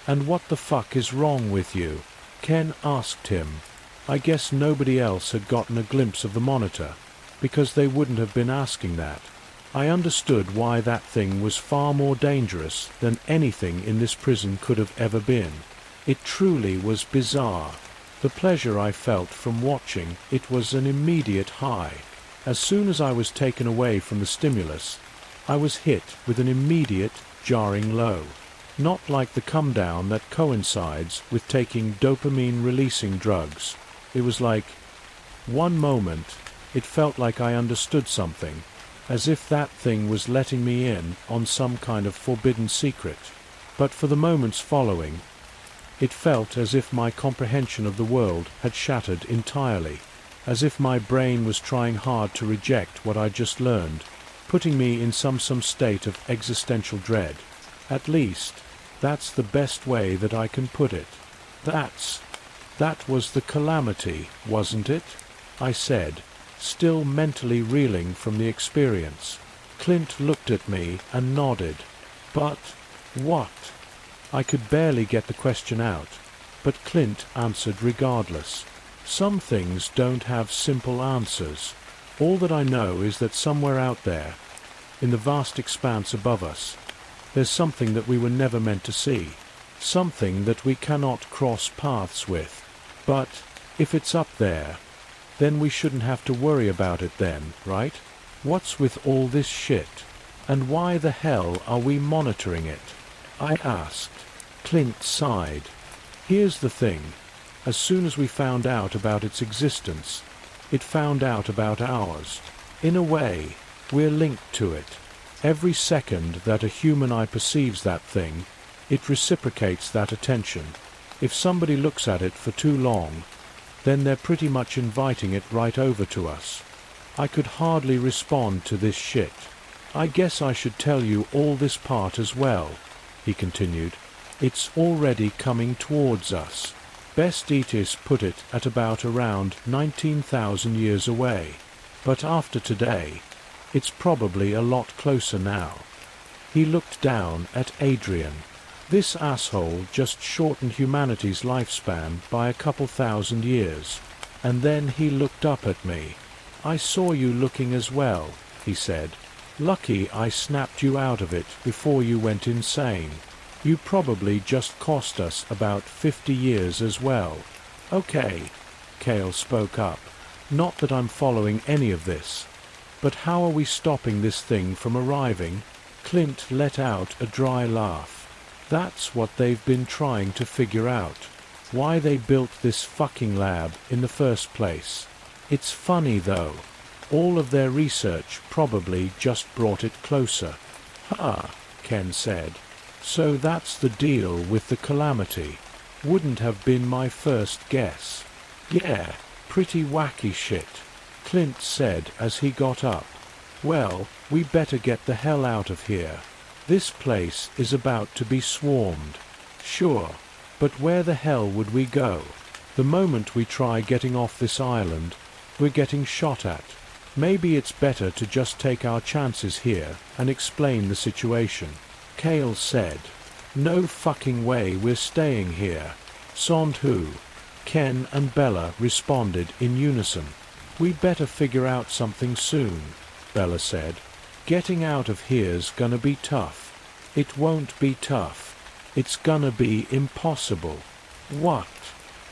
And what the fuck is wrong with you? Ken asked him. I guess nobody else had gotten a glimpse of the monitor, because they wouldn't have been asking that. I understood why that thing was far more dangerous than anything in this prison could have ever been. It truly was bizarre. The pleasure I felt from watching it was an immediate high. As soon as I was taken away from the stimulus, I was hit with an immediate, jarring low. Not like the come-down that coincides with taking dopamine-releasing drugs. It was like, one moment, it felt like I understood something, as if that thing was letting me in on some kind of forbidden secret. But for the moments following, it felt as if my comprehension of the world had shattered entirely, as if my brain was trying hard to reject what I just learned, putting me in some state of existential dread. At least, that's the best way that I can put it. That was the calamity, wasn't it? I said, still mentally reeling from the experience. Clint looked at me and nodded. But what? I could barely get the question out, but Clint answered regardless. Some things don't have simple answers. All that I know is that somewhere out there, in the vast expanse above us, there's something that we were never meant to see. Something that we cannot cross paths with. But if it's up there, then we shouldn't have to worry about it then, right? What's with all this shit? And why the hell are we monitoring it? I asked. Clint sighed. Here's the thing. As soon as we found out about its existence, it found out about ours. In a way, we're linked to it. Every second that a human eye perceives that thing, it reciprocates that attention. If somebody looks at it for too long, then they're pretty much inviting it right over to us. I could hardly respond to this shit. I guess I should tell you all this part as well, he continued. It's already coming towards us. Best Eatis put it at about around 19,000 years away. But after today, it's probably a lot closer now. He looked down at Adrian. This asshole just shortened humanity's lifespan by a couple thousand years. And then he looked up at me. I saw you looking as well, he said. Lucky I snapped you out of it before you went insane. You probably just cost us about 50 years as well. Okay, Cale spoke up. Not that I'm following any of this. But how are we stopping this thing from arriving? Clint let out a dry laugh. That's what they've been trying to figure out. Why they built this fucking lab in the first place. It's funny though. All of their research probably just brought it closer. Ha, Ken said. So that's the deal with the calamity. Wouldn't have been my first guess. Yeah, pretty wacky shit, Clint said as he got up. Well, we better get the hell out of here. This place is about to be swarmed. Sure, but where the hell would we go? The moment we try getting off this island, we're getting shot at. Maybe it's better to just take our chances here and explain the situation. Cale said. No fucking way we're staying here. Sont who? Ken and Bella responded in unison. We better figure out something soon, Bella said. Getting out of here's gonna be tough. It won't be tough. It's gonna be impossible. What?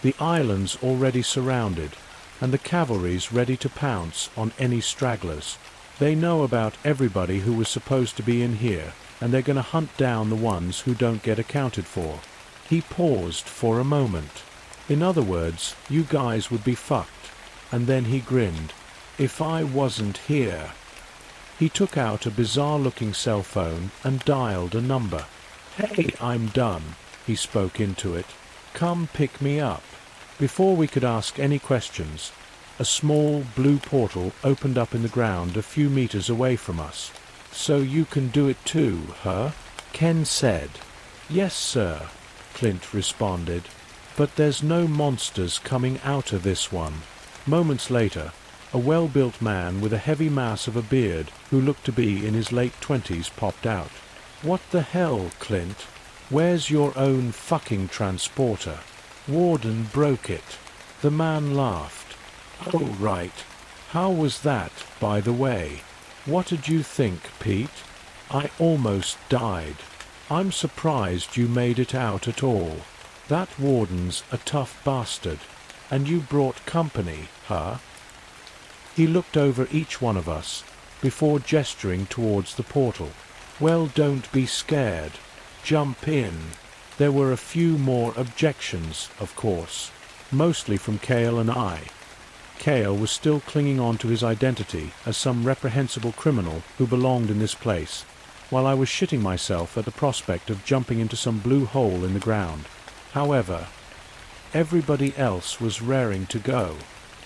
The island's already surrounded, and the cavalry's ready to pounce on any stragglers. They know about everybody who was supposed to be in here, and they're gonna hunt down the ones who don't get accounted for. He paused for a moment. In other words, you guys would be fucked. And then he grinned. If I wasn't here. He took out a bizarre-looking cell phone and dialed a number. Hey, I'm done, he spoke into it. Come pick me up. Before we could ask any questions, a small blue portal opened up in the ground a few meters away from us. So you can do it too, huh? Ken said. Yes, sir, Clint responded. But there's no monsters coming out of this one. Moments later, a well-built man with a heavy mass of a beard who looked to be in his late 20s popped out. What the hell, Clint? Where's your own fucking transporter? Warden broke it. The man laughed. Oh, right. How was that, by the way? What did you think, Pete? I almost died. I'm surprised you made it out at all. That warden's a tough bastard. And you brought company, huh? He looked over each one of us, before gesturing towards the portal. Well, don't be scared. Jump in. There were a few more objections, of course, mostly from Cale and I. Cale was still clinging on to his identity as some reprehensible criminal who belonged in this place, while I was shitting myself at the prospect of jumping into some blue hole in the ground. However, everybody else was raring to go.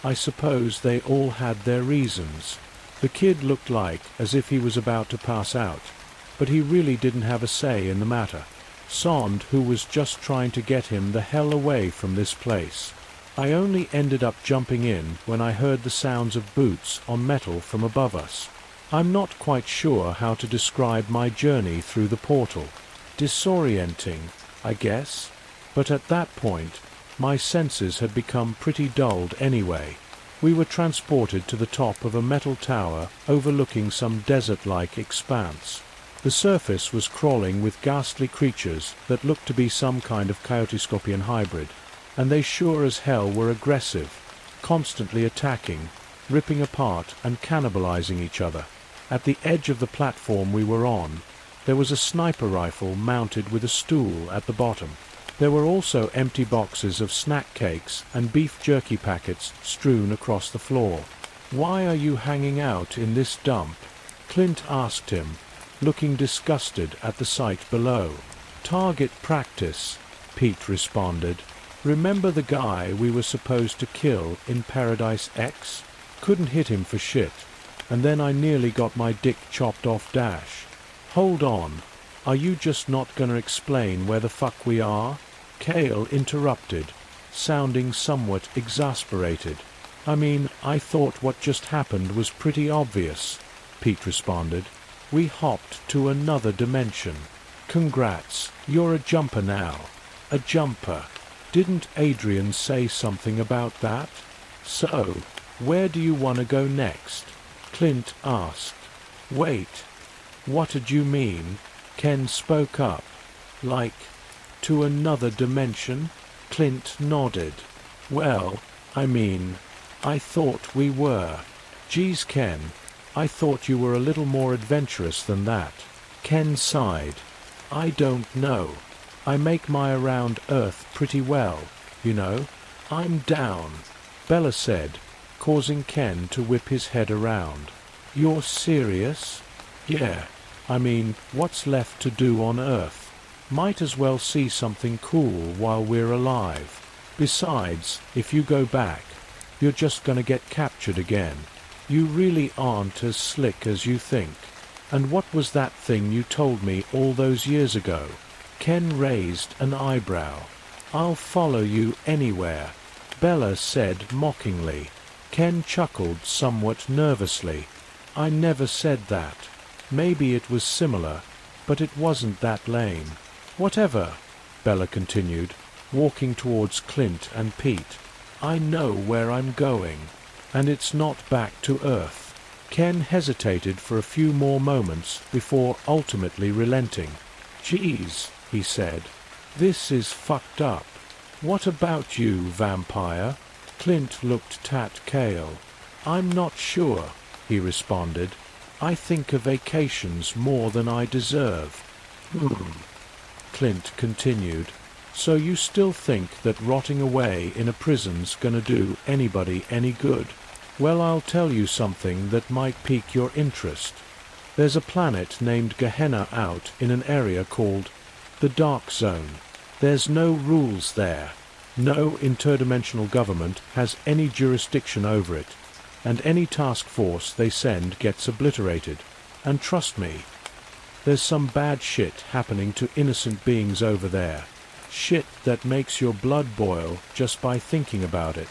I suppose they all had their reasons. The kid looked like as if he was about to pass out, but he really didn't have a say in the matter. Sond, who was just trying to get him the hell away from this place. I only ended up jumping in when I heard the sounds of boots on metal from above us. I'm not quite sure how to describe my journey through the portal. Disorienting, I guess. But at that point, my senses had become pretty dulled anyway. We were transported to the top of a metal tower overlooking some desert-like expanse. The surface was crawling with ghastly creatures that looked to be some kind of coyote-scorpion hybrid, and they sure as hell were aggressive, constantly attacking, ripping apart and cannibalizing each other. At the edge of the platform we were on, there was a sniper rifle mounted with a stool at the bottom. There were also empty boxes of snack cakes and beef jerky packets strewn across the floor. "Why are you hanging out in this dump?" Clint asked him, looking disgusted at the sight below. "Target practice," Pete responded. "Remember the guy we were supposed to kill in Paradise X? Couldn't hit him for shit, and then I nearly got my dick chopped off dash. Hold on, are you just not gonna explain where the fuck we are?" Cale interrupted, sounding somewhat exasperated. "I mean, I thought what just happened was pretty obvious," Pete responded. "We hopped to another dimension. Congrats, you're a jumper now." "A jumper? Didn't Adrian say something about that?" "So, where do you want to go next?" Clint asked. "Wait, what did you mean?" Ken spoke up. "Like, to another dimension?" Clint nodded. "Well, I mean, I thought we were." "Geez, Ken, I thought you were a little more adventurous than that." Ken sighed. "I don't know. I make my around Earth pretty well, you know." "I'm down," Bella said, causing Ken to whip his head around. "You're serious?" "Yeah. I mean, what's left to do on Earth? Might as well see something cool while we're alive. Besides, if you go back, you're just gonna get captured again. You really aren't as slick as you think. And what was that thing you told me all those years ago?" Ken raised an eyebrow. "I'll follow you anywhere," Bella said mockingly. Ken chuckled somewhat nervously. "I never said that. Maybe it was similar, but it wasn't that lame." "Whatever," Bella continued, walking towards Clint and Pete. "I know where I'm going, and it's not back to Earth." Ken hesitated for a few more moments before ultimately relenting. "Geez," he said, "this is fucked up. What about you, vampire?" Clint looked at Cale. "I'm not sure," he responded. "I think of vacations more than I deserve." Clint continued. "So you still think that rotting away in a prison's gonna do anybody any good? Well, I'll tell you something that might pique your interest. There's a planet named Gehenna out in an area called the Dark Zone. There's no rules there. No interdimensional government has any jurisdiction over it, and any task force they send gets obliterated. And trust me, there's some bad shit happening to innocent beings over there. Shit that makes your blood boil just by thinking about it.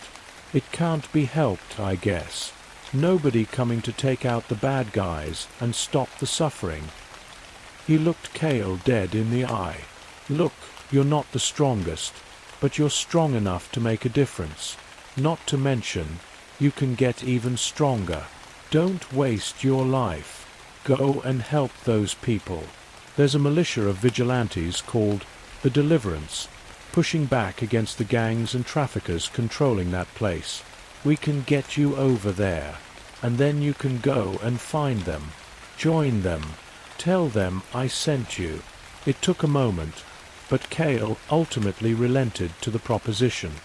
It can't be helped, I guess. Nobody coming to take out the bad guys and stop the suffering." He looked Cale dead in the eye. "Look, you're not the strongest, but you're strong enough to make a difference. Not to mention, you can get even stronger." Don't waste your life. Go and help those people. There's a militia of vigilantes called the Deliverance, pushing back against the gangs and traffickers controlling that place. We can get you over there, and then you can go and find them. Join them. Tell them I sent you." It took a moment, but Cale ultimately relented to the proposition.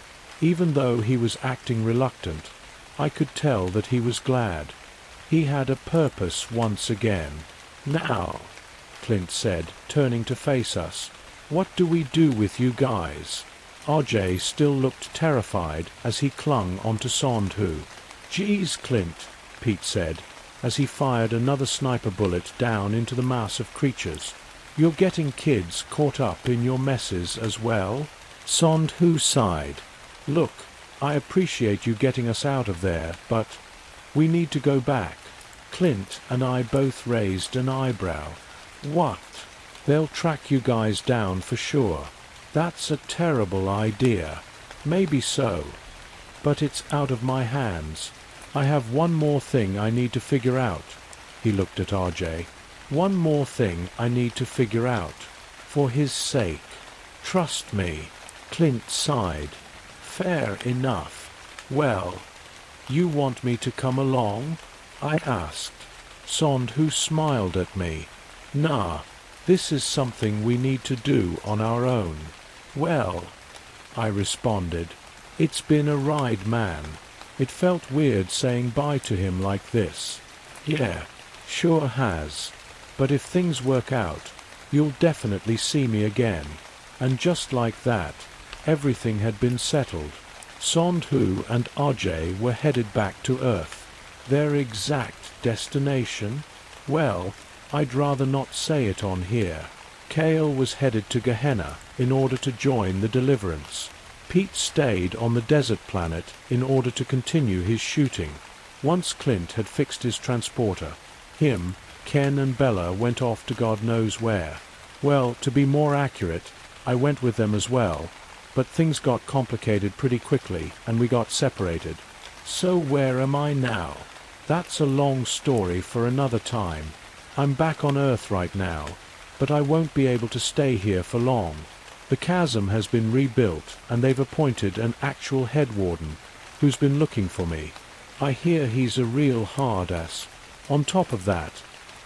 Even though he was acting reluctant, I could tell that he was glad. He had a purpose once again. "Now," Clint said, turning to face us, "what do we do with you guys?" RJ still looked terrified as he clung onto Sondhu. "Geez, Clint," Pete said, as he fired another sniper bullet down into the mass of creatures. "You're getting kids caught up in your messes as well?" Sondhu sighed. "Look, I appreciate you getting us out of there, but we need to go back." Clint and I both raised an eyebrow. "What? They'll track you guys down for sure." "That's a terrible idea." "Maybe so. But it's out of my hands. I have one more thing I need to figure out." He looked at RJ. "One more thing I need to figure out. For his sake. Trust me." Clint sighed. "Fair enough. Well, you want me to come along?" I asked. Sondhu smiled at me. "Nah, this is something we need to do on our own." "Well," I responded, "it's been a ride, man." It felt weird saying bye to him like this. "Yeah, sure has. But if things work out, you'll definitely see me again." And just like that, everything had been settled. Sondhu and RJ were headed back to Earth. Their exact destination? Well, I'd rather not say it on here. Cale was headed to Gehenna in order to join the Deliverance. Pete stayed on the desert planet in order to continue his shooting. Once Clint had fixed his transporter, him, Ken and Bella went off to God knows where. Well, to be more accurate, I went with them as well, but things got complicated pretty quickly and we got separated. So where am I now? That's a long story for another time. I'm back on Earth right now, but I won't be able to stay here for long. The chasm has been rebuilt and they've appointed an actual head warden who's been looking for me. I hear he's a real hard-ass. On top of that,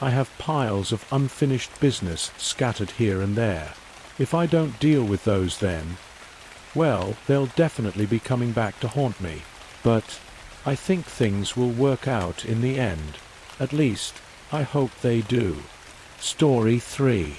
I have piles of unfinished business scattered here and there. If I don't deal with those then, well, they'll definitely be coming back to haunt me. But I think things will work out in the end. At least, I hope they do. Story 3.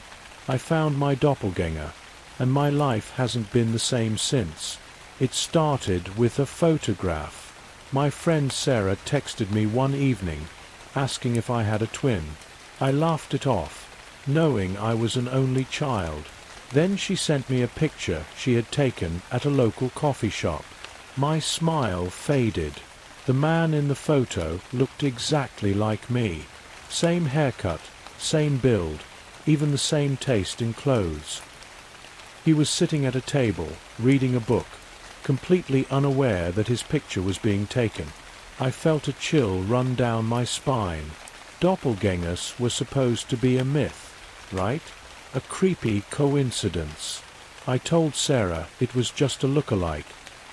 I found my doppelganger, and my life hasn't been the same since. It started with a photograph. My friend Sarah texted me one evening, asking if I had a twin. I laughed it off, knowing I was an only child. Then she sent me a picture she had taken at a local coffee shop. My smile faded. The man in the photo looked exactly like me. Same haircut, same build, even the same taste in clothes. He was sitting at a table, reading a book, completely unaware that his picture was being taken. I felt a chill run down my spine. Doppelgangers were supposed to be a myth, right? A creepy coincidence. I told Sarah it was just a look-alike,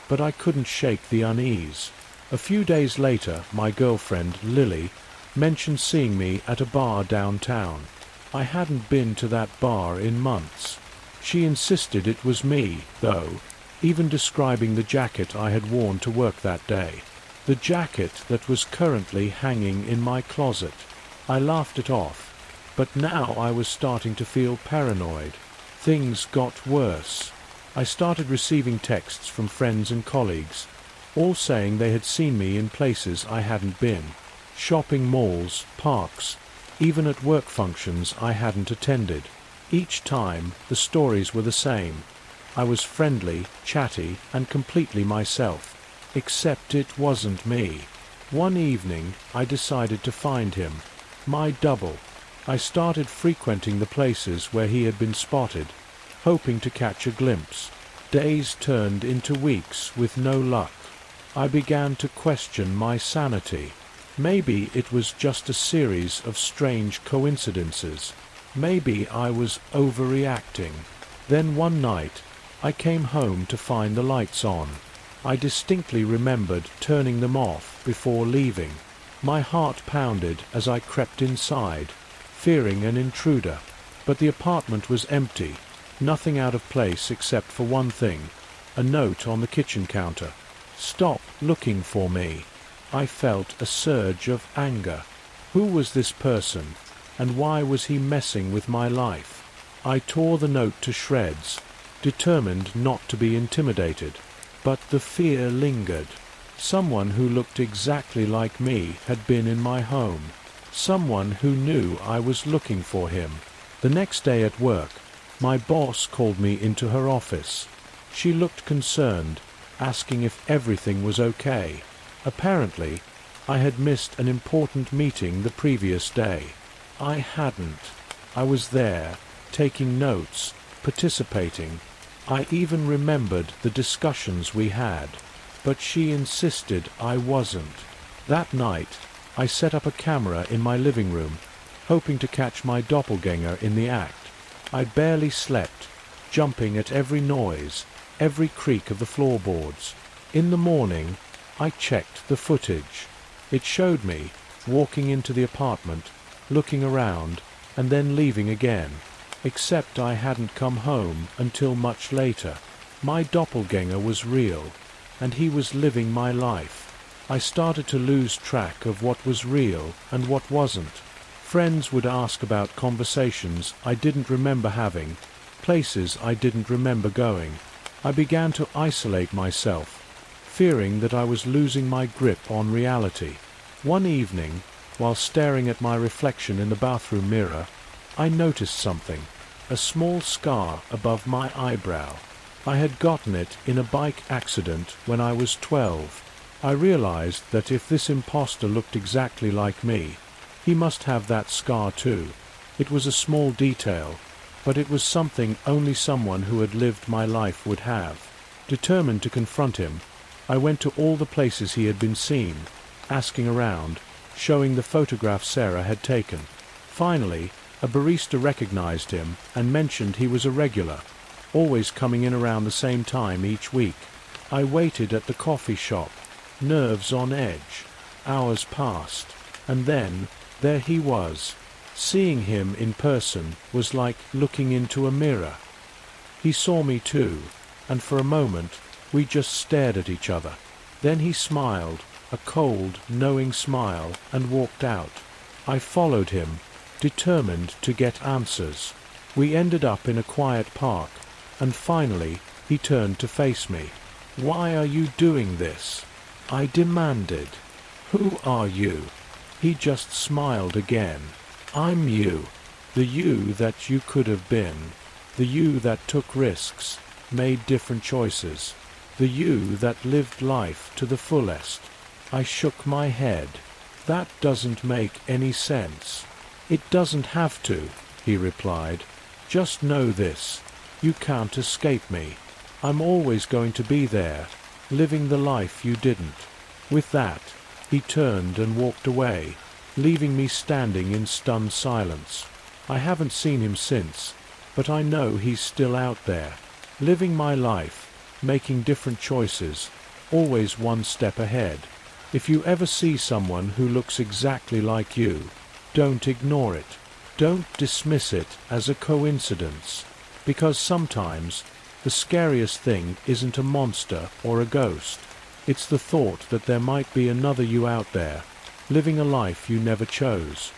but I couldn't shake the unease. A few days later, my girlfriend, Lily, mentioned seeing me at a bar downtown. I hadn't been to that bar in months. She insisted it was me, though, even describing the jacket I had worn to work that day. The jacket that was currently hanging in my closet. I laughed it off, but now I was starting to feel paranoid. Things got worse. I started receiving texts from friends and colleagues, all saying they had seen me in places I hadn't been. Shopping malls, parks, even at work functions I hadn't attended. Each time, the stories were the same. I was friendly, chatty, and completely myself. Except it wasn't me. One evening, I decided to find him. My double. I started frequenting the places where he had been spotted, hoping to catch a glimpse. Days turned into weeks with no luck. I began to question my sanity. Maybe it was just a series of strange coincidences. Maybe I was overreacting. Then one night, I came home to find the lights on. I distinctly remembered turning them off before leaving. My heart pounded as I crept inside, fearing an intruder. But the apartment was empty, nothing out of place except for one thing, a note on the kitchen counter. "Stop looking for me." I felt a surge of anger. Who was this person, and why was he messing with my life? I tore the note to shreds, determined not to be intimidated. But the fear lingered. Someone who looked exactly like me had been in my home. Someone who knew I was looking for him. The next day at work, my boss called me into her office. She looked concerned, asking if everything was okay. Apparently, I had missed an important meeting the previous day. I hadn't. I was there, taking notes, participating. I even remembered the discussions we had. But she insisted I wasn't. That night, I set up a camera in my living room, hoping to catch my doppelganger in the act. I barely slept, jumping at every noise, every creak of the floorboards. In the morning, I checked the footage. It showed me walking into the apartment, looking around, and then leaving again. Except I hadn't come home until much later. My doppelganger was real, and he was living my life. I started to lose track of what was real and what wasn't. Friends would ask about conversations I didn't remember having, places I didn't remember going. I began to isolate myself, fearing that I was losing my grip on reality. One evening, while staring at my reflection in the bathroom mirror, I noticed something, a small scar above my eyebrow. I had gotten it in a bike accident when I was 12. I realized that if this imposter looked exactly like me, he must have that scar too. It was a small detail, but it was something only someone who had lived my life would have. Determined to confront him, I went to all the places he had been seen, asking around, showing the photograph Sarah had taken. Finally, a barista recognized him and mentioned he was a regular, always coming in around the same time each week. I waited at the coffee shop, nerves on edge. Hours passed, and then, there he was. Seeing him in person was like looking into a mirror. He saw me too, and for a moment, we just stared at each other. Then he smiled, a cold, knowing smile, and walked out. I followed him, determined to get answers. We ended up in a quiet park, and finally, he turned to face me. "Why are you doing this?" I demanded. "Who are you?" He just smiled again. "I'm you. The you that you could have been. The you that took risks, made different choices. The you that lived life to the fullest." I shook my head. "That doesn't make any sense." "It doesn't have to," he replied. "Just know this. You can't escape me. I'm always going to be there, living the life you didn't." With that, he turned and walked away, leaving me standing in stunned silence. I haven't seen him since, but I know he's still out there, living my life, making different choices, always one step ahead. If you ever see someone who looks exactly like you, don't ignore it. Don't dismiss it as a coincidence, because sometimes the scariest thing isn't a monster or a ghost. It's the thought that there might be another you out there, living a life you never chose.